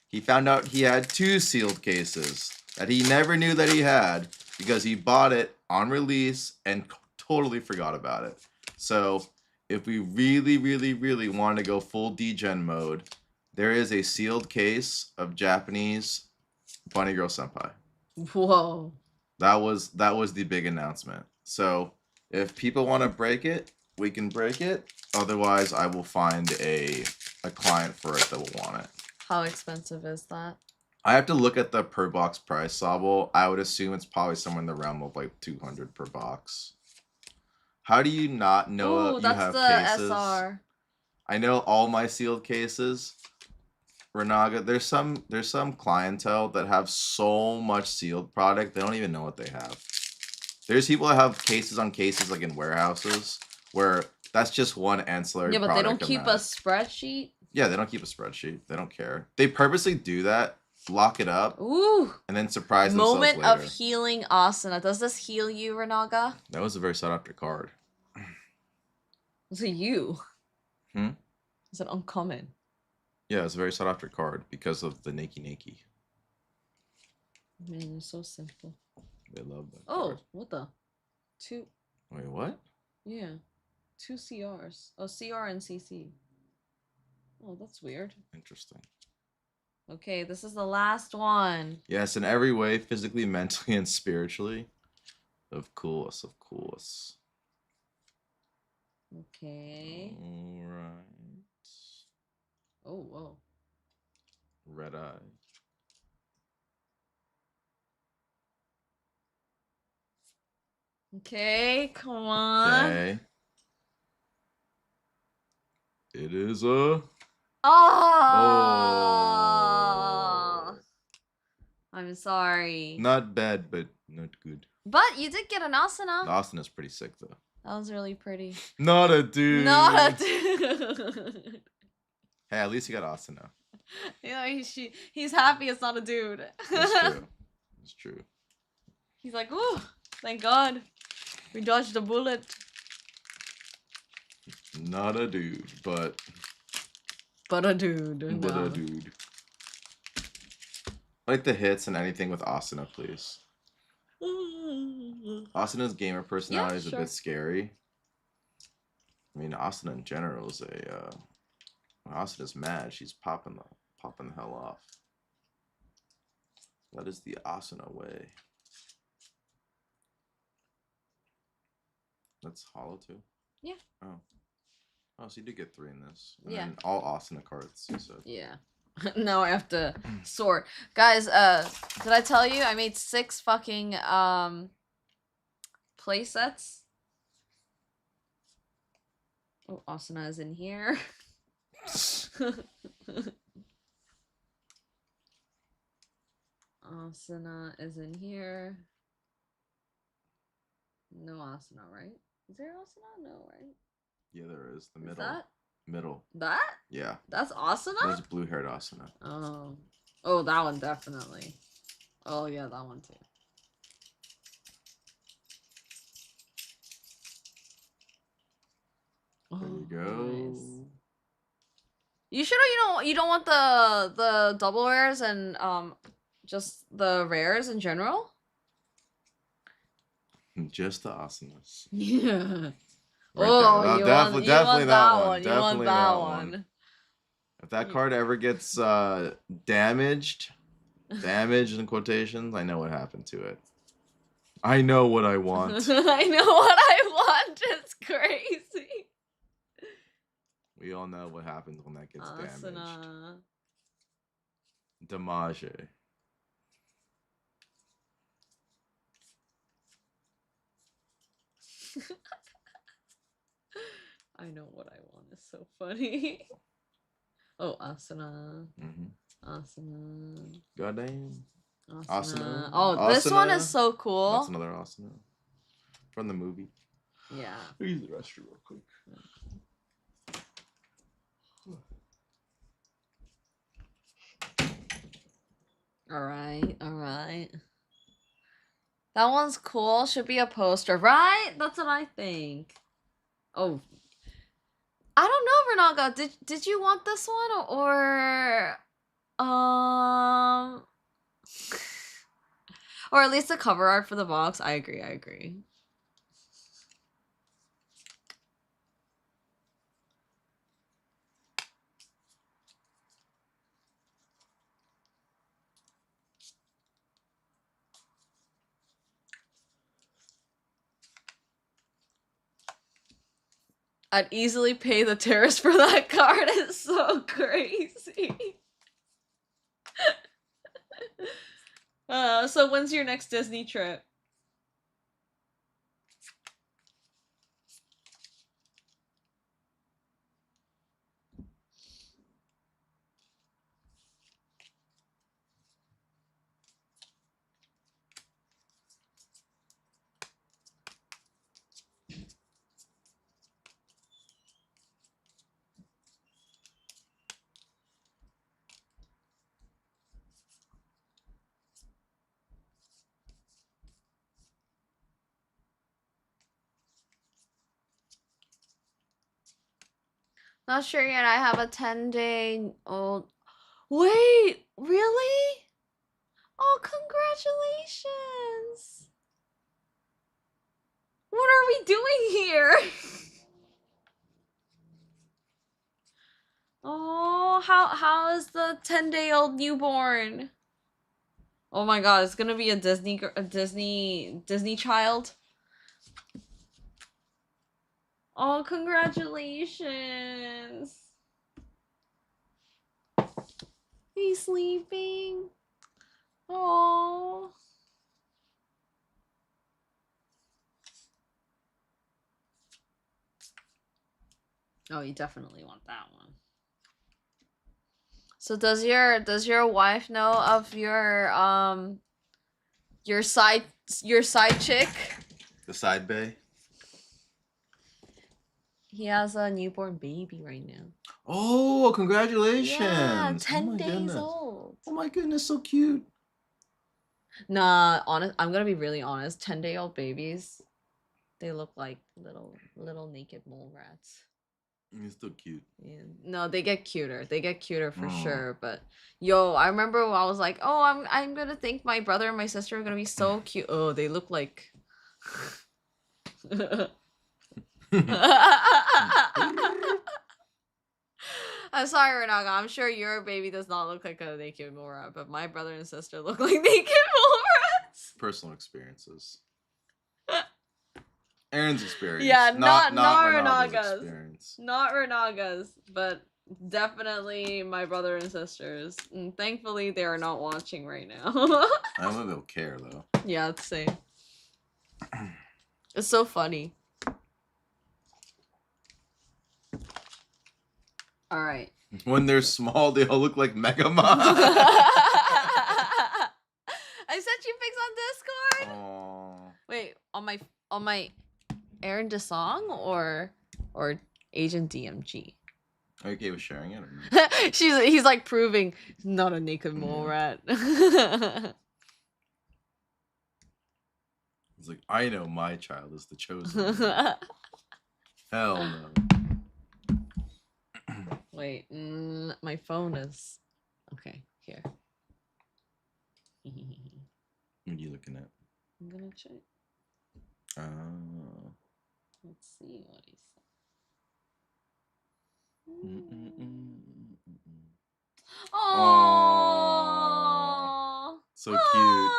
he found out he had 2 sealed cases that he never knew that he had because he bought it on release and totally forgot about it. So if we really, really, really want to go full degen mode, there is a sealed case of Japanese Bunny Girl Senpai. Whoa. That was the big announcement. So if people want to break it, we can break it. Otherwise, I will find a client for it that will want it. How expensive is that? I have to look at the per box price, Sable. I would assume it's probably somewhere in the realm of like 200 per box. How do you not know you have cases? SR. I know all my sealed cases. Renaga, there's some clientele that have so much sealed product they don't even know what they have. There's people that have cases on cases like in warehouses where that's just one ancillary product. Yeah, but they don't keep a spreadsheet. Yeah, they don't keep a spreadsheet. They don't care. They purposely do that, lock it up, Ooh. and then surprise themselves Moment later. of healing Asuna. Does this heal you, Renaga? That was a very sought after card. Was it you? Hmm? Is it uncommon? Yeah, it's a very sought after card because of the Nakey. Man, you're so simple. They love that. Oh, card. what the? 2. Wait, what? Yeah. 2 CRs. Oh, CR and CC. Oh, that's weird. Interesting. Okay, this is the last one. Yes, in every way, physically, mentally, and spiritually. Of course, of course. Okay. Alright. Oh, whoa. Red eye. Okay, come on. Okay. It is a... Oh! I'm sorry. Not bad, but not good. But you did get an Asuna. Austin is pretty sick, though. That was really pretty. Not a dude. Not a dude. Hey, at least you got Asuna. You know, he's happy it's not a dude. That's true. It's true. He's like, ooh, thank God. We dodged a bullet. Not a dude, but... But a dude. But no. a dude. I like the hits and anything with Asuna, please. Asuna's gamer personality is a sure. bit scary. I mean, Asuna in general is a. When Asuna's mad, she's popping the hell off. That is the Asuna way. That's hollow too? Yeah. Oh. Oh, so you did get 3 in this. And Yeah. then all Asuna cards, you said. Yeah. Now I have to sort. Guys, did I tell you I made 6 fucking play sets? Oh, Asuna is in here. Asuna is in here. No Asuna, right? Is there Asuna? No, right? Yeah, there is. The Is middle. that? Middle. That? Yeah. That's Asuna? There's blue-haired Asuna. Oh. Oh, that one definitely. Oh, yeah, that one too. There you Oh, go. nice. You sure you don't want the double rares and just the rares in general? Just the Asunas. Yeah. Right Oh, there. you Definitely want that one. You want Definitely that one. If that card ever gets damaged in quotations, I know what happened to it. I know what I want. I know what I want. It's crazy. We all know what happens when that gets damaged. Asuna. Damage. I know what I want is so funny. Oh, Asuna. Asuna. Goddamn. Asuna. Asuna. Oh, this one is Asuna. so cool. That's another Asuna. From the movie. Yeah. I'll use the restroom real quick. Alright, alright. That one's cool. Should be a poster, right? That's what I think. Oh. I don't know, Renago. Did you want this one or or at least the cover art for the box? I agree. I'd easily pay the terrace for that card. It's so crazy. So when's your next Disney trip? Not sure yet. I have a 10-day old. Wait, really? Oh, congratulations. What are we doing here? Oh, how is the 10-day-old newborn? Oh my god, it's gonna be a Disney child. Oh, congratulations. He's sleeping. Oh. Oh, you definitely want that one. So does your wife know of your side chick? The side bay. He has a newborn baby right now. Oh, congratulations. Yeah, Oh 10 my days goodness. old. Oh my goodness, so cute. Nah, I'm gonna be really honest. 10-day-old babies, they look like little naked mole rats. He's still cute. Yeah. No, they get cuter. They get cuter for Mm. sure. But yo, I remember when I was like, oh, I'm gonna think my brother and my sister are gonna be so cute. Oh, they look like. I'm sorry, Renaga. I'm sure your baby does not look like a naked mole rat, but my brother and sister look like naked mole rats. Personal experiences. Aaron's experience. Yeah, not Renaga's Renaga's. experience. Not Renaga's, but definitely my brother and sisters. And thankfully, they are not watching right now. I don't know if they'll care though. Yeah, it's the same. It's so funny. All right. When they're small, they all look like Megamon. I sent you pics on Discord. Aww. Wait, on my Aaron DeSong or Agent DMG? Are you okay with sharing it or not? He's like proving he's not a naked mole rat. He's like, I know my child is the chosen one. Hell no. Wait, my phone is okay. Here. What are you looking at? I'm gonna check. Let's see what he said. Oh, so cute.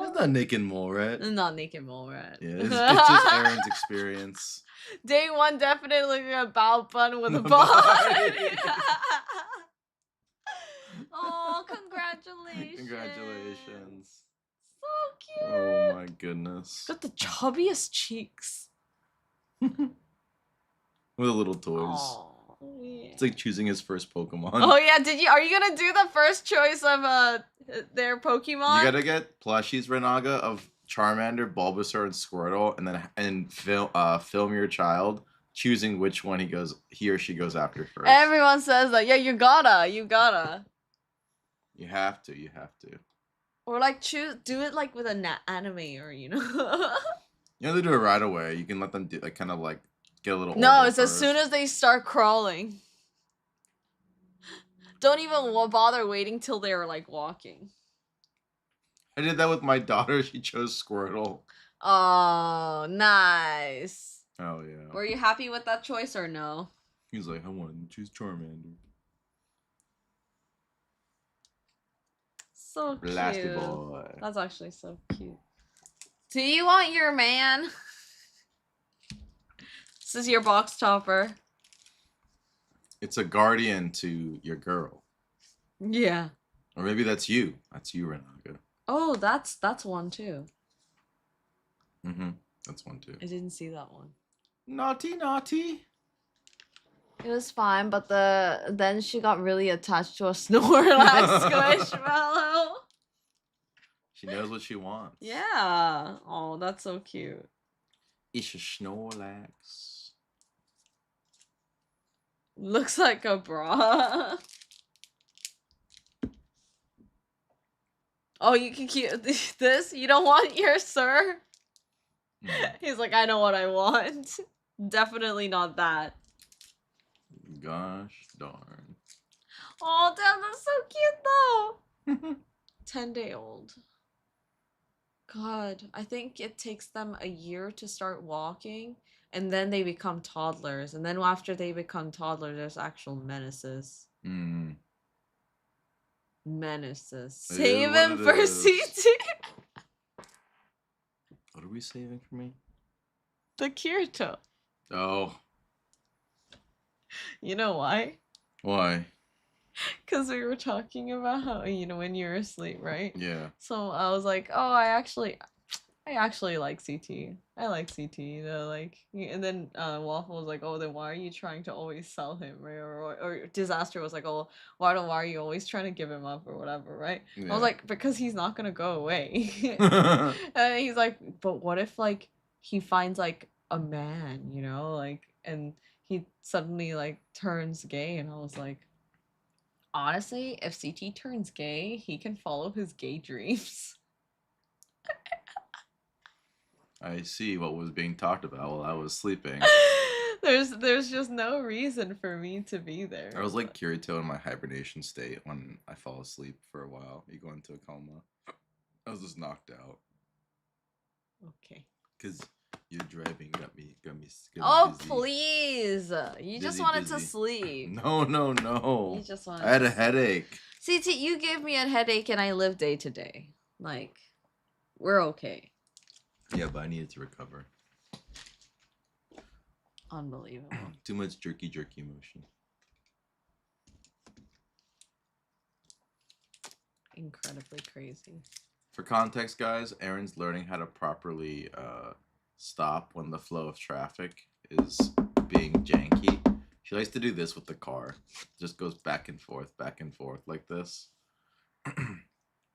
That's not naked mole rat. Not naked mole rat. Yeah, it's just Aaron's experience. Day one definitely a bow bun with a The bun. bun. Oh, congratulations. Congratulations. So cute. Oh my goodness. Got the chubbiest cheeks. With the little toys. Oh, yeah. It's like choosing his first Pokemon. Oh yeah, are you gonna do the first choice of their Pokemon? You gotta get plushies, Renaga, of Charmander, Bulbasaur, and Squirtle, and film your child choosing which one he or she goes after first. Everyone says that. Yeah, you gotta. You have to. Or like do it like with an anime or You don't have to do it right away. You can let them do kind of like get a little. No, older it's as first. soon as they start crawling. Don't even bother waiting till they're like walking. I did that with my daughter. She chose Squirtle. Oh, nice. Oh yeah. Were you happy with that choice or no? He's like, I wanted to choose Charmander. So cute. Blasty boy. That's actually so cute. Do you want your man? This is your box topper. It's a guardian to your girl. Yeah. Or maybe that's you. That's you, Renaga. Oh, that's one too. Mm-hmm. That's one too. I didn't see that one. Naughty, naughty. It was fine, but then she got really attached to a Snorlax Squishmallow. She knows what she wants. Yeah. Oh, that's so cute. It's a Snorlax. Looks like a bra. Oh, you can keep this? You don't want your sir? Mm. He's like, I know what I want. Definitely not that. Gosh darn. Oh, damn, that's so cute though. 10-day-old. God, I think it takes them a year to start walking, and then they become toddlers. And then after they become toddlers, there's actual menaces. Mm. Menaces. It is Save what him it for is. CT. What are we saving for me? The Kirito. Oh. You know why? Why? Because we were talking about how, when you're asleep, right? Yeah. So I was like, oh, I actually like CT. I like CT, and then Waffle was like, oh, then why are you trying to always sell him, right? Or Disaster was like, oh, why are you always trying to give him up or whatever, right? Yeah. I was like, because he's not gonna go away. And he's like, but what if he finds a man, and he suddenly turns gay, and I was like, honestly, if CT turns gay, he can follow his gay dreams. I see what was being talked about while I was sleeping. There's just no reason for me to be there. I was like Kirito in my hibernation state when I fall asleep for a while. You go into a coma. I was just knocked out. Okay. Cause your driving got me Oh dizzy. please! You just Dizzy, wanted to dizzy. sleep. No. You just wanted. I had to a sleep. headache. CT, you gave me a headache and I live day to day. Like, we're okay. Yeah, but I needed to recover. Unbelievable. Too much jerky motion. Incredibly crazy. For context, guys, Erin's learning how to properly stop when the flow of traffic is being janky. She likes to do this with the car. Just goes back and forth like this.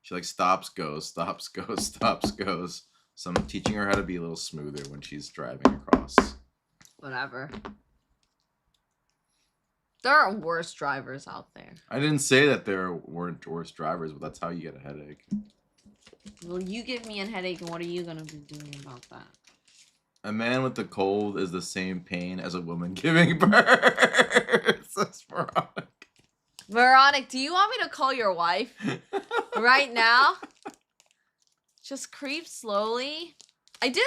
She like stops, goes, goes. So I'm teaching her how to be a little smoother when she's driving across. Whatever. There are worse drivers out there. I didn't say that there weren't worse drivers, but that's how you get a headache. Well, you give me a headache, and what are you gonna be doing about that? A man with a cold is the same pain as a woman giving birth. That's moronic. Veronic, do you want me to call your wife right now? Just creep slowly. I do.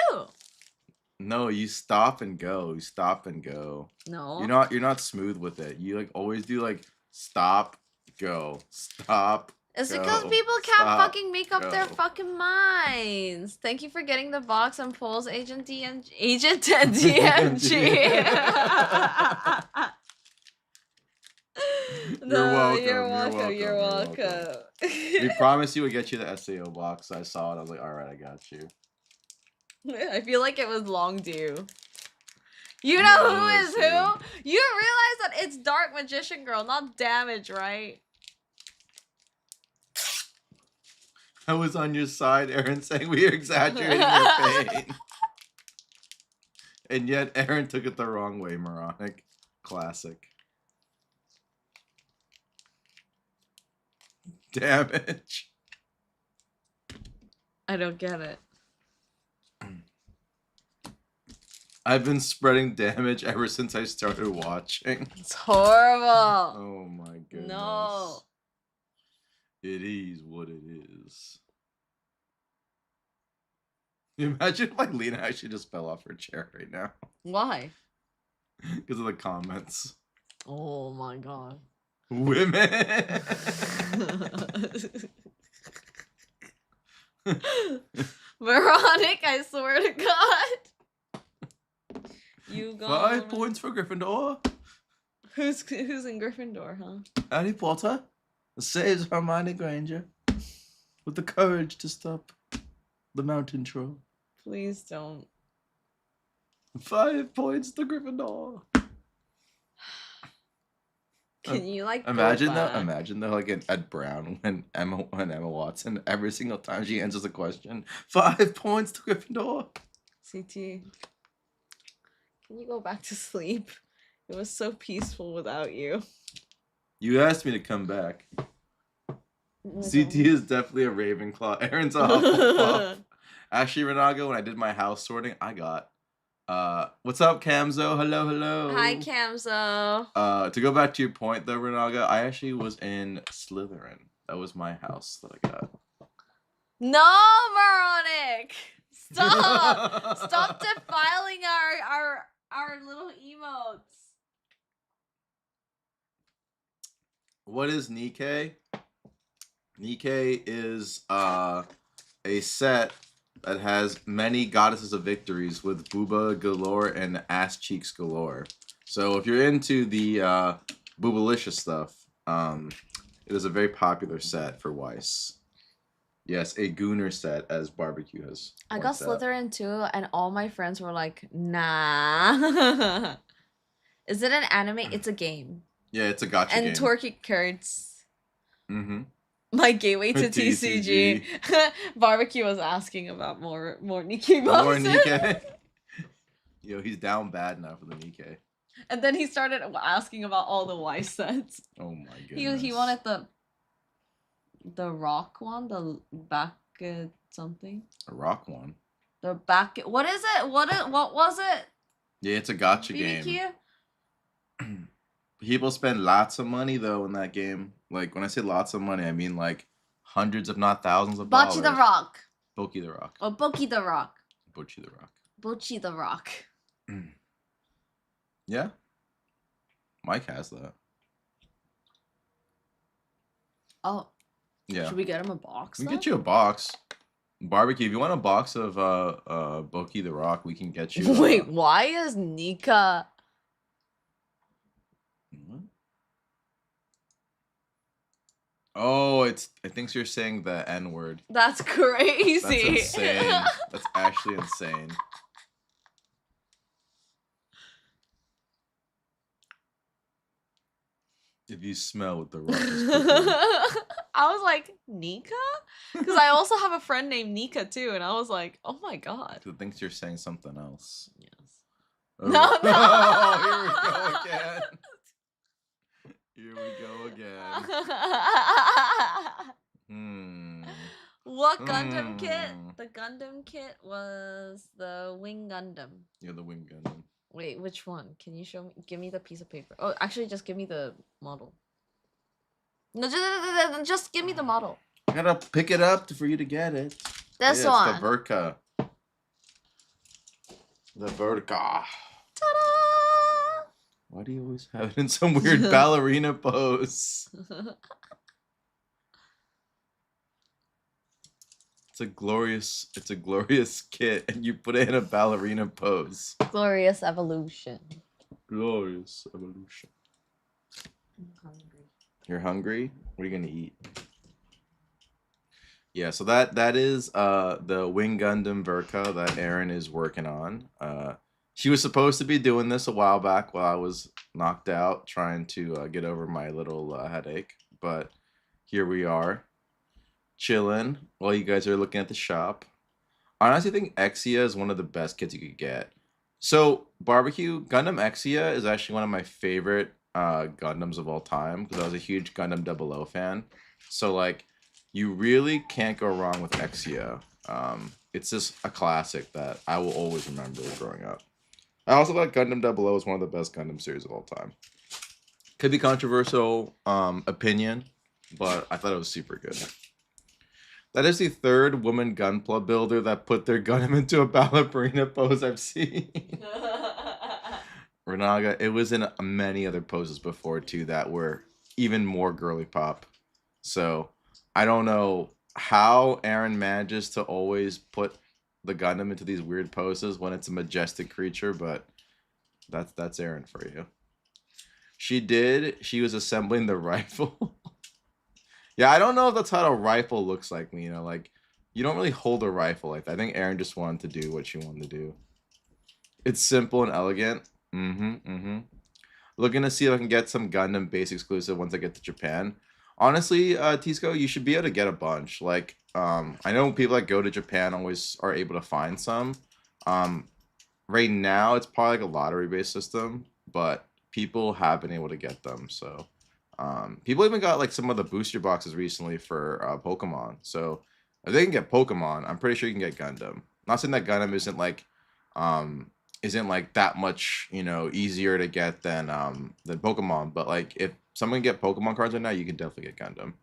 No, you stop and go. You stop and go. No. You're not smooth with it. You like always do like stop, go, stop. It's go, because people can't stop, fucking make up their go. fucking minds. Thank you for getting the box and polls, Agent DMG. Agent DMG. You're welcome. We promised you would get you the SAO box. I saw it. I was like, all right, I got you. I feel like it was long due. You know No, who is it's who? You realize that it's Dark Magician Girl, not Damage, right? I was on your side, Erin, saying we are exaggerating your pain. And yet Erin took it the wrong way, moronic. Classic. Damage. I don't get it. I've been spreading damage ever since I started watching. It's horrible. Oh my goodness. No. It is what it is. Imagine if like Lena actually just fell off her chair right now. Why? Because of the comments. Oh my god. Women. Veronic, I swear to God. You go. 5 points for Gryffindor. Who's in Gryffindor, huh? Harry Potter saves Hermione Granger with the courage to stop the mountain troll. Please don't. 5 points to Gryffindor. Can you like imagine go back? Imagine though, like Ed Brown when Emma Watson every single time she answers a question, 5 points to Gryffindor. CT. Can you go back to sleep? It was so peaceful without you. You asked me to come back. CT is definitely a Ravenclaw. Erin's off. Actually, Renago, when I did my house sorting, I got what's up, Camzo? Hello. Hi, Camzo. To go back to your point though, Renaga, I actually was in Slytherin. That was my house that I got. No, Veronic! Stop! Stop defiling our little emotes. What is Nikkei? Nikkei is a set that has many goddesses of victories with booba galore and ass cheeks galore. So if you're into the boobalicious stuff, it is a very popular set for Weiss. Yes, a Gooner set, as Barbecue has. I got Slytherin too, and all my friends were like, nah. Is it an anime? It's a game. Yeah, it's a gacha game. And Torky Kurtz. Mm-hmm. My gateway to TCG. Barbecue was asking about more Nikkei boxes. More Nikkei. Yo, he's down bad now for the Nikkei. And then he started asking about all the Weiss sets. Oh my goodness. He wanted the rock one, the back something. A rock one. The back. What is it? What was it? Yeah, it's a gotcha game. BBQ? People spend lots of money though in that game. Like when I say lots of money, I mean like hundreds, if not thousands of dollars. Bocce the Rock. Boki the Rock. Or Boki the Rock. Bochi the Rock. Bocce the Rock. Yeah. Mike has that. Oh. Yeah. Should we get him a box? We can then? get you a box. Barbecue, if you want a box of Boki the Rock, we can get you. Wait, why is Nika? What? Oh, it thinks you're saying the N word. That's crazy. That's insane. That's actually insane. If you smell what the Rock is cooking. I was like, Nika? Because I also have a friend named Nika too, and I was like, oh my god. It thinks you're saying something else. Yes. Oh. No, no. Oh, here we go again. Here we go again. What Gundam kit? Hmm. The Gundam kit was the Wing Gundam. Yeah, the Wing Gundam. Wait, which one? Can you show me? Give me the piece of paper. Oh, actually, just give me the model. No, just give me the model. I gotta pick it up for you to get it. This Yeah, one. It's the Verka. The Verka. Ta-da! Why do you always have it in some weird ballerina pose? It's a glorious kit, and you put it in a ballerina pose. Glorious evolution. Glorious evolution. I'm hungry. You're hungry? What are you gonna eat? Yeah, so that is the Wing Gundam Verka that Erin is working on. She was supposed to be doing this a while back while I was knocked out trying to get over my little headache, but here we are, chilling while you guys are looking at the shop. I honestly think Exia is one of the best kits you could get. So Barbecue Gundam Exia is actually one of my favorite Gundams of all time because I was a huge Gundam 00 fan. So like, you really can't go wrong with Exia. It's just a classic that I will always remember growing up. I also thought Gundam 00 is one of the best Gundam series of all time. Could be controversial opinion, but I thought it was super good. That is the third woman Gunpla builder that put their Gundam into a ballerina pose I've seen. Renaga, it was in many other poses before too that were even more girly pop. So I don't know how Erin manages to always put the Gundam into these weird poses when it's a majestic creature, but that's Erin for you. She was assembling the rifle. Yeah, I don't know if that's how a rifle looks like, you know, like you don't really hold a rifle like that. I think Erin just wanted to do what she wanted to do. It's simple and elegant. Looking to see if I can get some Gundam base exclusive once I get to Japan. Honestly, Tisco, you should be able to get a bunch. Like, I know people that go to Japan always are able to find some. Right now, it's probably like a lottery-based system, but people have been able to get them. So, people even got like some of the booster boxes recently for Pokemon. So, if they can get Pokemon, I'm pretty sure you can get Gundam. Not saying that Gundam isn't like that much, you know, easier to get than Pokemon, but like if someone can get Pokemon cards right now, you can definitely get Gundam.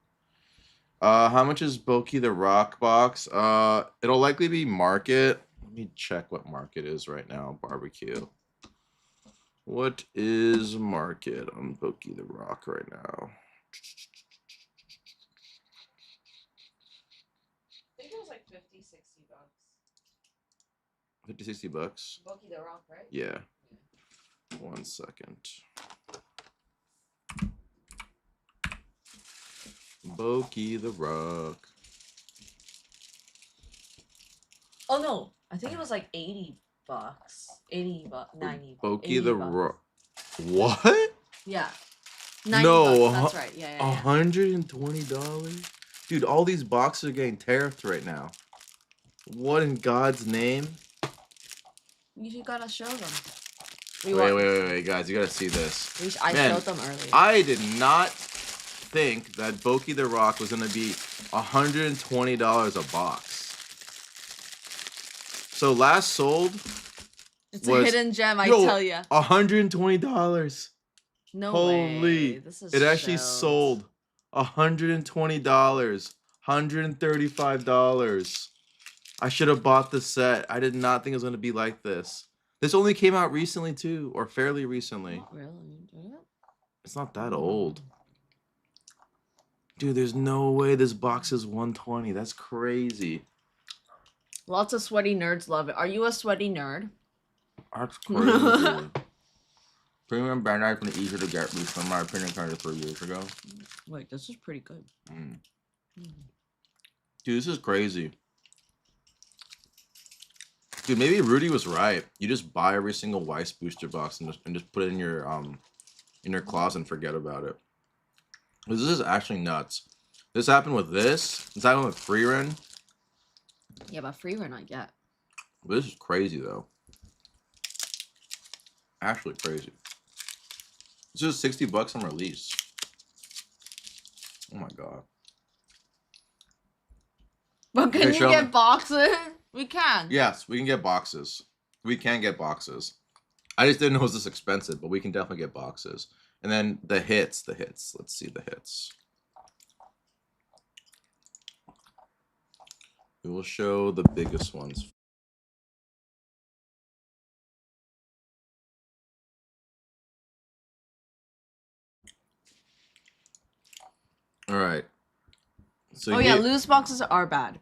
How much is Boki the Rock box? It'll likely be market. Let me check what market is right now. Barbecue. What is market on Boki the Rock right now? I think it was like 50, 60 bucks. 50, 60 bucks? Boki the Rock, right? Yeah. 1 second. Boki the Rock. Oh no, I think it was like 80 bucks. 80 bucks, 90 bucks. Boki the Rock. What? Yeah. 90 No, bucks, that's right. Yeah. $120? Dude, all these boxes are getting tariffed right now. What in God's name? You gotta show them. Wait, guys, you gotta see this. I Man, showed them earlier. I did not think that Boki the Rock was gonna be $120 a box. So last sold It's was a hidden gem, I yo, tell ya. $120. No Holy! way. This is It actually shells. sold $120, $135. I should have bought the set. I did not think it was gonna be like this. This only came out recently too, or fairly recently. Not really, did it? It's not that old. Dude, there's no way this box is 120. That's crazy. Lots of sweaty nerds love it. Are you a sweaty nerd? That's crazy. Premium Bandai has been easier to get recently, in my opinion, kind of 3 years ago. Wait, this is pretty good. Dude, this is crazy. Dude, maybe Rudy was right. You just buy every single Weiss booster box and just put it in your closet and forget about it. This is actually nuts. This happened with this. This happened with Freerun. Yeah, but Freerun I get. This is crazy though. Actually crazy. This is $60 on release. Oh my god. But can Okay, you show get me. boxes? We can. Yes, we can get boxes. We can get boxes. I just didn't know it was this expensive, but we can definitely get boxes. And then the hits. Let's see the hits. We will show the biggest ones. All right. So Oh yeah, loose boxes are bad.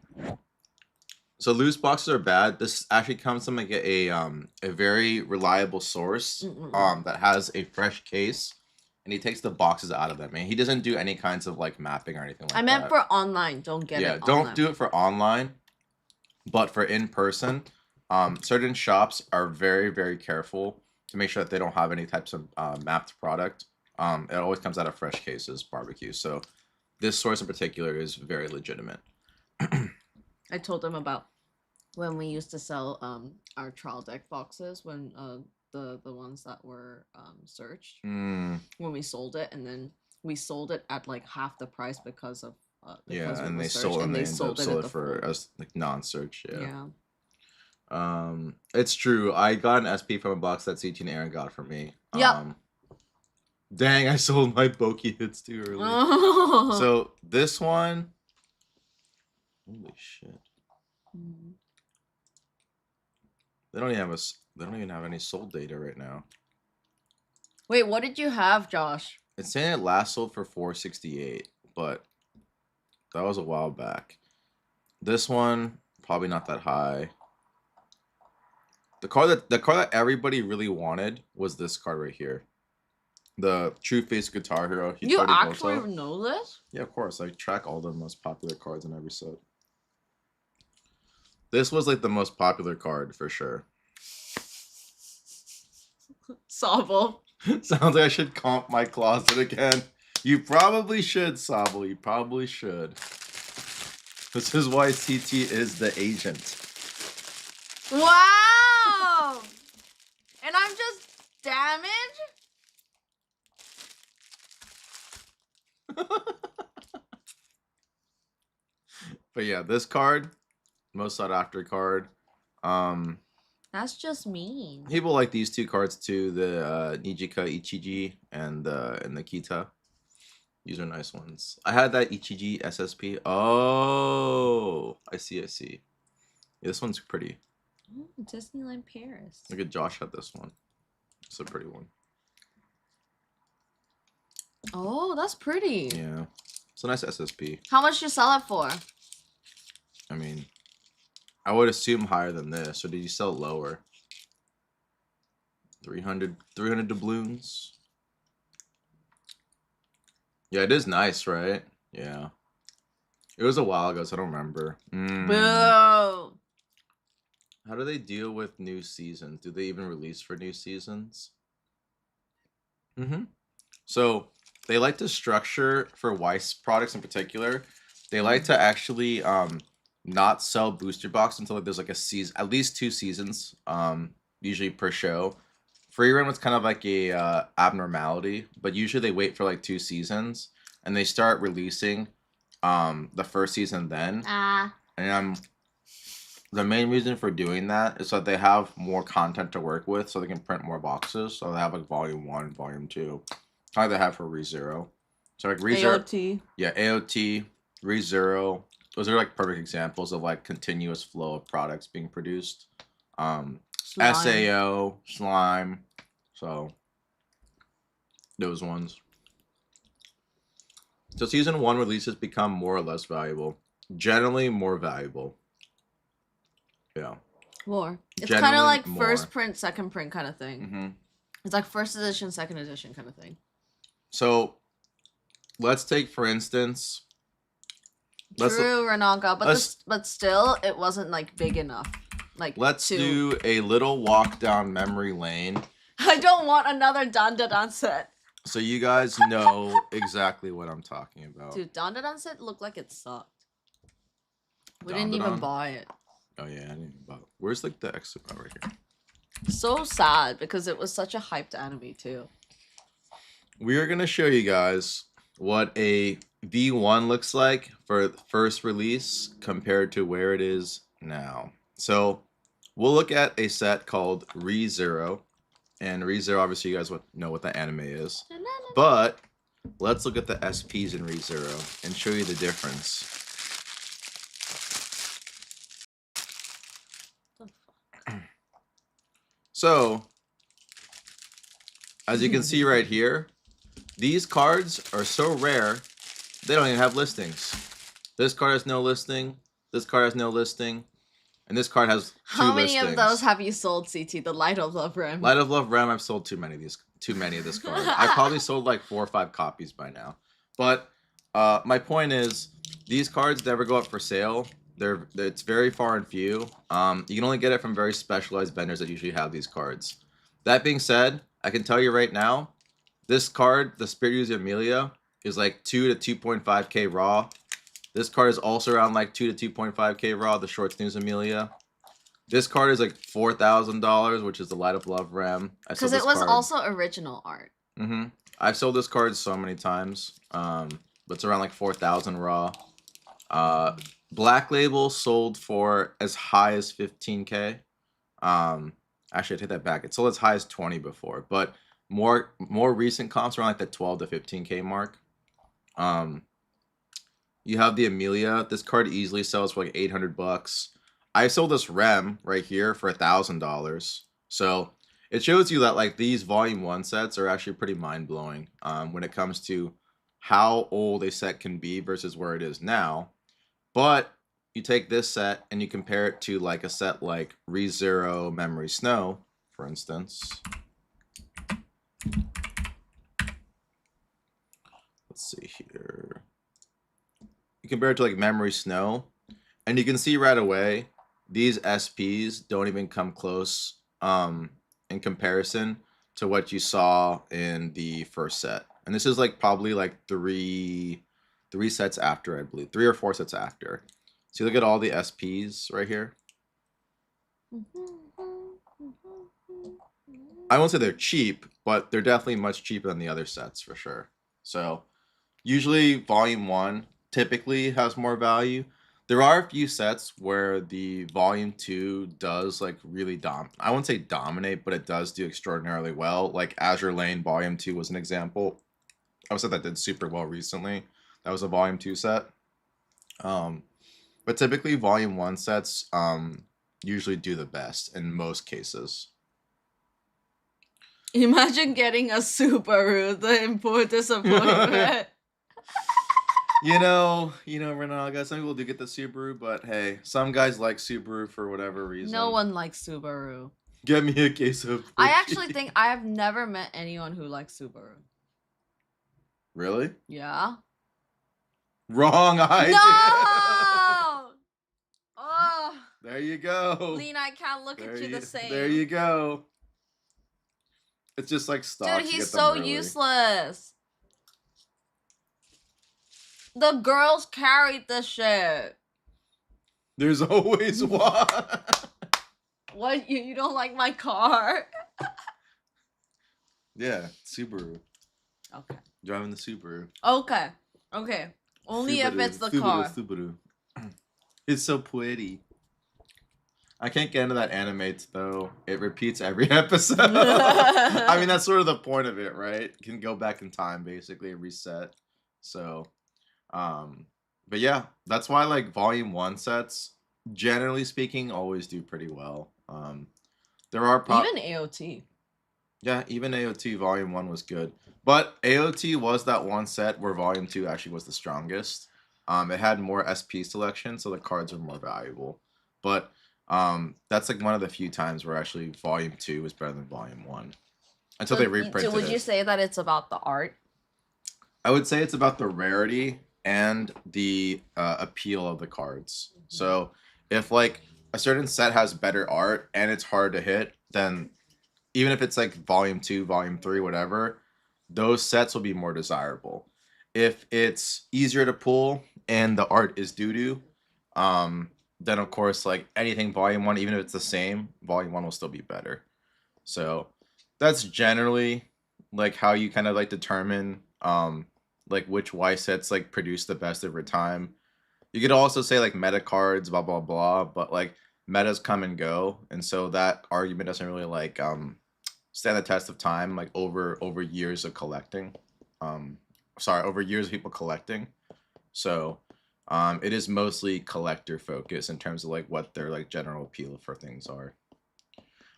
So loose boxes are bad. This actually comes from like a very reliable source that has a fresh case, and he takes the boxes out of them. And he doesn't do any kinds of like mapping or anything like that. I meant for online. Don't get it. Yeah, don't do it for online, but for in person, certain shops are very, very careful to make sure that they don't have any types of mapped product. It always comes out of fresh cases, barbecue. So this source in particular is very legitimate. I told them about when we used to sell our trial deck boxes when the ones that were searched when we sold it, and then we sold it at like half the price because of because and they sold it for as like non-search. It's true. I got an SP from a box that CT and Aaron got for me. Yep. Dang, I sold my Boki hits too early. So this one, holy shit. They don't even have any sold data right now. Wait, what did you have, Josh? It's saying it last sold for 468, but that was a while back. This one probably not that high. The card that everybody really wanted was this card right here. The True Face Guitar Hero. You actually know this? Yeah, of course. I track all the most popular cards in every set. This was like the most popular card for sure. Sobble. Sounds like I should comp my closet again. You probably should, Sobble. You probably should. This is why CT is the agent. Wow! And I'm just damaged? But yeah, this card, most sought after card. That's just mean. People like these two cards too, the Nijika Ichiji and the Kita. These are nice ones. I had that Ichiji SSP. Oh, I see. Yeah, this one's pretty. Oh, Disneyland Paris. Look at Josh had this one. It's a pretty one. Oh, that's pretty. Yeah, it's a nice SSP. How much did you sell it for? I mean, I would assume higher than this. Or did you sell lower? 300 doubloons. Yeah, it is nice, right? Yeah. It was a while ago, so I don't remember. Boo! How do they deal with new seasons? Do they even release for new seasons? So they like to structure for Weiss products in particular. They like to actually not sell booster box until there's like a season, at least 2 seasons, usually per show. Freerun was kind of like a abnormality, but usually they wait for like 2 seasons and they start releasing the first season then. And the main reason for doing that is that they have more content to work with, so they can print more boxes. So they have like Volume 1, Volume 2. Kind of they have for ReZero. So like ReZero. AOT. Yeah, AOT, ReZero. Those are like perfect examples of like continuous flow of products being produced. Slime. SAO, Slime. So those ones. So season 1 releases become more or less valuable. Generally more valuable. Yeah. More. It's Generally kind of like more. first print, second print kind of thing. Mm-hmm. It's like first edition, second edition kind of thing. So let's take, for instance... True, Renanka, but still, it wasn't like big enough. Like let's do a little walk down memory lane. I don't want another Dandadan set. So you guys know exactly what I'm talking about. Dude, Dandadan set looked like it sucked. We didn't even buy it. Oh yeah, I didn't even buy it. Where's like the exit right here? So sad because it was such a hyped anime too. We are gonna show you guys what a V1 looks like for first release compared to where it is now. So we'll look at a set called ReZero. And ReZero, obviously you guys know what the anime is. But let's look at the SPs in ReZero and show you the difference. So, as you can see right here, these cards are so rare, they don't even have listings. This card has no listing, this card has no listing, and this card has 2 How many listings. of those have you sold, CT? The Light of Love Rem? Light of Love Rem, I've sold too many of this card. I probably sold like 4 or 5 copies by now. But my point is, these cards never go up for sale. It's very far and few. You can only get it from very specialized vendors that usually have these cards. That being said, I can tell you right now, this card, the Spirit User Amelia, is like 2 to 2.5k raw. This card is also around like 2 to 2.5k raw, the Short Snooze Amelia. This card is like $4,000, which is the Light of Love Rem. Because it was also original art. Mm-hmm. I've sold this card so many times. But it's around like 4,000 raw. Black Label sold for as high as 15k. Actually, I take that back. It sold as high as 20 before, but more recent comps around like the 12 to 15k mark. You have the Amelia. This card easily sells for like 800 bucks. I sold this Rem right here for $1,000. So it shows you that like these Volume 1 sets are actually pretty mind-blowing when it comes to how old a set can be versus where it is now. But you take this set and you compare it to like a set like ReZero Memory Snow, for instance. Let's see here. You compare it to like Memory Snow, and you can see right away these SPs don't even come close in comparison to what you saw in the first set. And this is like probably like three sets after, I believe. 3 or 4 sets after. So you look at all the SPs right here. I won't say they're cheap, but they're definitely much cheaper than the other sets for sure. So usually Volume 1 typically has more value. There are a few sets where the Volume 2 does like really I wouldn't say dominate, but it does do extraordinarily well. Like Azure Lane Volume 2 was an example. I would say that did super well recently. That was a Volume 2 set. But typically Volume 1 sets usually do the best in most cases. Imagine getting a Subaru, the import disappointment. You know, Renaga, some people do get the Subaru, but hey, some guys like Subaru for whatever reason. No one likes Subaru. Get me a case of... I actually think I have never met anyone who likes Subaru. Really? Yeah. Wrong idea. No! Oh. There you go. Lena, I can't look at you the same. There you go. It's just like stock. Dude, he's so useless. The girls carried this shit. There's always one. What? You don't like my car? Yeah, Subaru. Okay. Driving the Subaru. Okay. Only Subaru, if it's the Subaru, car. Subaru. It's so pretty. I can't get into that anime though. It repeats every episode. I mean, that's sort of the point of it, right? You can go back in time, basically, and reset. So, um, but yeah, that's why like Volume 1 sets, generally speaking, always do pretty well. There are Even AOT. Yeah, even AOT Volume 1 was good. But AOT was that one set where Volume 2 actually was the strongest. It had more SP selection, so the cards were more valuable. But that's like one of the few times where actually Volume 2 was better than Volume 1. Until they reprinted So would you it. say that it's about the art? I would say it's about the rarity and the appeal of the cards. So if like a certain set has better art and it's hard to hit, then even if it's like Volume 2, Volume 3, whatever, those sets will be more desirable. If it's easier to pull and the art is doo-doo, then of course like anything Volume 1, even if it's the same, Volume 1 will still be better. So that's generally like how you kind of like determine like which Y sets like produce the best over time. You could also say like meta cards, blah blah blah, but like metas come and go, and so that argument doesn't really like stand the test of time like over years of collecting. Over years of people collecting. So it is mostly collector focused in terms of like what their like general appeal for things are.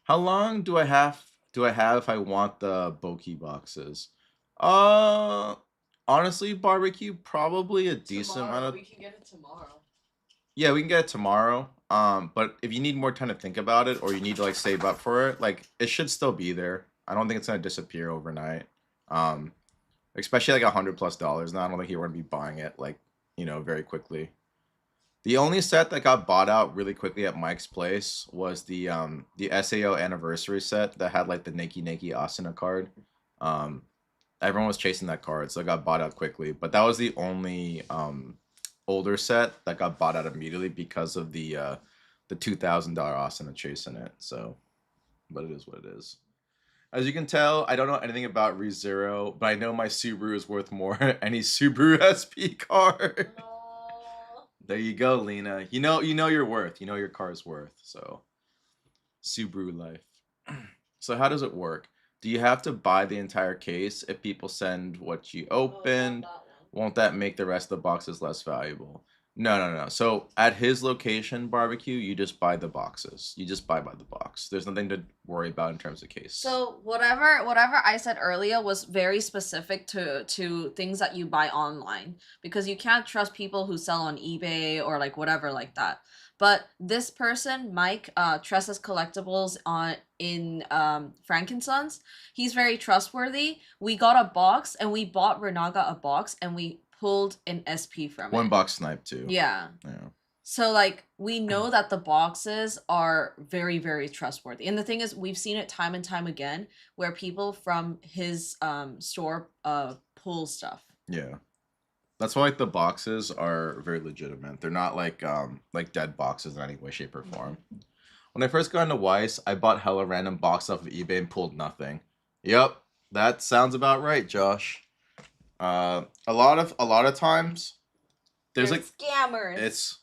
How long do I have if I want the Boki boxes? Honestly, barbecue probably a decent amount of. We can get it tomorrow. Yeah, we can get it tomorrow. But if you need more time to think about it, or you need to like save up for it, like it should still be there. I don't think it's gonna disappear overnight. Especially like $100+ now. I don't think you're gonna be buying it like very quickly. The only set that got bought out really quickly at Mike's place was the SAO anniversary set that had like the Neki Asuna card. Everyone was chasing that card, so it got bought out quickly. But that was the only older set that got bought out immediately because of the $2,000 Asuna chase in it. So, but it is what it is. As you can tell, I don't know anything about ReZero, but I know my Subaru is worth more than any Subaru SP card. No. There you go, Lena. You know your worth. You know your car's worth. So, Subaru life. So how does it work? Do you have to buy the entire case if people send what you opened? Won't that make the rest of the boxes less valuable? No. So at his location barbecue, you just buy the boxes. You just buy by the box. There's nothing to worry about in terms of case. So whatever I said earlier was very specific to things that you buy online, because you can't trust people who sell on eBay or like whatever like that. But this person, Mike, Tressa's Collectibles in Frankensons, he's very trustworthy. We got a box and we bought Renaga a box and we pulled an SP from it. One box snipe too. Yeah. So like we know that the boxes are very, very trustworthy. And the thing is, we've seen it time and time again where people from his store pull stuff. Yeah. That's why like the boxes are very legitimate. They're not like dead boxes in any way, shape, or form. When I first got into Weiss, I bought hella random box off of eBay and pulled nothing. Yep, that sounds about right, Josh. A lot of times there's like scammers.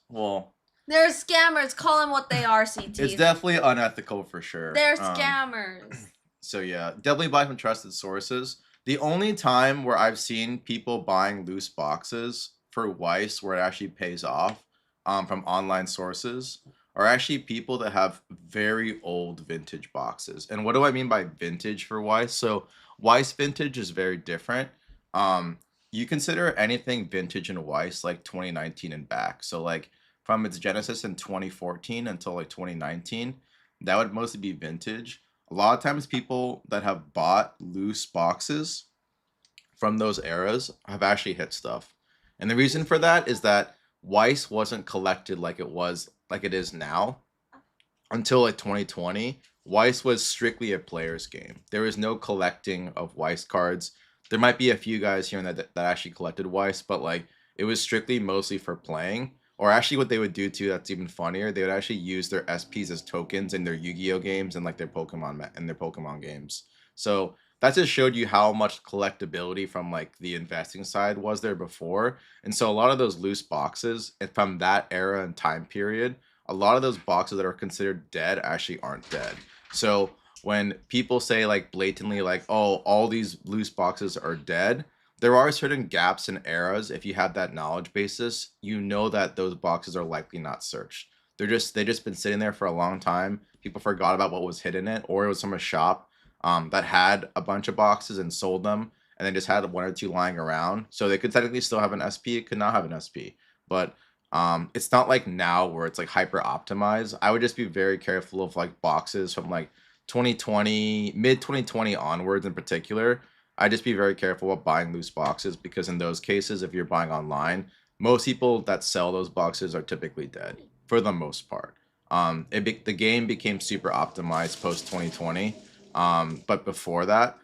They're scammers. Call them what they are, CT. It's definitely unethical for sure. They're scammers. So yeah, definitely buy from trusted sources. The only time where I've seen people buying loose boxes for Weiss where it actually pays off from online sources are actually people that have very old vintage boxes. And what do I mean by vintage for Weiss? So Weiss vintage is very different. You consider anything vintage in Weiss like 2019 and back. So like from its genesis in 2014 until like 2019, that would mostly be vintage. A lot of times people that have bought loose boxes from those eras have actually hit stuff. And the reason for that is that Weiss wasn't collected like it is now until like 2020. Weiss was strictly a player's game. There was no collecting of Weiss cards. There might be a few guys here and there that actually collected Weiss, but like it was strictly mostly for playing. Or actually what they would do too, that's even funnier, they would actually use their SPs as tokens in their Yu-Gi-Oh games and like their Pokemon games. So that just showed you how much collectability from like the investing side was there before. And so a lot of those loose boxes from that era and time period a lot of those boxes that are considered dead actually aren't dead. So when people say like blatantly like, oh, all these loose boxes are dead, there are certain gaps in eras. If you have that knowledge basis, you know that those boxes are likely not searched. They just been sitting there for a long time. People forgot about what was hidden in it, or it was from a shop that had a bunch of boxes and sold them, and they just had one or two lying around. So they could technically still have an SP. It could not have an SP, but it's not like now where it's like hyper optimized. I would just be very careful of like boxes from like 2020, mid 2020 onwards in particular. I'd just be very careful about buying loose boxes, because in those cases, if you're buying online, most people that sell those boxes are typically dead for the most part. The game became super optimized post 2020, but before that,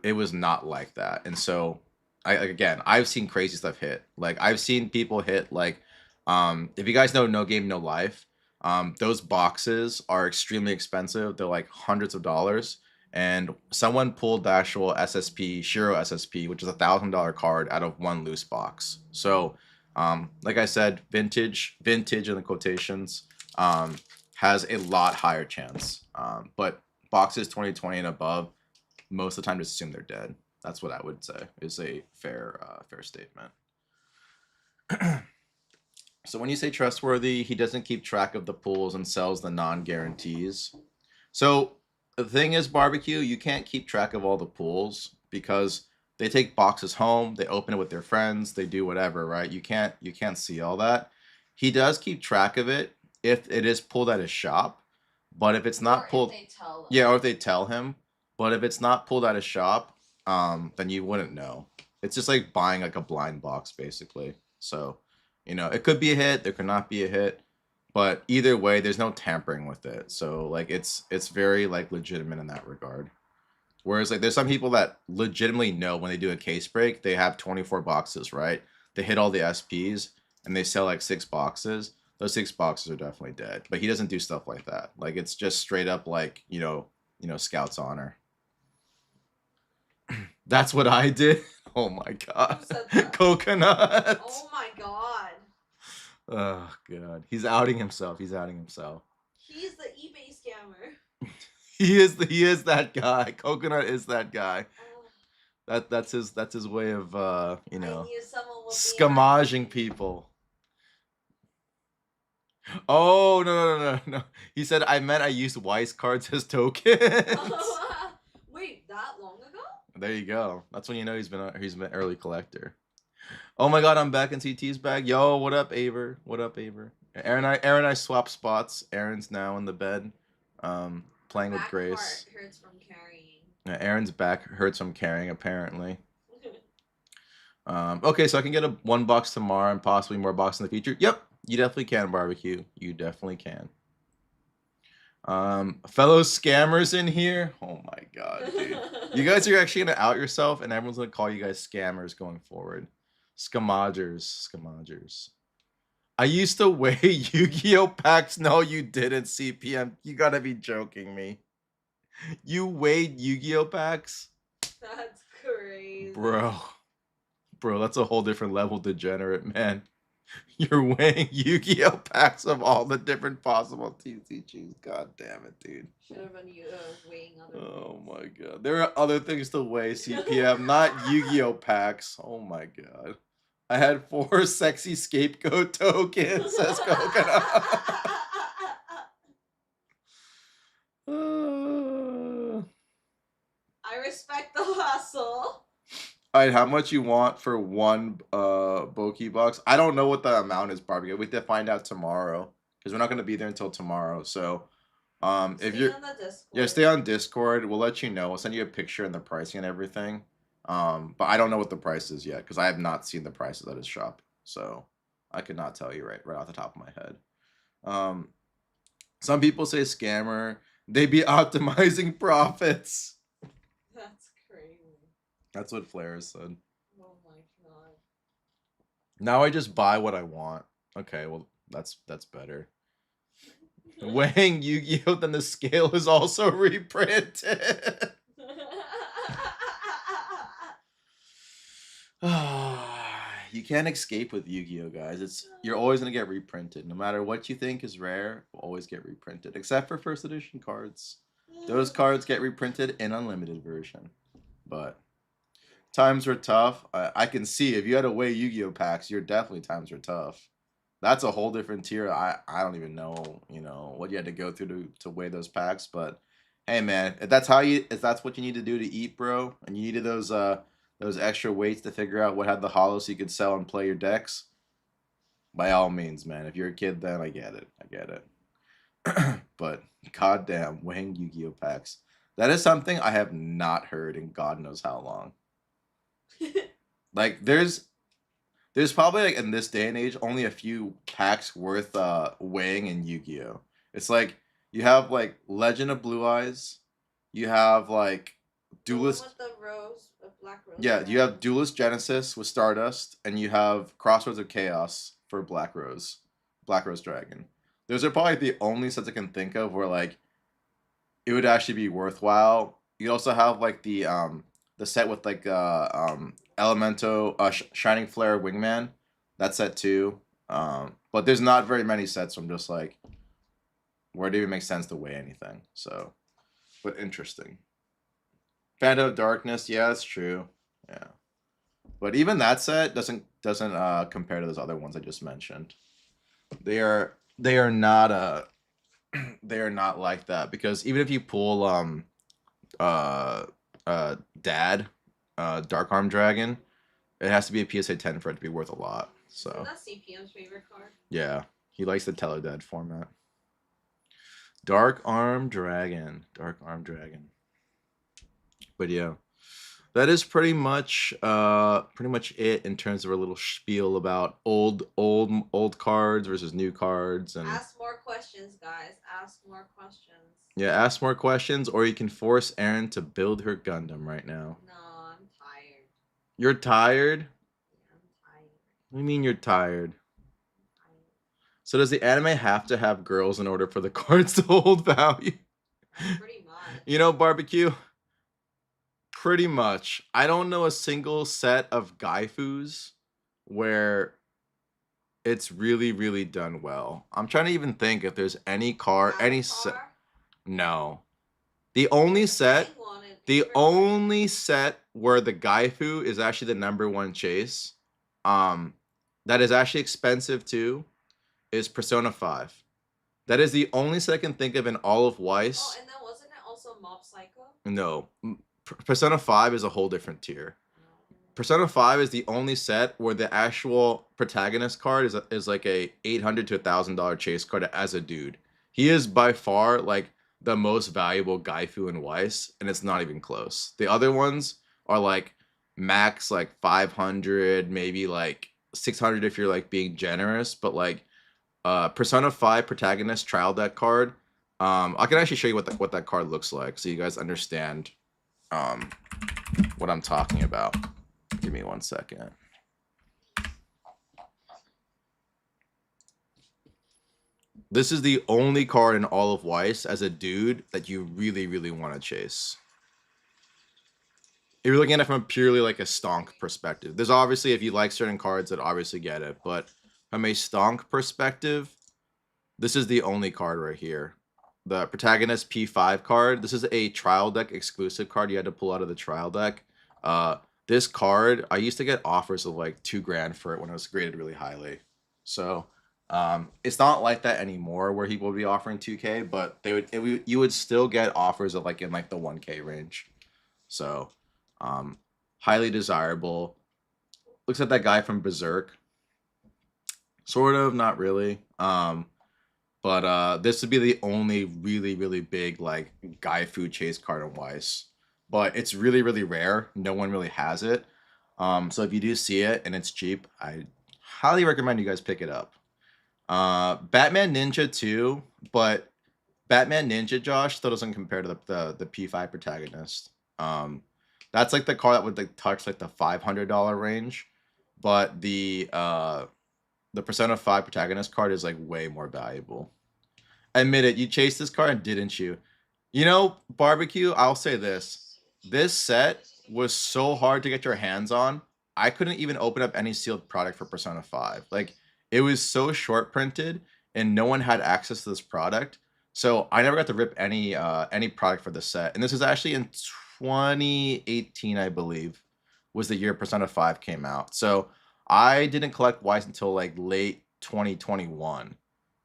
it was not like that. And so, I've seen crazy stuff hit. Like I've seen people hit like, if you guys know No Game No Life, those boxes are extremely expensive. They're like hundreds of dollars. And someone pulled the actual SSP, Shiro SSP, which is $1,000 card out of one loose box. So, like I said, vintage in the quotations, has a lot higher chance. But boxes 2020 and above, most of the time just assume they're dead. That's what I would say is a fair statement. So when you say trustworthy, he doesn't keep track of the pools and sells the non-guarantees. So the thing is, barbecue, you can't keep track of all the pools because they take boxes home, they open it with their friends, they do whatever, right? You can't see all that. He does keep track of it if it is pulled at his shop, but if it's not pulled, yeah, or if they tell him, but if it's not pulled at his shop, then you wouldn't know. It's just like buying like a blind box basically. So, you know, it could be a hit, there could not be a hit. But either way, there's no tampering with it. So like it's very like legitimate in that regard. Whereas like there's some people that legitimately know when they do a case break, they have 24 boxes, right? They hit all the SPs and they sell like 6 boxes. Those 6 boxes are definitely dead. But he doesn't do stuff like that. Like it's just straight up like, you know, Scout's honor. That's what I did. Oh my god. Who said that? Coconut. Oh my god. Oh god. He's outing himself. He's the eBay scammer. He is that guy. Coconut is that guy. That's his way of you know, scammaging people. Oh no. He said I used Weiss cards as tokens. Wait, that long ago? There you go. That's when you know he's been an early collector. Oh my god, I'm back in CT's bag. Yo, what up, Aver? What up, Aver? Aaron and I swapped spots. Aaron's now in the bed, playing with Grace. Part hurts from carrying. Aaron's back hurts from carrying, apparently. Okay, so I can get one box tomorrow and possibly more boxes in the future. Yep, you definitely can, barbecue. You definitely can. Fellow scammers in here. Oh my god, dude. You guys are actually gonna out yourself, and everyone's gonna call you guys scammers going forward. Scamagers. I used to weigh Yu-Gi-Oh packs. No, you didn't, CPM. You gotta be joking me. You weighed Yu-Gi-Oh packs? That's crazy. Bro, that's a whole different level, degenerate, man. You're weighing Yu-Gi-Oh packs of all the different possible TCGs. God damn it, dude. Should have been weighing other Oh things. my god. There are other things to weigh, CPM, not Yu-Gi-Oh packs. Oh my god. I had 4 sexy scapegoat tokens, says Coconut. I respect the hustle. Alright, how much you want for one Boki box? I don't know what the amount is, barbecue. We have to find out tomorrow, because we're not going to be there until tomorrow. So if you're on the Discord. Yeah, stay on Discord. We'll let you know. We'll send you a picture and the pricing and everything. But I don't know what the price is yet, because I have not seen the prices at his shop. So I could not tell you right off the top of my head. Some people say scammer. They be optimizing profits. That's crazy. That's what Flair said. Oh my god. Now I just buy what I want. Okay, well that's better. Weighing Yu-Gi-Oh! Then the scale is also reprinted. You you can't escape with Yu-Gi-Oh, guys. You're always gonna get reprinted. No matter what you think is rare, will always get reprinted. Except for first edition cards. Those cards get reprinted in unlimited version. But times were tough. I can see if you had to weigh Yu-Gi-Oh packs, you're definitely times were tough. That's a whole different tier. I don't even know, what you had to go through to weigh those packs. But hey, man, if that's what you need to do to eat, bro, and you needed those extra weights to figure out what had the hollow so you could sell and play your decks, by all means, man. If you're a kid, then I get it. But goddamn, weighing Yu-Gi-Oh packs. That is something I have not heard in God knows how long. Like there's probably like in this day and age only a few packs worth weighing in Yu-Gi-Oh. It's like you have like Legend of Blue Eyes, you have like Duelist. With the black rose. Yeah, you have Duelist Genesis with Stardust, and you have Crossroads of Chaos for Black Rose Dragon. Those are probably the only sets I can think of where like it would actually be worthwhile. You also have like the set with like Elemento Shining Flare Wingman. That set too. But there's not very many sets from just like where it even makes sense to weigh anything. So, but interesting. Phantom of Darkness, yeah, that's true. Yeah. But even that set doesn't compare to those other ones I just mentioned. They are not they are not like that, because even if you pull Dad, Dark Arm Dragon, it has to be a PSA 10 for it to be worth a lot. So isn't that CPM's favorite card? yeah, he likes the Teledad format. Dark Arm Dragon. But yeah, that is pretty much it in terms of a little spiel about old cards versus new cards. And ask more questions, guys. Ask more questions. Yeah, ask more questions, or you can force Erin to build her Gundam right now. No, I'm tired. You're tired? Yeah, I'm tired. What do you mean you're tired? So does the anime have to have girls in order for the cards to hold value? Pretty much. You know, Barbecue? Pretty much. I don't know a single set of Gaifus where it's really, really done well. I'm trying to even think if there's any card, any set. No. The only set where the Gaifu is actually the #1 chase, that is actually expensive too, is Persona 5. That is the only set I can think of in all of Weiss. Oh, and then wasn't it also Mob Psycho? No. Persona 5 is a whole different tier. Persona 5 is the only set where the actual protagonist card is like a $800 to $1,000 chase card as a dude. He is by far like the most valuable Gaifu in Weiss, and it's not even close. The other ones are like max like 500, maybe like 600 if you're like being generous, but like Persona 5 protagonist trial deck card, I can actually show you what that card looks like so you guys understand what I'm talking about. Give me 1 second. This is the only card in all of Weiss as a dude that you really, really want to chase. If you're looking at it from purely like a stonk perspective. There's obviously, if you like certain cards, that obviously get it. But from a stonk perspective, this is the only card right here. The protagonist P5 card. This is a trial deck exclusive card you had to pull out of the trial deck. This card, I used to get offers of like $2,000 for it when it was graded really highly. So it's not like that anymore where people would be offering $2K, but you would still get offers of like in like the $1K range. So highly desirable. Looks like that guy from Berserk. Sort of, not really. But this would be the only really, really big like Gaifu chase card in Weiss. But it's really, really rare. No one really has it. So if you do see it and it's cheap, I highly recommend you guys pick it up. Batman Ninja too, but Batman Ninja, Josh, still doesn't compare to the P5 protagonist. That's like the card that would like touch like the $500 range, but the Persona 5 protagonist card is like way more valuable. Admit it, you chased this card, didn't you? You know, Barbecue, I'll say this. This set was so hard to get your hands on I couldn't even open up any sealed product for Persona 5. Like, it was so short printed, and no one had access to this product. So I never got to rip any product for the set. And this was actually in 2018, I believe, was the year Persona 5 came out. So I didn't collect Weiss until like late 2021.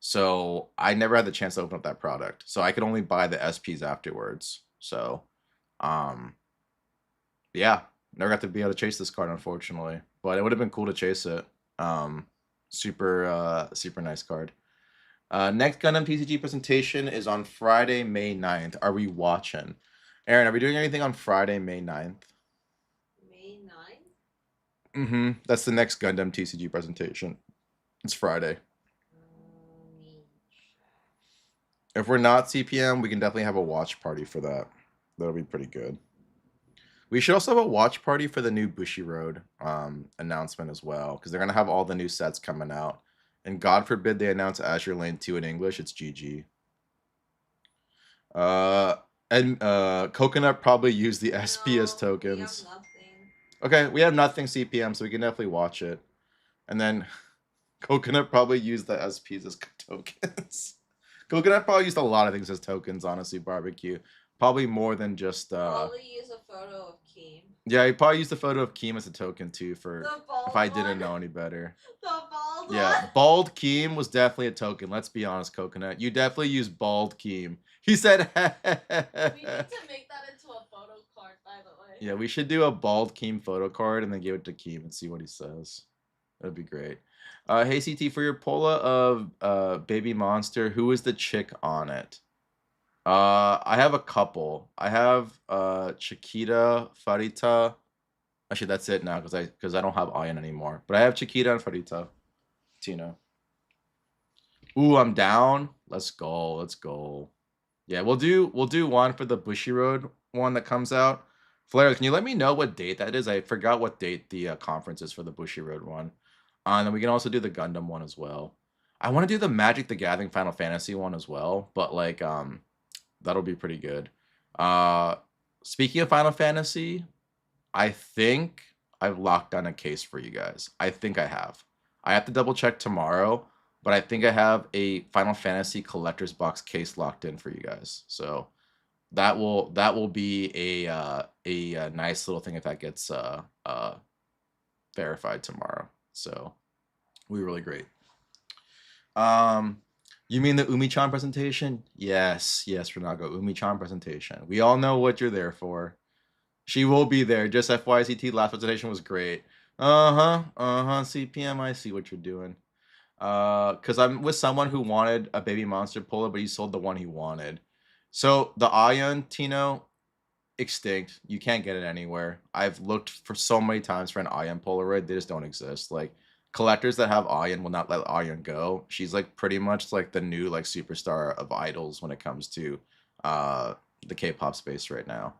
So I never had the chance to open up that product. So I could only buy the SPs afterwards. So yeah, never got to be able to chase this card, unfortunately. But it would have been cool to chase it. Super nice card. Next Gundam TCG presentation is on Friday, May 9th. Are we watching? Aaron, are we doing anything on Friday, May 9th? May 9th? Mm-hmm. That's the next Gundam TCG presentation. It's Friday. If we're not CPM, we can definitely have a watch party for that. That'll be pretty good. We should also have a watch party for the new Bushiroad announcement as well, because they're going to have all the new sets coming out. And God forbid they announce Azure Lane 2 in English, it's GG. And Coconut probably used the SP as tokens. We have nothing. Okay, we have nothing CPM, so we can definitely watch it. And then Coconut probably used the SPs as tokens. Coconut probably used a lot of things as tokens, honestly, Barbecue. Probably more than just... Probably use a photo of Keem. Yeah, he probably used the photo of Keem as a token, too, for if I didn't one. know any better. The bald Yeah, one. Bald Keem was definitely a token. Let's be honest, Coconut. You definitely used Bald Keem. He said... We need to make that into a photo card, by the way. Yeah, we should do a Bald Keem photo card and then give it to Keem and see what he says. That'd be great. Hey, CT, for your Pola of Baby Monster, who is the chick on it? I have a couple. I have Chiquita, Farita. Actually, that's it now because I don't have Ayan anymore. But I have Chiquita and Farita. Tino. Ooh, I'm down. Let's go. Let's go. Yeah, we'll do one for the Bushiroad one that comes out. Flair, can you let me know what date that is? I forgot what date the conference is for the Bushiroad one. And then we can also do the Gundam one as well. I want to do the Magic the Gathering Final Fantasy one as well, but like that'll be pretty good. Speaking of Final Fantasy, I think I've locked down a case for you guys. I think I have. I have to double check tomorrow, but I think I have a Final Fantasy collector's box case locked in for you guys. So that will be a nice little thing if that gets verified tomorrow. So we really great. You mean the Umi-chan presentation? Yes, Renago, Umi-chan presentation. We all know what you're there for. She will be there. Just FYCT, last presentation was great. CPM, I see what you're doing. Because I'm with someone who wanted a Baby Monster Pola, but he sold the one he wanted. So the Ion, Tino, extinct. You can't get it anywhere. I've looked for so many times for an Ion Polaroid. They just don't exist. Like, collectors that have Ion will not let Ion go. She's like pretty much like the new like superstar of idols when it comes to the K-pop space right now.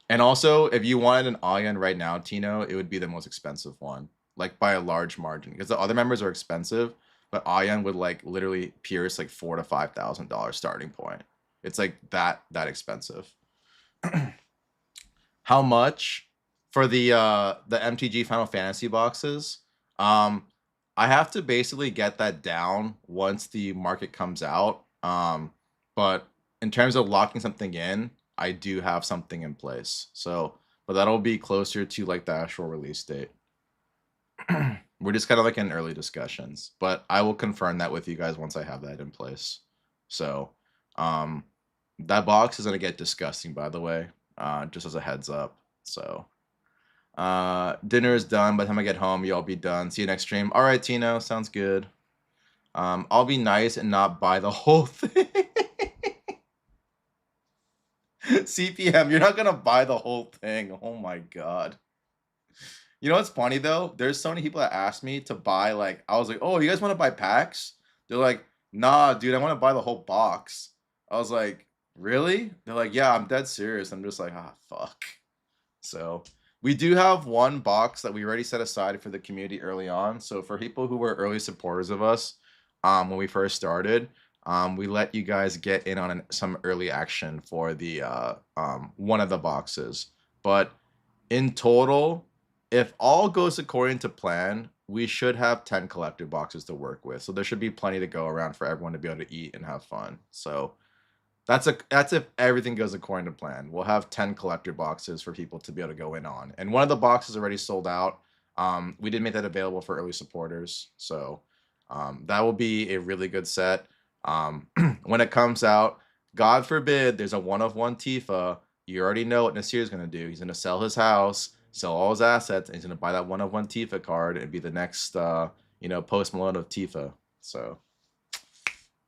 And also, if you wanted an Ion right now, Tino, it would be the most expensive one, like by a large margin, because the other members are expensive, but Ion would like literally pierce like $4,000 to $5,000 starting point. It's like that expensive. How much for the MTG Final Fantasy boxes? I have to basically get that down once the market comes out. But in terms of locking something in, I do have something in place. So, but that'll be closer to like the actual release date. We're just kind of like in early discussions, but I will confirm that with you guys once I have that in place. So, that box is gonna get disgusting, by the way, just as a heads up. So, dinner is done. By the time I get home, y'all be done. See you next stream. All right, Tino, sounds good. I'll be nice and not buy the whole thing. CPM, you're not gonna buy the whole thing. Oh my god. You know what's funny though? There's so many people that asked me to buy, like, I was like, oh, you guys want to buy packs? They're like, nah, dude, I want to buy the whole box. I was like, really? They're like, yeah, I'm dead serious. I'm just like, ah, fuck. So we do have one box that we already set aside for the community early on. So for people who were early supporters of us when we first started, we let you guys get in on some early action for the one of the boxes. But in total, if all goes according to plan, we should have 10 collector boxes to work with. So there should be plenty to go around for everyone to be able to eat and have fun. So that's if everything goes according to plan. We'll have 10 collector boxes for people to be able to go in on. And one of the boxes already sold out. We did make that available for early supporters. So that will be a really good set. When it comes out, God forbid there's a 1-of-1 Tifa. You already know what Nasir is going to do. He's going to sell his house, sell all his assets, and he's going to buy that 1-of-1 Tifa card and be the next, Post Malone of Tifa. So,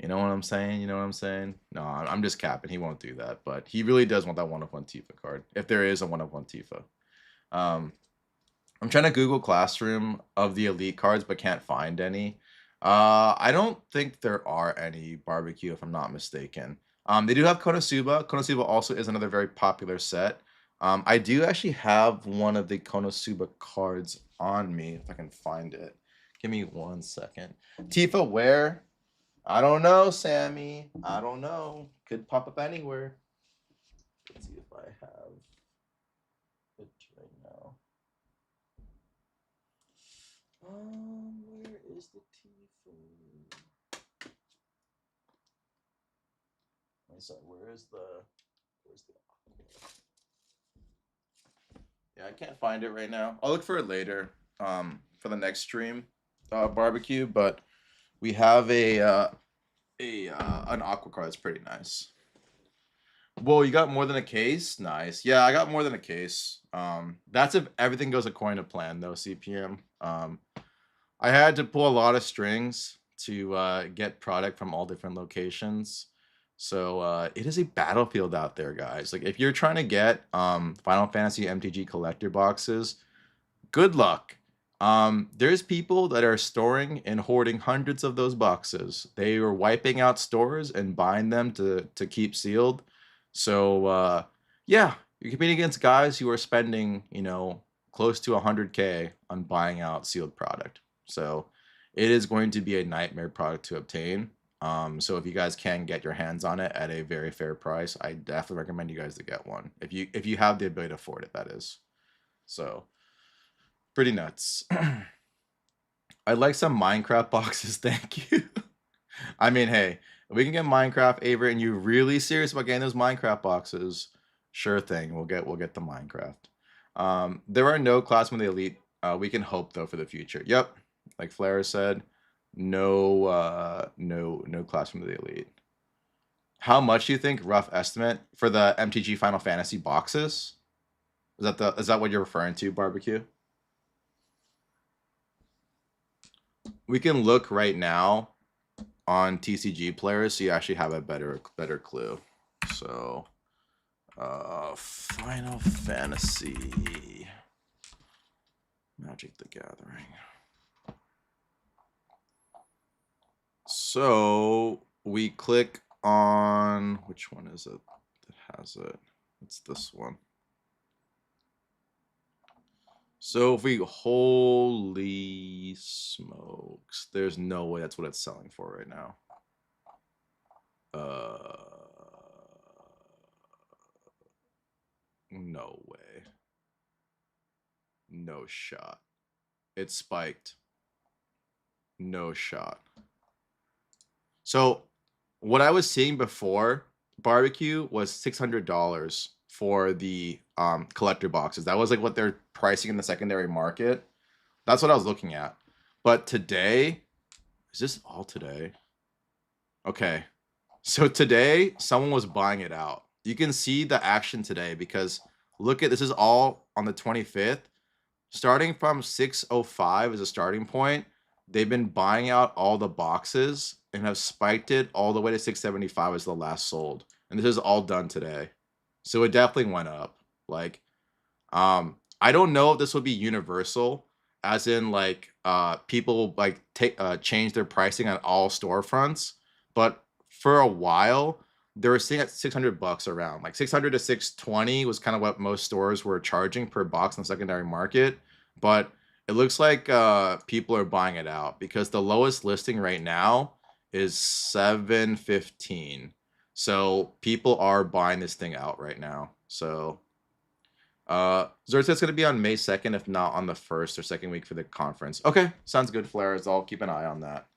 you know what I'm saying? You know what I'm saying? No, I'm just capping. He won't do that. But he really does want that 1-of-1 Tifa card, if there is a 1-of-1 Tifa. I'm trying to Google Classroom of the Elite cards, but can't find any. I don't think there are any barbecue, if I'm not mistaken. They do have Konosuba. Konosuba also is another very popular set. I do actually have one of the Konosuba cards on me, if I can find it. Give me 1 second. Tifa, where? I don't know, Sammy. I don't know. Could pop up anywhere. Let's see if I have it right now. Where is the Tifa? So where's the Yeah, I can't find it right now. I'll look for it later for the next stream barbecue, but we have an aqua card that's pretty nice. Whoa, you got more than a case? Nice. Yeah, I got more than a case. That's if everything goes according to plan though, CPM. I had to pull a lot of strings to get product from all different locations. So it is a battlefield out there, guys. Like if you're trying to get Final Fantasy MTG collector boxes, good luck. There's people that are storing and hoarding hundreds of those boxes. They are wiping out stores and buying them to keep sealed. So yeah, you're competing against guys who are spending, close to 100K on buying out sealed product. So it is going to be a nightmare product to obtain. So if you guys can get your hands on it at a very fair price, I definitely recommend you guys to get one. If you have the ability to afford it, that is. So pretty nuts. I'd like some Minecraft boxes, thank you. I mean, hey, if we can get Minecraft, Avery, and you're really serious about getting those Minecraft boxes, sure thing. We'll get the Minecraft. There are no Classroom of the Elite. We can hope though for the future. Yep, like Flair said. No Classroom of the Elite. How much do you think, rough estimate, for the MTG Final Fantasy boxes? Is that what you're referring to, Barbecue? We can look right now on TCG players so you actually have a better clue. So Final Fantasy Magic the Gathering. So we click on, which one is it that has it? It's this one. So if we, holy smokes, there's no way that's what it's selling for right now. No way. No shot. It spiked. No shot. So what I was seeing before barbecue was $600 for the collector boxes. That was like what they're pricing in the secondary market. That's what I was looking at. But today, is this all today? Okay. So today, someone was buying it out. You can see the action today because look at, this is all on the 25th. Starting from 605 as a starting point, they've been buying out all the boxes and have spiked it all the way to 675 as the last sold. And this is all done today. So it definitely went up. Like, I don't know if this will be universal, as in like people like change their pricing on all storefronts. But for a while, they were sitting at $600 around. Like 600 to 620 was kind of what most stores were charging per box in the secondary market. But it looks like people are buying it out because the lowest listing right now is 715. So people are buying this thing out right now. So Zert's going to be on May 2nd, if not on the first or second week for the conference. Okay, sounds good, Flares. I'll keep an eye on that.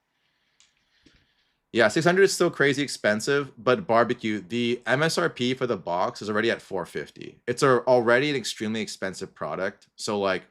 Yeah, 600 is still crazy expensive, but barbecue, the MSRP for the box is already at 450. It's already an extremely expensive product. So like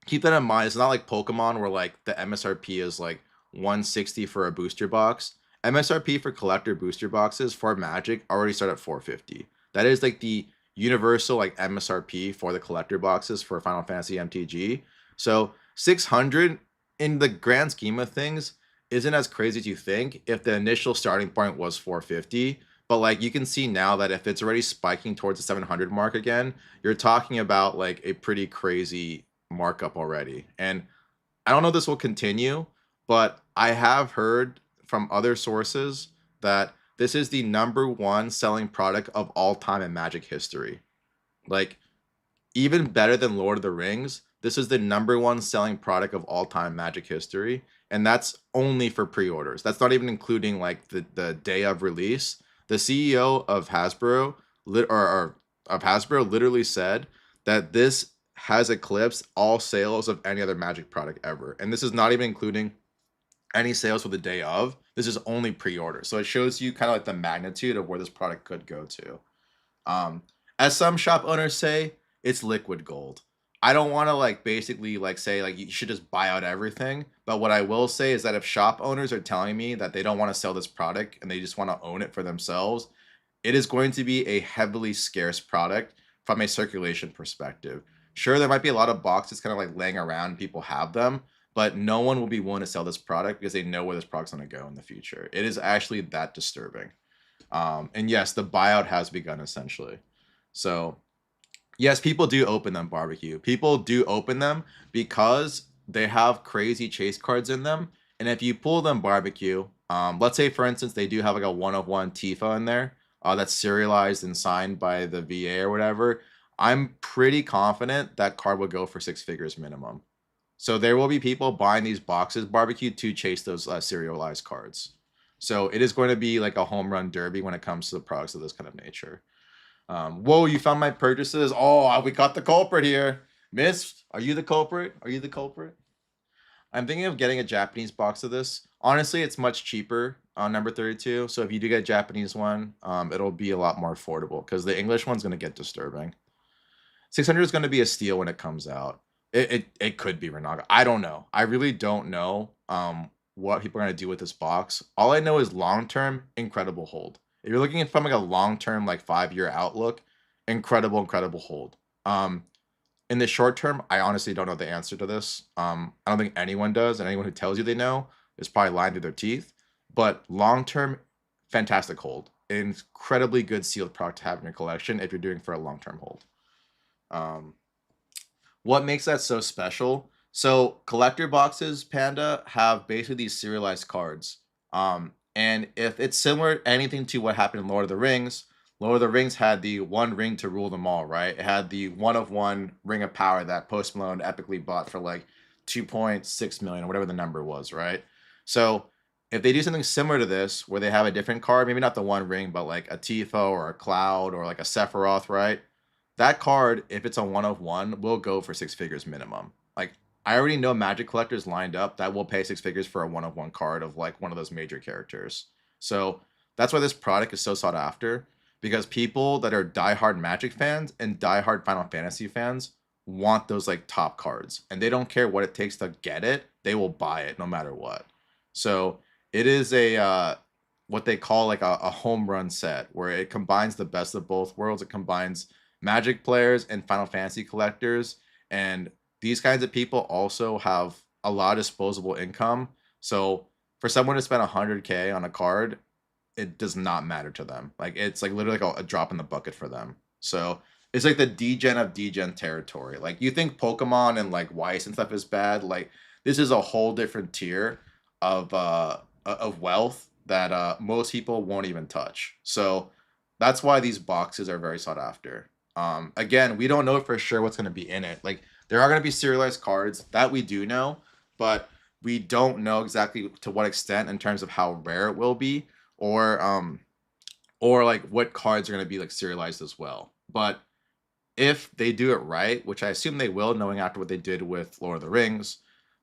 keep that in mind. It's not like Pokemon where like the MSRP is like 160 for a booster box. MSRP for collector booster boxes for Magic already start at 450. That is like the universal like MSRP for the collector boxes for Final Fantasy MTG. So 600 in the grand scheme of things isn't as crazy as you think if the initial starting point was 450. But like you can see now that if it's already spiking towards the 700 mark again, you're talking about like a pretty crazy markup already. And I don't know if this will continue, but I have heard from other sources that this is the #1 selling product of all time in Magic history. Like even better than Lord of the Rings, this is the #1 selling product of all time Magic history. And that's only for pre-orders. That's not even including like the day of release. The CEO of Hasbro of Hasbro literally said that this has eclipsed all sales of any other Magic product ever. And this is not even including any sales for the day of. This is only pre-order. So it shows you kind of like the magnitude of where this product could go to. As some shop owners say, it's liquid gold. I don't want to like basically like say like you should just buy out everything. But what I will say is that if shop owners are telling me that they don't want to sell this product and they just want to own it for themselves, it is going to be a heavily scarce product from a circulation perspective. Sure, there might be a lot of boxes kind of like laying around, people have them, but no one will be willing to sell this product because they know where this product's going to go in the future. It is actually that disturbing. And yes, the buyout has begun essentially. So yes, people do open them, barbecue. People do open them because they have crazy chase cards in them. And if you pull them barbecue, let's say for instance they do have like a 1/1 Tifa in there that's serialized and signed by the VA or whatever, I'm pretty confident that card will go for 6 figures minimum. So there will be people buying these boxes barbecue to chase those serialized cards. So it is going to be like a home run derby when it comes to the products of this kind of nature. Whoa, you found my purchases. Oh, we got the culprit here. Miss, are you the culprit? Are you the culprit? I'm thinking of getting a Japanese box of this. Honestly, it's much cheaper on number 32. So if you do get a Japanese one, it'll be a lot more affordable because the English one's going to get disturbing. 600 is going to be a steal when it comes out. It could be Renaga. I don't know. I really don't know what people are going to do with this box. All I know is long-term, incredible hold. If you're looking at from like a long-term, like 5-year outlook, incredible hold. In the short term, I honestly don't know the answer to this. I don't think anyone does, and anyone who tells you they know is probably lying through their teeth. But long-term, fantastic hold. Incredibly good sealed product to have in your collection if you're doing for a long-term hold. What makes that so special? So collector boxes, Panda, have basically these serialized cards. And if it's similar anything to what happened in Lord of the Rings had the one ring to rule them all, right? It had the 1/1 ring of power that Post Malone epically bought for like 2.6 million or whatever the number was, right? So if they do something similar to this, where they have a different card, maybe not the one ring, but like a Tifa or a Cloud or like a Sephiroth, right? That card, if it's a 1/1, will go for 6 figures minimum. Like I already know Magic collectors lined up that will pay 6 figures for a 1/1 card of like one of those major characters. So that's why this product is so sought after, because people that are diehard Magic fans and diehard Final Fantasy fans want those like top cards, and they don't care what it takes to get it. They will buy it no matter what. So it is a what they call like a home run set where it combines the best of both worlds. It combines Magic players and Final Fantasy collectors, and these kinds of people also have a lot of disposable income. So for someone to spend 100K on a card, it does not matter to them. Like it's like literally like a drop in the bucket for them. So it's like the degen of degen territory. Like you think Pokemon and like Weiss and stuff is bad. Like this is a whole different tier of wealth that most people won't even touch. So that's why these boxes are very sought after. Again, we don't know for sure what's going to be in it. Like there are going to be serialized cards that we do know, but we don't know exactly to what extent in terms of how rare it will be, or like what cards are going to be like serialized as well. But if they do it right, which I assume they will, knowing after what they did with Lord of the Rings,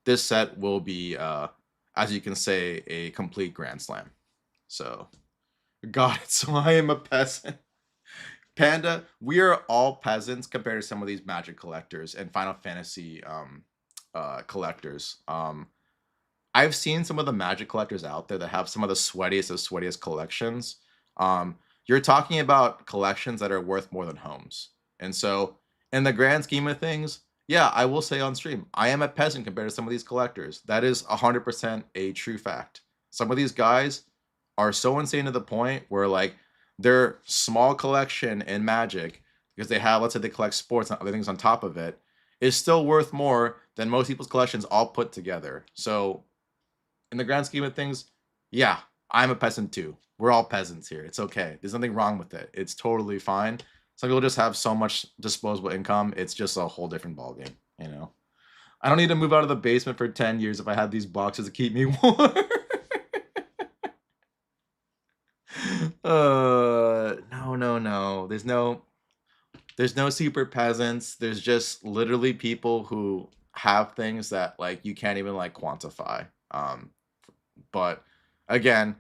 this set will be, as you can say, a complete grand slam. So, got it. So I am a peasant. Panda, we are all peasants compared to some of these Magic collectors and Final Fantasy collectors. I've seen some of the Magic collectors out there that have some of the sweatiest collections. You're talking about collections that are worth more than homes. And so, in the grand scheme of things, yeah, I will say on stream, I am a peasant compared to some of these collectors. That is 100% a true fact. Some of these guys are so insane to the point where, like, their small collection in Magic, because they have, let's say they collect sports and other things on top of it, is still worth more than most people's collections all put together. So, in the grand scheme of things, yeah, I'm a peasant too. We're all peasants here. It's okay. There's nothing wrong with it. It's totally fine. Some people just have so much disposable income. It's just a whole different ballgame, you know? I don't need to move out of the basement for 10 years if I have these boxes to keep me warm. No. There's no super peasants. There's just literally people who have things that, like, you can't even, like, quantify. But again,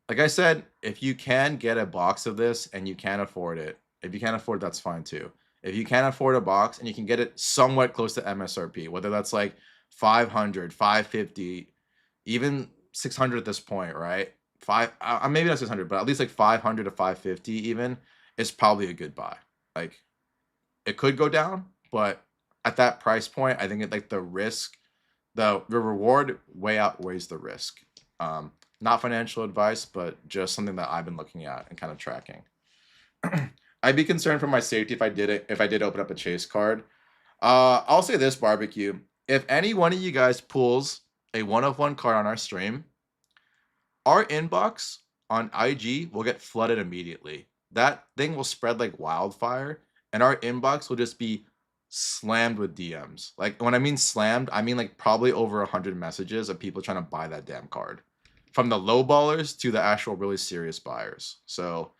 like I said, if you can get a box of this and you can afford it, if you can't afford it, that's fine too. If you can't afford a box and you can get it somewhat close to MSRP, whether that's like 500, 550, even 600 at this point, right? Maybe not 600, but at least like 500 to 550 even is probably a good buy. Like, it could go down, but at that price point, I think like the risk, the reward way outweighs the risk. Not financial advice, but just something that I've been looking at and kind of tracking. I'd be concerned for my safety if I did open up a chase card. I'll say this, barbecue. If any one of you guys pulls a 1-of-1 card on our stream, our inbox on IG will get flooded immediately. That thing will spread like wildfire, and our inbox will just be slammed with DMs. Like, when I mean slammed, I mean like probably over 100 messages of people trying to buy that damn card, from the low ballers to the actual really serious buyers. So,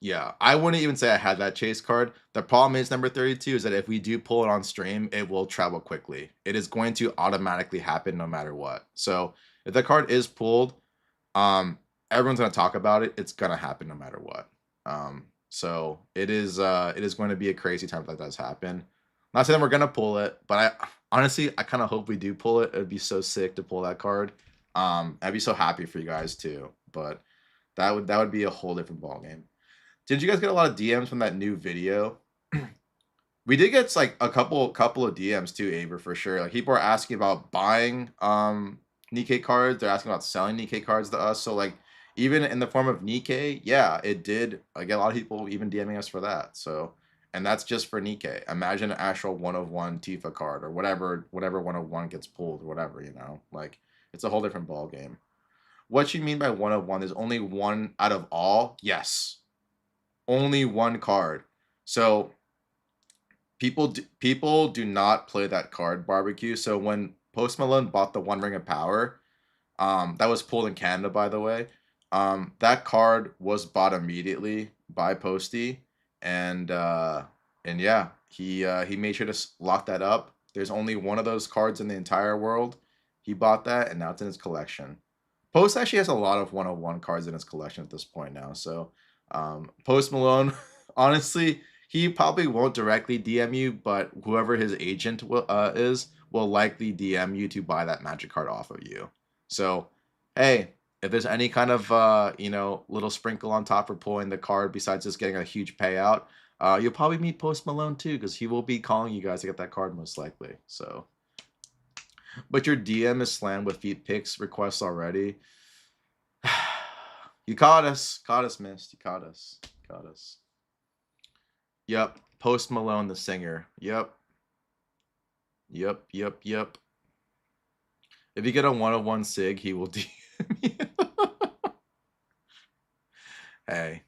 yeah, I wouldn't even say I had that chase card. The problem is, number 32, is that if we do pull it on stream, it will travel quickly. It is going to automatically happen no matter what. So if the card is pulled, everyone's going to talk about it. It's going to happen no matter what. So it is going to be a crazy time if that does happen. Not saying we're going to pull it, but I kind of hope we do pull it. It would be so sick to pull that card. I'd be so happy for you guys too, but that would be a whole different ballgame. Did you guys get a lot of DMs from that new video? We did get like a couple of DMs too, Aver, for sure. Like, people are asking about buying Nikkei cards. They're asking about selling Nikkei cards to us. So, like, even in the form of Nikkei, yeah, it did. I get a lot of people even DMing us for that. So, and that's just for Nikkei. Imagine an actual 1-of-1 Tifa card, or whatever 1-of-1 gets pulled, or whatever, you know? Like, it's a whole different ball game. What you mean by 1-of-1? There's only one out of all? Yes. Only one card. So people do not play that card, barbecue. So when Post Malone bought the One Ring of Power, that was pulled in Canada, by the way. That card was bought immediately by Posty, and yeah, he made sure to lock that up. There's only one of those cards in the entire world. He bought that, and now it's in his collection. Post actually has a lot of 1-of-1 cards in his collection at this point now. So Post Malone, honestly, he probably won't directly DM you, but whoever his agent will likely DM you to buy that Magic card off of you. So, hey, if there's any kind of little sprinkle on top for pulling the card besides just getting a huge payout, you'll probably meet Post Malone too, because he will be calling you guys to get that card most likely. So, but your DM is slammed with feet pics requests already. You caught us, Mist. You caught us. Yep, Post Malone, the singer. Yep. If you get a 1-of-1 sig, he will DM you. Hey,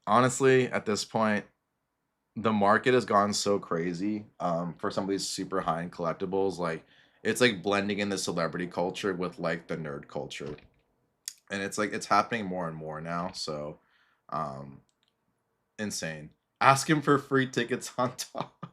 honestly, at this point, the market has gone so crazy for some of these super high-end collectibles. Like, it's like blending in the celebrity culture with like the nerd culture. And it's like, it's happening more and more now. So, insane. Ask him for free tickets on top.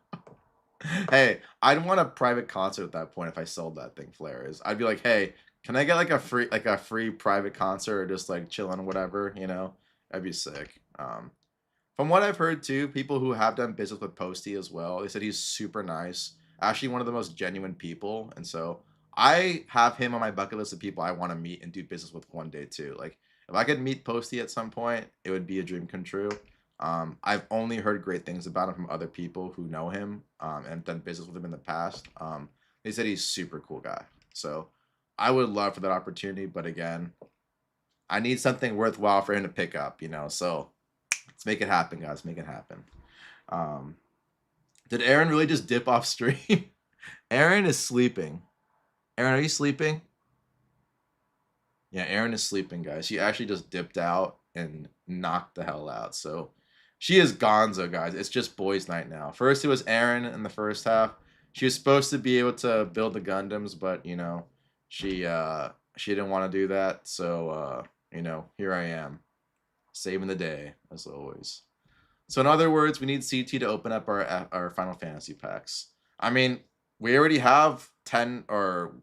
Hey, I'd want a private concert at that point if I sold that thing, Flair is. I'd be like, hey, can I get like a free private concert or just like chilling or whatever, you know? That'd be sick. From what I've heard too, people who have done business with Posty as well, they said he's super nice. Actually one of the most genuine people. And so I have him on my bucket list of people I want to meet and do business with one day too. Like if I could meet Posty at some point, it would be a dream come true. I've only heard great things about him from other people who know him and done business with him in the past. They said he's super cool guy. So I would love for that opportunity, but again, I need something worthwhile for him to pick up, you know. So let's make it happen, guys. Make it happen. Did Aaron really just dip off stream? Aaron is sleeping. Aaron, are you sleeping? Yeah, Aaron is sleeping, guys. She actually just dipped out and knocked the hell out. So she is gonzo, guys. It's just boys' night now. First, it was Aaron in the first half. She was supposed to be able to build the Gundams, but, you know, she didn't want to do that. So, you know, here I am, saving the day, as always. So in other words, we need CT to open up our Final Fantasy packs. I mean, we already have 10 or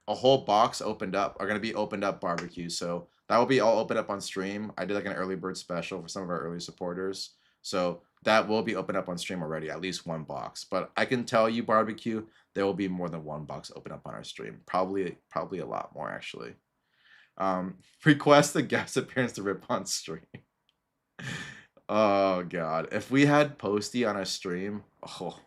a whole box opened up, are going to be opened up barbecue. So that will be all opened up on stream. I did like an early bird special for some of our early supporters. So that will be opened up on stream already, at least one box. But I can tell you, barbecue, there will be more than one box open up on our stream. Probably a lot more, actually. Request a guest appearance to rip on stream. Oh, God. If we had Posty on our stream, oh.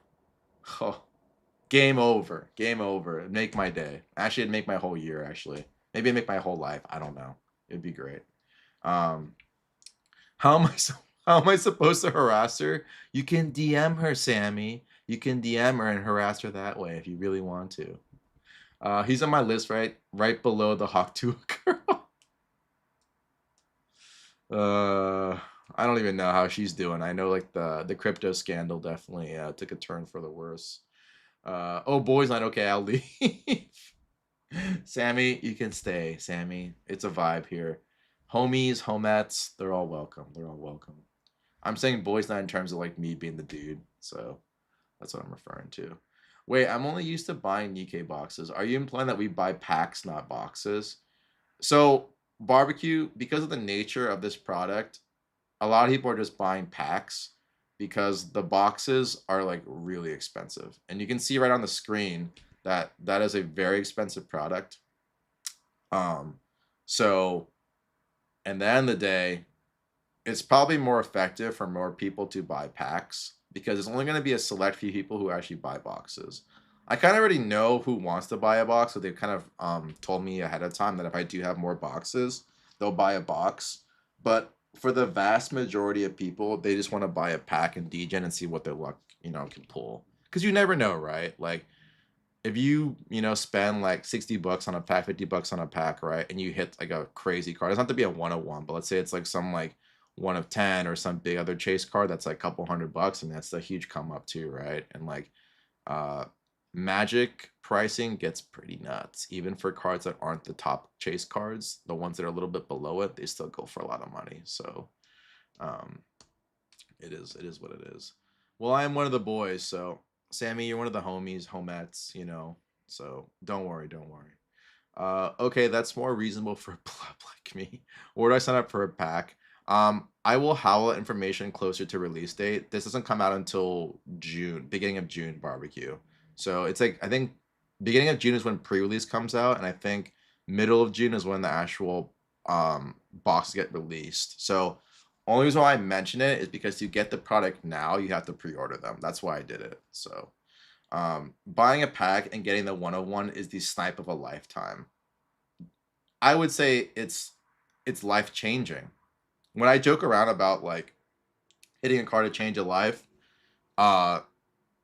Game over. Game over. It'd make my day. Actually, it'd make my whole year, actually. Maybe it'd make my whole life. I don't know. It'd be great. How am I supposed to harass her? You can DM her, Sammy. You can DM her and harass her that way if you really want to. He's on my list right below the Hawk 2 girl. I don't even know how she's doing. I know like the crypto scandal definitely took a turn for the worse. Oh, boys night. Okay, I'll leave. Sammy, you can stay. Sammy, it's a vibe here. Homies, homettes, they're all welcome. They're all welcome. I'm saying boys night in terms of like me being the dude. So that's what I'm referring to. Wait, I'm only used to buying Nikkei boxes. Are you implying that we buy packs, not boxes? So barbecue, because of the nature of this product, a lot of people are just buying packs because the boxes are like really expensive. And you can see right on the screen that that is a very expensive product. So at the end of the day, it's probably more effective for more people to buy packs because it's only going to be a select few people who actually buy boxes. I kind of already know who wants to buy a box, so they've kind of told me ahead of time that if I do have more boxes, they'll buy a box. But for the vast majority of people, they just want to buy a pack and degen and see what their luck, you know, can pull. Because you never know, right? Like, if you spend like $60 on a pack, $50 on a pack, right? And you hit like a crazy card. It doesn't have to be a 101, but let's say it's like some like 1 of 10 or some big other chase card that's like a couple $100, and that's a huge come up too, right? And like Magic pricing gets pretty nuts. Even for cards that aren't the top chase cards, the ones that are a little bit below it, they still go for a lot of money. So it is what it is. Well, I am one of the boys, so Sammy, you're one of the homies, homettes, you know. So don't worry. Okay, that's more reasonable for a pleb like me. Where do I sign up for a pack? I will howl information closer to release date. This doesn't come out until June, beginning of June, barbecue. So it's like, I think beginning of June is when pre-release comes out, and I think middle of June is when the actual boxes get released. So only reason why I mention it is because to get the product now, you have to pre-order them. That's why I did it. So buying a pack and getting the 101 is the snipe of a lifetime. I would say it's life-changing. When I joke around about like hitting a card to change a life,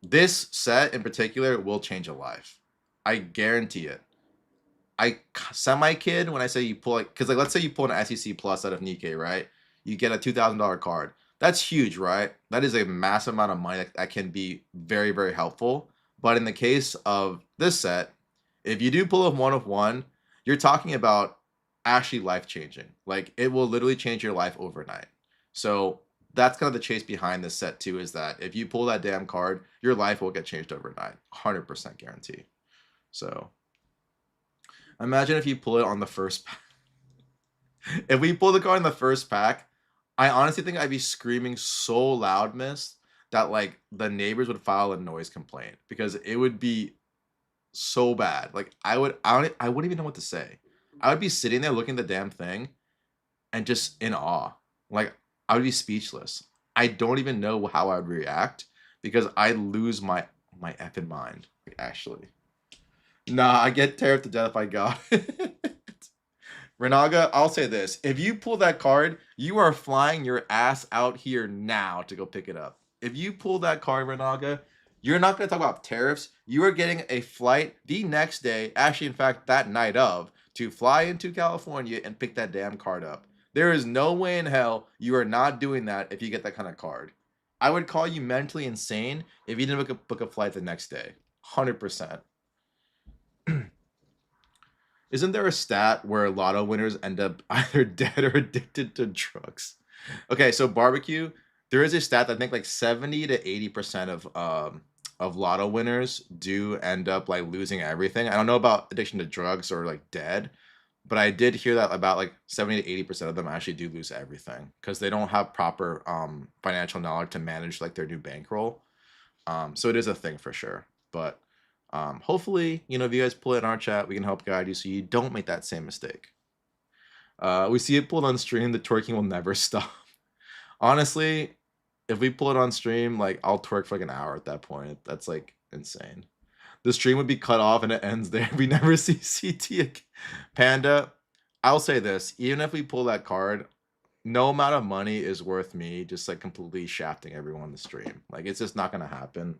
this set in particular will change a life. I guarantee it. I semi-kid when I say you pull like, because like let's say you pull an SEC Plus out of Nikkei, right? You get a $2,000 card. That's huge, right? That is a massive amount of money that can be very, very helpful. But in the case of this set, if you do pull a 1 of 1, you're talking about actually life-changing. Like it will literally change your life overnight. So that's kind of the chase behind this set too, is that if you pull that damn card, your life will get changed overnight. 100% guarantee. So imagine if you pull it on the first pack. If we pull the card in the first pack, I honestly think I'd be screaming so loud, Miss, that like the neighbors would file a noise complaint because it would be so bad. Like I wouldn't even know what to say. I would be sitting there looking at the damn thing and just in awe. Like I would be speechless. I don't even know how I would react because I lose my effing mind. Actually, nah, I get terrified to death if I got it. Renaga, I'll say this: if you pull that card, you are flying your ass out here now to go pick it up. If you pull that card, Renaga, you're not going to talk about tariffs. You are getting a flight the next day, actually, in fact, that night of, to fly into California and pick that damn card up. There is no way in hell you are not doing that if you get that kind of card. I would call you mentally insane if you didn't book a flight the next day. 100%. Isn't there a stat where lotto winners end up either dead or addicted to drugs? Okay, so barbecue, there is a stat that I think like 70 to 80% of lotto winners do end up like losing everything. I don't know about addiction to drugs or like dead, but I did hear that about like 70 to 80% of them actually do lose everything because they don't have proper financial knowledge to manage like their new bankroll. So it is a thing for sure. But hopefully, you know, if you guys pull it in our chat, we can help guide you so you don't make that same mistake. We see it pulled on stream. The twerking will never stop. Honestly, if we pull it on stream, like I'll twerk for like an hour at that point. That's like insane. The stream would be cut off and it ends there. We never see CT again. Panda, I'll say this. Even if we pull that card, no amount of money is worth me just like completely shafting everyone on the stream. Like it's just not going to happen.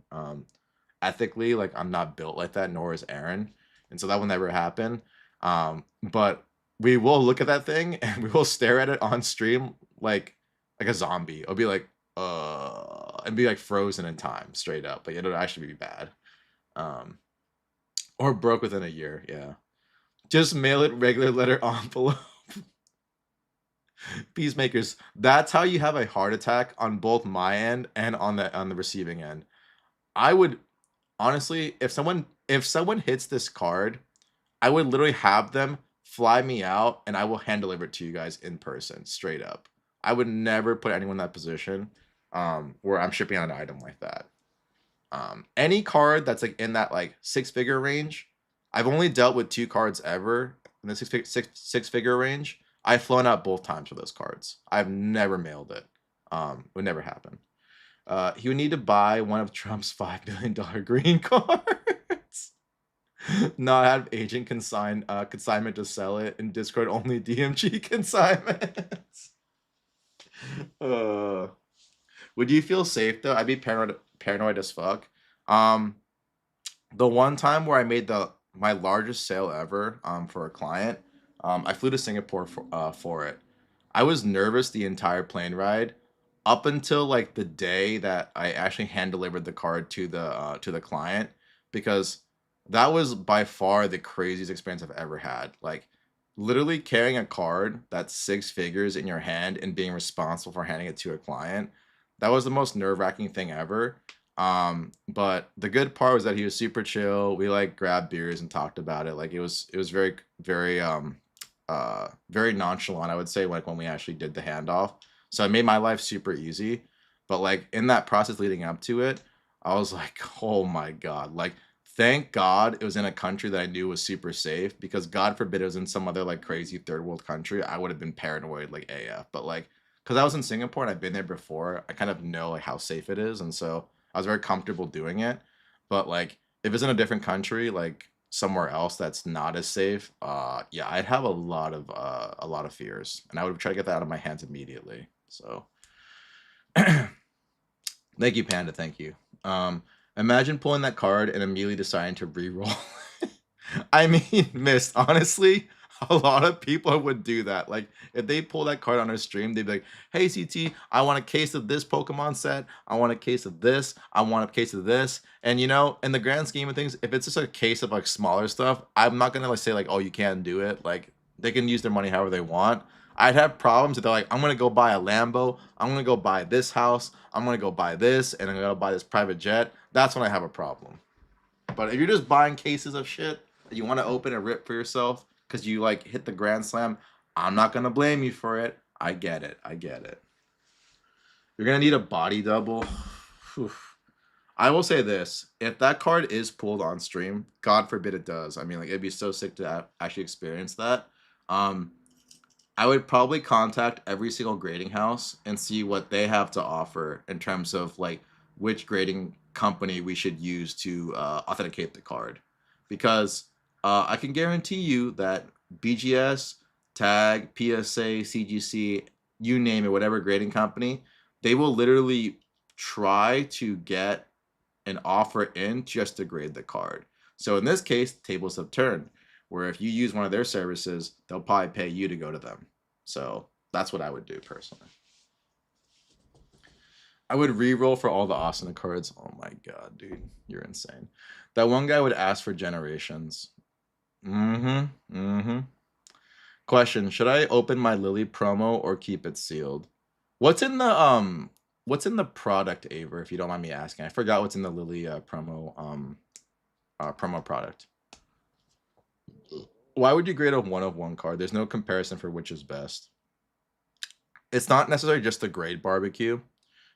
Ethically, like I'm not built like that, nor is Aaron, and so that will never happen. But we will look at that thing and we will stare at it on stream like a zombie. It'll be like and be like frozen in time, straight up. Like it'll actually be bad. Or broke within a year. Yeah, just mail it regular letter envelope. Peacemakers, that's how you have a heart attack on both my end and on the receiving end. I would honestly, if someone hits this card, I would literally have them fly me out and I will hand deliver it to you guys in person, straight up. I would never put anyone in that position where I'm shipping out an item like that. Any card that's like in that like 6-figure range, I've only dealt with 2 cards ever in the six-figure range. I've flown out both times for those cards. I've never mailed it. Would never happen. He would need to buy one of Trump's $5 million green cards. Not have agent consignment to sell it, and Discord only DMG consignments. Would you feel safe though? I'd be paranoid as fuck. The one time where I made my largest sale ever for a client, I flew to Singapore for it. I was nervous the entire plane ride up until like the day that I actually hand delivered the card to the client, because that was by far the craziest experience I've ever had. Like literally carrying a card that's 6 figures in your hand and being responsible for handing it to a client. That was the most nerve-wracking thing ever. But the good part was that he was super chill. We like grabbed beers and talked about it. Like it was very, very, very nonchalant, I would say, like when we actually did the handoff. So it made my life super easy. But like in that process leading up to it, I was like, oh my God, like thank God it was in a country that I knew was super safe, because God forbid it was in some other like crazy third world country. I would have been paranoid like AF. But like, because I was in Singapore and I've been there before, I kind of know like how safe it is. And so I was very comfortable doing it. But like if it's in a different country, like somewhere else that's not as safe, yeah, I'd have a lot of fears, and I would try to get that out of my hands immediately. So thank you, Panda. Thank you. Imagine pulling that card and immediately deciding to re-roll. I mean, Mist, honestly, a lot of people would do that. Like if they pull that card on our stream, they'd be like, hey CT, I want a case of this Pokemon set, I want a case of this, I want a case of this. And you know, in the grand scheme of things, if it's just a case of like smaller stuff, I'm not gonna like say like, oh, you can't do it. Like they can use their money however they want. I'd have problems if they're like, I'm gonna go buy a Lambo, I'm gonna go buy this house, I'm gonna go buy this, and I'm gonna buy this private jet. That's when I have a problem. But if you're just buying cases of shit that you want to open and rip for yourself because you like hit the grand slam, I'm not gonna blame you for it. I get it. I get it. You're gonna need a body double. Whew. I will say this: if that card is pulled on stream, God forbid it does. I mean, like it'd be so sick to actually experience that. I would probably contact every single grading house and see what they have to offer in terms of like which grading company we should use to authenticate the card, because I can guarantee you that BGS, Tag, PSA, CGC, you name it, whatever grading company, they will literally try to get an offer in just to grade the card. So in this case, tables have turned, where if you use one of their services, they'll probably pay you to go to them. So that's what I would do personally. I would re-roll for all the Austin cards. Oh my god, dude, you're insane. That one guy would ask for generations. Question: should I open my Lily promo or keep it sealed? What's in the product, Aver, if you don't mind me asking? I forgot what's in the Lily promo product. Why would you grade a 1 of 1 card? There's no comparison for which is best. It's not necessarily just to grade barbecue.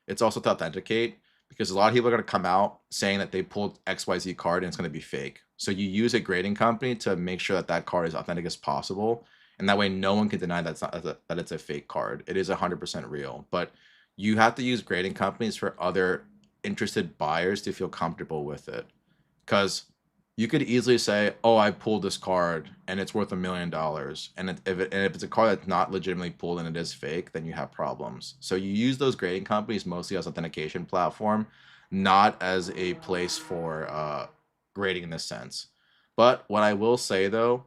It's also to authenticate, because a lot of people are going to come out saying that they pulled XYZ card and it's going to be fake. So you use a grading company to make sure that that card is authentic as possible. And that way no one can deny that it's a fake card. It is 100% real. But you have to use grading companies for other interested buyers to feel comfortable with it. Because you could easily say, oh, I pulled this card and it's worth $1 million. And if it's a card that's not legitimately pulled and it is fake, then you have problems. So you use those grading companies mostly as authentication platform, not as a place for grading in this sense. But what I will say though,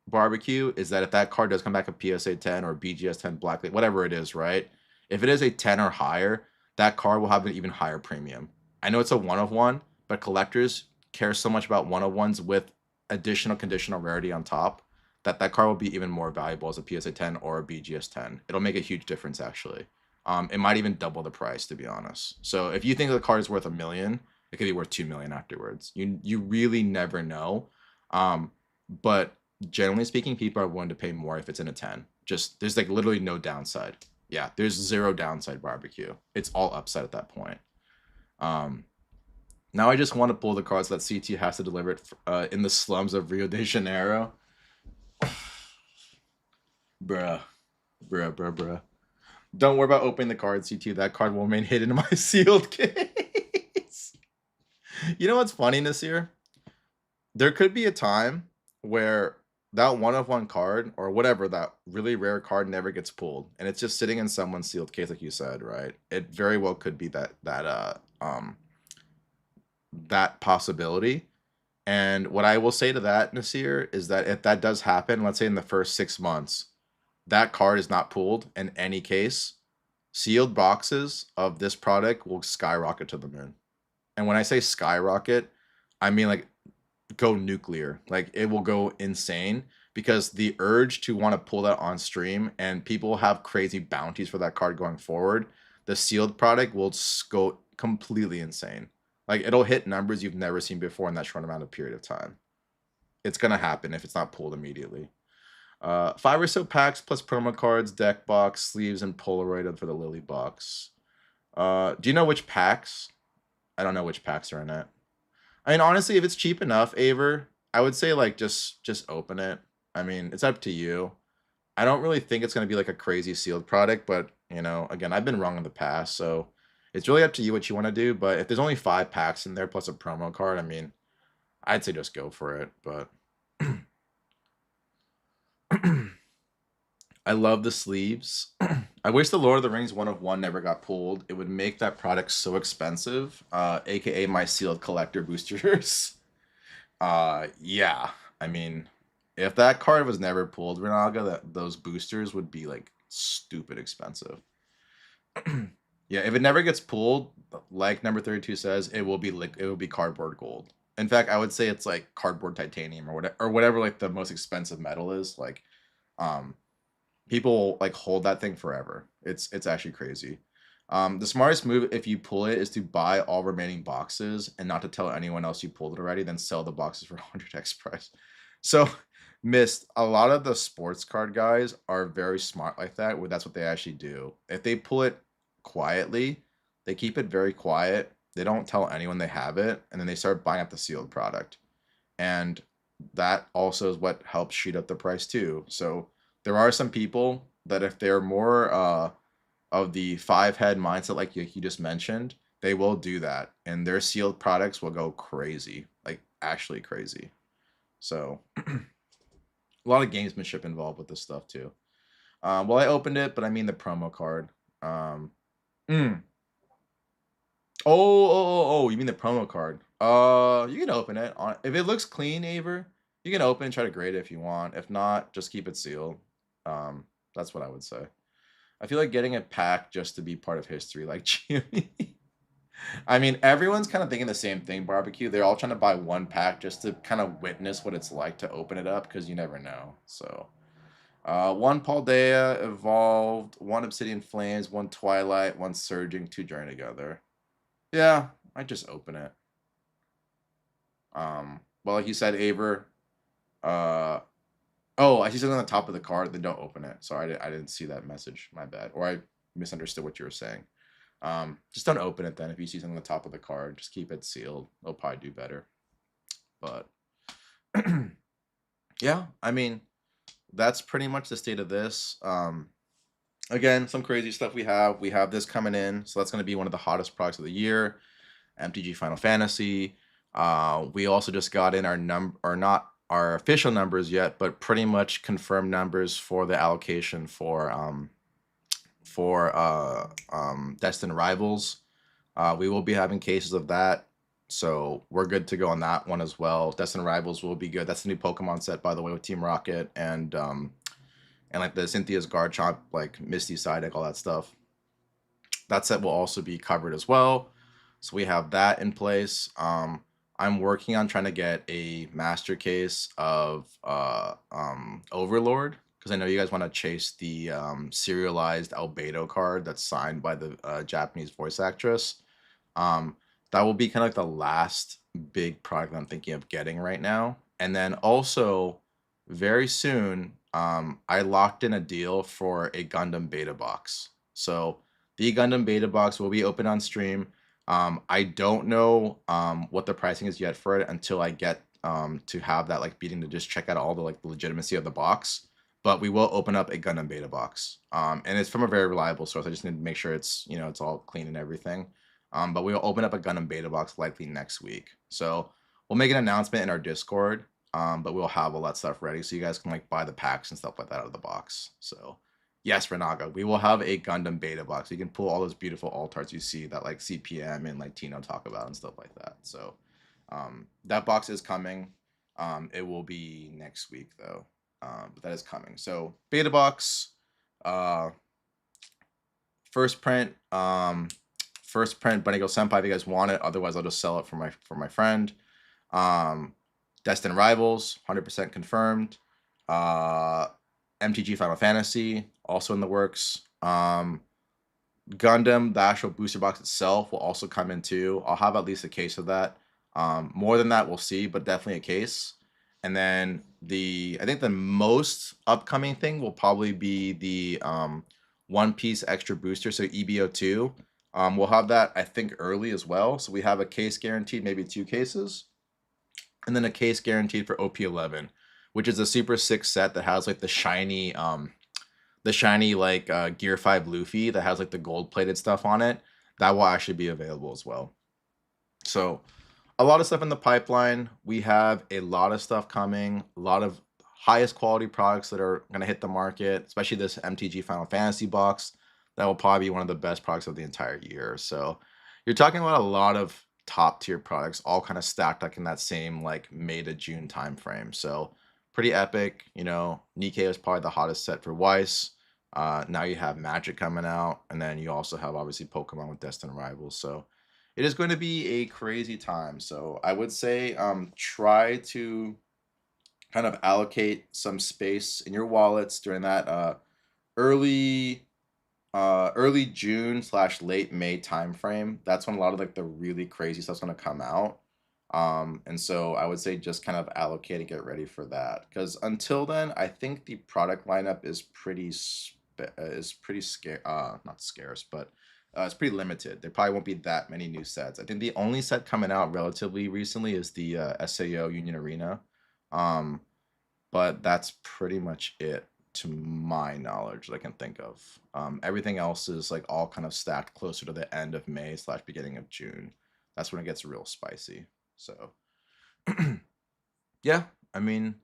barbecue, is that if that card does come back a PSA 10 or BGS 10 Blacklight, whatever it is, right? If it is a 10 or higher, that card will have an even higher premium. I know it's a 1 of 1, but collectors care so much about 1 of 1s with additional conditional rarity on top that that card will be even more valuable as a PSA 10 or a BGS 10. It'll make a huge difference actually. It might even double the price, to be honest. So if you think the card is worth $1 million, it could be worth $2 million afterwards. You really never know. But generally speaking, people are willing to pay more if it's in a 10. Just there's like literally no downside. Yeah, there's zero downside barbecue. It's all upside at that point. Now I just want to pull the cards that CT has to deliver it in the slums of Rio de Janeiro. Bruh. Don't worry about opening the card, CT. That card will remain hidden in my sealed case. You know what's funny, Nasir? There could be a time where that 1 of 1 card or whatever, that really rare card, never gets pulled, and it's just sitting in someone's sealed case, like you said, right? It very well could be that possibility. And what I will say to that, Nasir, is that if that does happen, let's say in the first 6 months, that card is not pulled in any case, sealed boxes of this product will skyrocket to the moon. And when I say skyrocket, I mean like go nuclear. Like it will go insane, because the urge to want to pull that on stream, and people will have crazy bounties for that card going forward, the sealed product will go completely insane. Like it'll hit numbers you've never seen before in that short amount of period of time. It's gonna happen if it's not pulled immediately. 5 or so packs plus promo cards, deck box, sleeves, and Polaroid for the Lily box. Do you know which packs? I don't know which packs are in it. I mean, honestly, if it's cheap enough, Aver, I would say like just open it. I mean, it's up to you. I don't really think it's gonna be like a crazy sealed product, but you know, again, I've been wrong in the past, so it's really up to you what you want to do. But if there's only 5 packs in there plus a promo card, I mean, I'd say just go for it. But I love the sleeves. I wish the Lord of the Rings 1 of 1 never got pulled. It would make that product so expensive, aka my sealed collector boosters. Yeah, I mean, if that card was never pulled, Renaga, those boosters would be like stupid expensive. Yeah, if it never gets pulled, like number 32 says, it will be cardboard gold. In fact, I would say it's like cardboard titanium or whatever like the most expensive metal is. Like, people like hold that thing forever. It's actually crazy. The smartest move if you pull it is to buy all remaining boxes and not to tell anyone else you pulled it already, then sell the boxes for 100x price. So, missed a lot of the sports card guys are very smart like that, where that's what they actually do. If they pull it quietly, they keep it very quiet. They don't tell anyone they have it, and then they start buying up the sealed product. And that also is what helps shoot up the price too. So there are some people that if they're more of the 5 head mindset like you just mentioned, they will do that, and their sealed products will go crazy, like actually crazy. So a lot of gamesmanship involved with this stuff too. Well, I opened it, but I mean the promo card. Mm. Oh, you mean the promo card? You can open it. If it looks clean, Aver, you can open and try to grade it if you want. If not, just keep it sealed. That's what I would say. I feel like getting a pack just to be part of history, like Jimmy. I mean, everyone's kind of thinking the same thing, Barbecue. They're all trying to buy one pack just to kind of witness what it's like to open it up, because you never know. So, one Paldea evolved, one Obsidian Flames, one Twilight, one Surging, 2 Journey Together. Yeah, I just open it. Well, like you said, Aver. Oh, I see something on the top of the card. Then don't open it. Sorry, I didn't see that message. My bad. Or I misunderstood what you were saying. Just don't open it then. If you see something on the top of the card, just keep it sealed. It'll probably do better. But yeah, I mean, that's pretty much the state of this. Again, some crazy stuff we have. We have this coming in, so that's going to be one of the hottest products of the year. MTG Final Fantasy. We also just got in our not our official numbers yet, but pretty much confirmed numbers for the allocation for Destined Rivals. We will be having cases of that, so we're good to go on that one as well. Destined Rivals will be good. That's the new Pokemon set, by the way, with Team Rocket and like the Cynthia's Garchomp, like Misty Psyduck, all that stuff. That set will also be covered as well. So we have that in place. I'm working on trying to get a master case of Overlord, because I know you guys want to chase the serialized Albedo card that's signed by the Japanese voice actress. That will be kind of like the last big product I'm thinking of getting right now. And then also, very soon, I locked in a deal for a Gundam beta box. So the Gundam beta box will be open on stream. I don't know what the pricing is yet for it until I get to have that like beating to just check out all the like the legitimacy of the box. But we will open up a Gundam beta box, and it's from a very reliable source. I just need to make sure it's it's all clean and everything. But we'll open up a Gundam beta box likely next week. So we'll make an announcement in our Discord. But we'll have all that stuff ready so you guys can like buy the packs and stuff like that out of the box. So yes, Renaga, we will have a Gundam beta box. You can pull all those beautiful alt arts you see that like CPM and like Tino talk about and stuff like that. So that box is coming. It will be next week though, but that is coming. So beta box, first print Bunny Girl Senpai if you guys want it. Otherwise, I'll just sell it for my friend. Destined Rivals, 100% confirmed. MTG Final Fantasy, also in the works. Gundam, the actual booster box itself, will also come in too. I'll have at least a case of that. More than that, we'll see, but definitely a case. And then I think the most upcoming thing will probably be the One Piece extra booster, so EBO2. We'll have that, I think, early as well. So we have a case guaranteed, maybe 2 cases. And then a case guaranteed for OP11, which is a Super 6 set that has like the shiny like Gear 5 Luffy that has like the gold-plated stuff on it. That will actually be available as well. So a lot of stuff in the pipeline. We have a lot of stuff coming, a lot of highest quality products that are going to hit the market, especially this MTG Final Fantasy box. That will probably be one of the best products of the entire year. So you're talking about a lot of top tier products all kind of stacked like in that same like May to June time frame. So pretty epic. Nikkei is probably the hottest set for Weiss. Now you have Magic coming out, and then you also have obviously Pokemon with Destined Rivals. So it is going to be a crazy time. So I would say try to kind of allocate some space in your wallets during that early early June / late May timeframe. That's when a lot of like the really crazy stuff's gonna come out. And so I would say just kind of allocate and get ready for that. Because until then, I think the product lineup is pretty scare not scarce, but it's pretty limited. There probably won't be that many new sets. I think the only set coming out relatively recently is the SAO Union Arena. Um, but that's pretty much it to my knowledge that I can think of. Everything else is like all kind of stacked closer to the end of May / beginning of June. That's when it gets real spicy. So, yeah, I mean,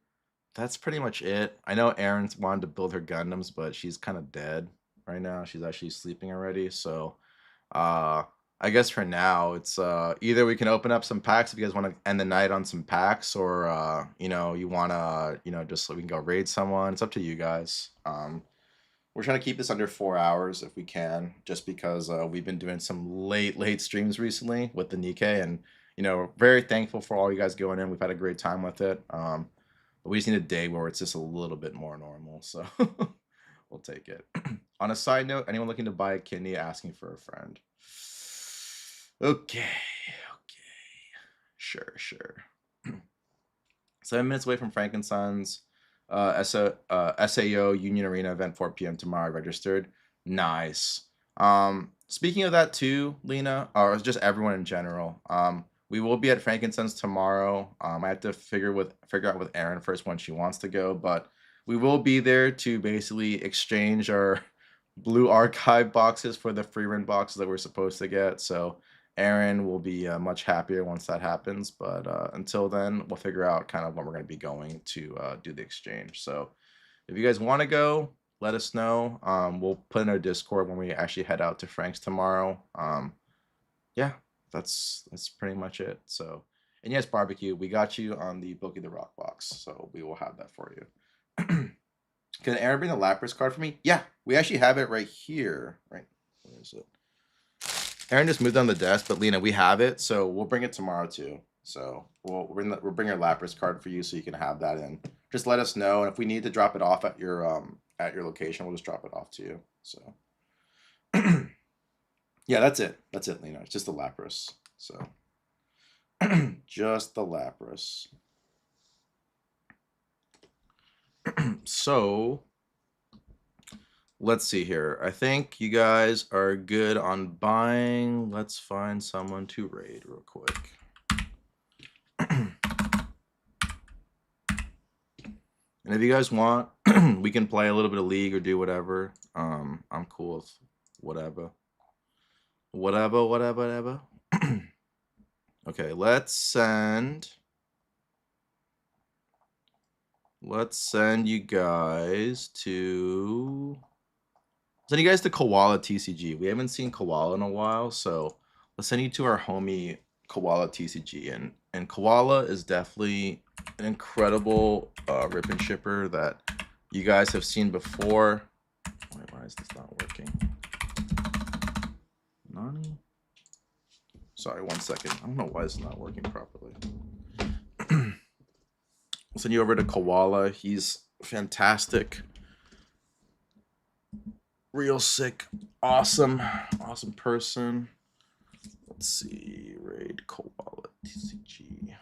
that's pretty much it. I know Erin's wanted to build her Gundams, but she's kind of dead right now. She's actually sleeping already. So, uh, I guess for now, it's either we can open up some packs if you guys want to end the night on some packs, or you know, you want to, you know, just so we can go raid someone. It's up to you guys. We're trying to keep this under 4 hours if we can, just because we've been doing some late streams recently with the Nikkei, and you know, very thankful for all you guys going in. We've had a great time with it. But we just need a day where it's just a little bit more normal, so we'll take it. On a side note, anyone looking to buy a kidney, asking for a friend. Okay. Sure. 7 minutes away from Frankenson's SAO Union Arena event, 4 p.m. tomorrow. Registered. Nice. Speaking of that too, Lena, or just everyone in general, we will be at Frankenson's tomorrow. I have to figure out with Erin first when she wants to go, but we will be there to basically exchange our blue archive boxes for the free run boxes that we're supposed to get. So Erin will be much happier once that happens. But until then, we'll figure out kind of when we're going to be going to do the exchange. So if you guys want to go, let us know. We'll put in our Discord when we actually head out to Frank's tomorrow. Yeah, that's pretty much it. So, and yes, barbecue, we got you on the Bookie the Rock box, so we will have that for you. Can Aaron bring the Lapras card for me? Yeah, we actually have it right here. Right, where is it? Aaron just moved on the desk, but Lena, we have it, so we'll bring it tomorrow too. So we'll bring our Lapras card for you, so you can have that in. Just let us know, and if we need to drop it off at your location, we'll just drop it off to you. So yeah, that's it. That's it, Lena. It's just the Lapras. So just the Lapras. So let's see here. I think you guys are good on buying. Let's find someone to raid real quick. And if you guys want, we can play a little bit of League or do whatever. I'm cool with whatever. Whatever. Okay, let's send you guys to Koala TCG. We haven't seen Koala in a while, so let's send you to our homie Koala TCG. And Koala is definitely an incredible rip and shipper that you guys have seen before. Wait, why is this not working? Nani? Sorry, 1 second. I don't know why it's not working properly. I'll send you over to Koala. He's fantastic. Real sick. Awesome person. Let's see. Raid Koala TCG.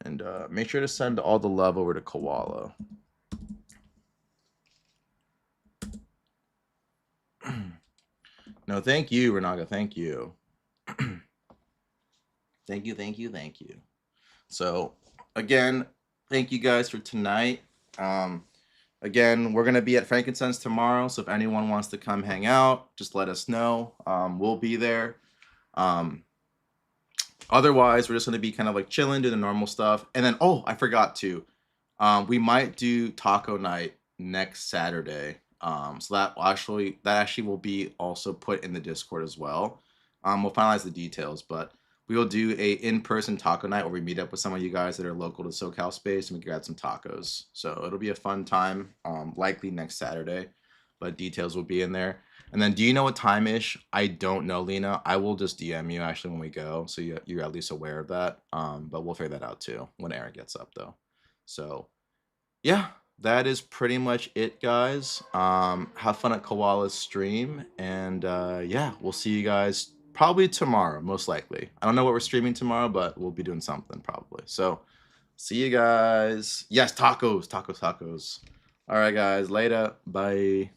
And make sure to send all the love over to Koala. No, thank you, Renaga. Thank you. Thank you. So, again, thank you guys for tonight. Again, we're going to be at Frankenson's tomorrow, so if anyone wants to come hang out, just let us know. We'll be there. Otherwise, we're just going to be kind of like chilling, do the normal stuff. And then, oh, I forgot to. We might do taco night next Saturday. So that actually will be also put in the Discord as well. We'll finalize the details, but we will do a in-person taco night where we meet up with some of you guys that are local to SoCal space and we can grab some tacos. So it'll be a fun time, likely next Saturday, but details will be in there. And then do you know what time-ish? I don't know, Lena. I will just DM you actually when we go, so you're at least aware of that. But we'll figure that out too when Aaron gets up though. So yeah, that is pretty much it, guys. Have fun at Koala's stream, and yeah, we'll see you guys probably tomorrow, most likely. I don't know what we're streaming tomorrow, but we'll be doing something probably. So, see you guys. Yes, tacos, tacos, tacos. All right, guys. Later. Bye.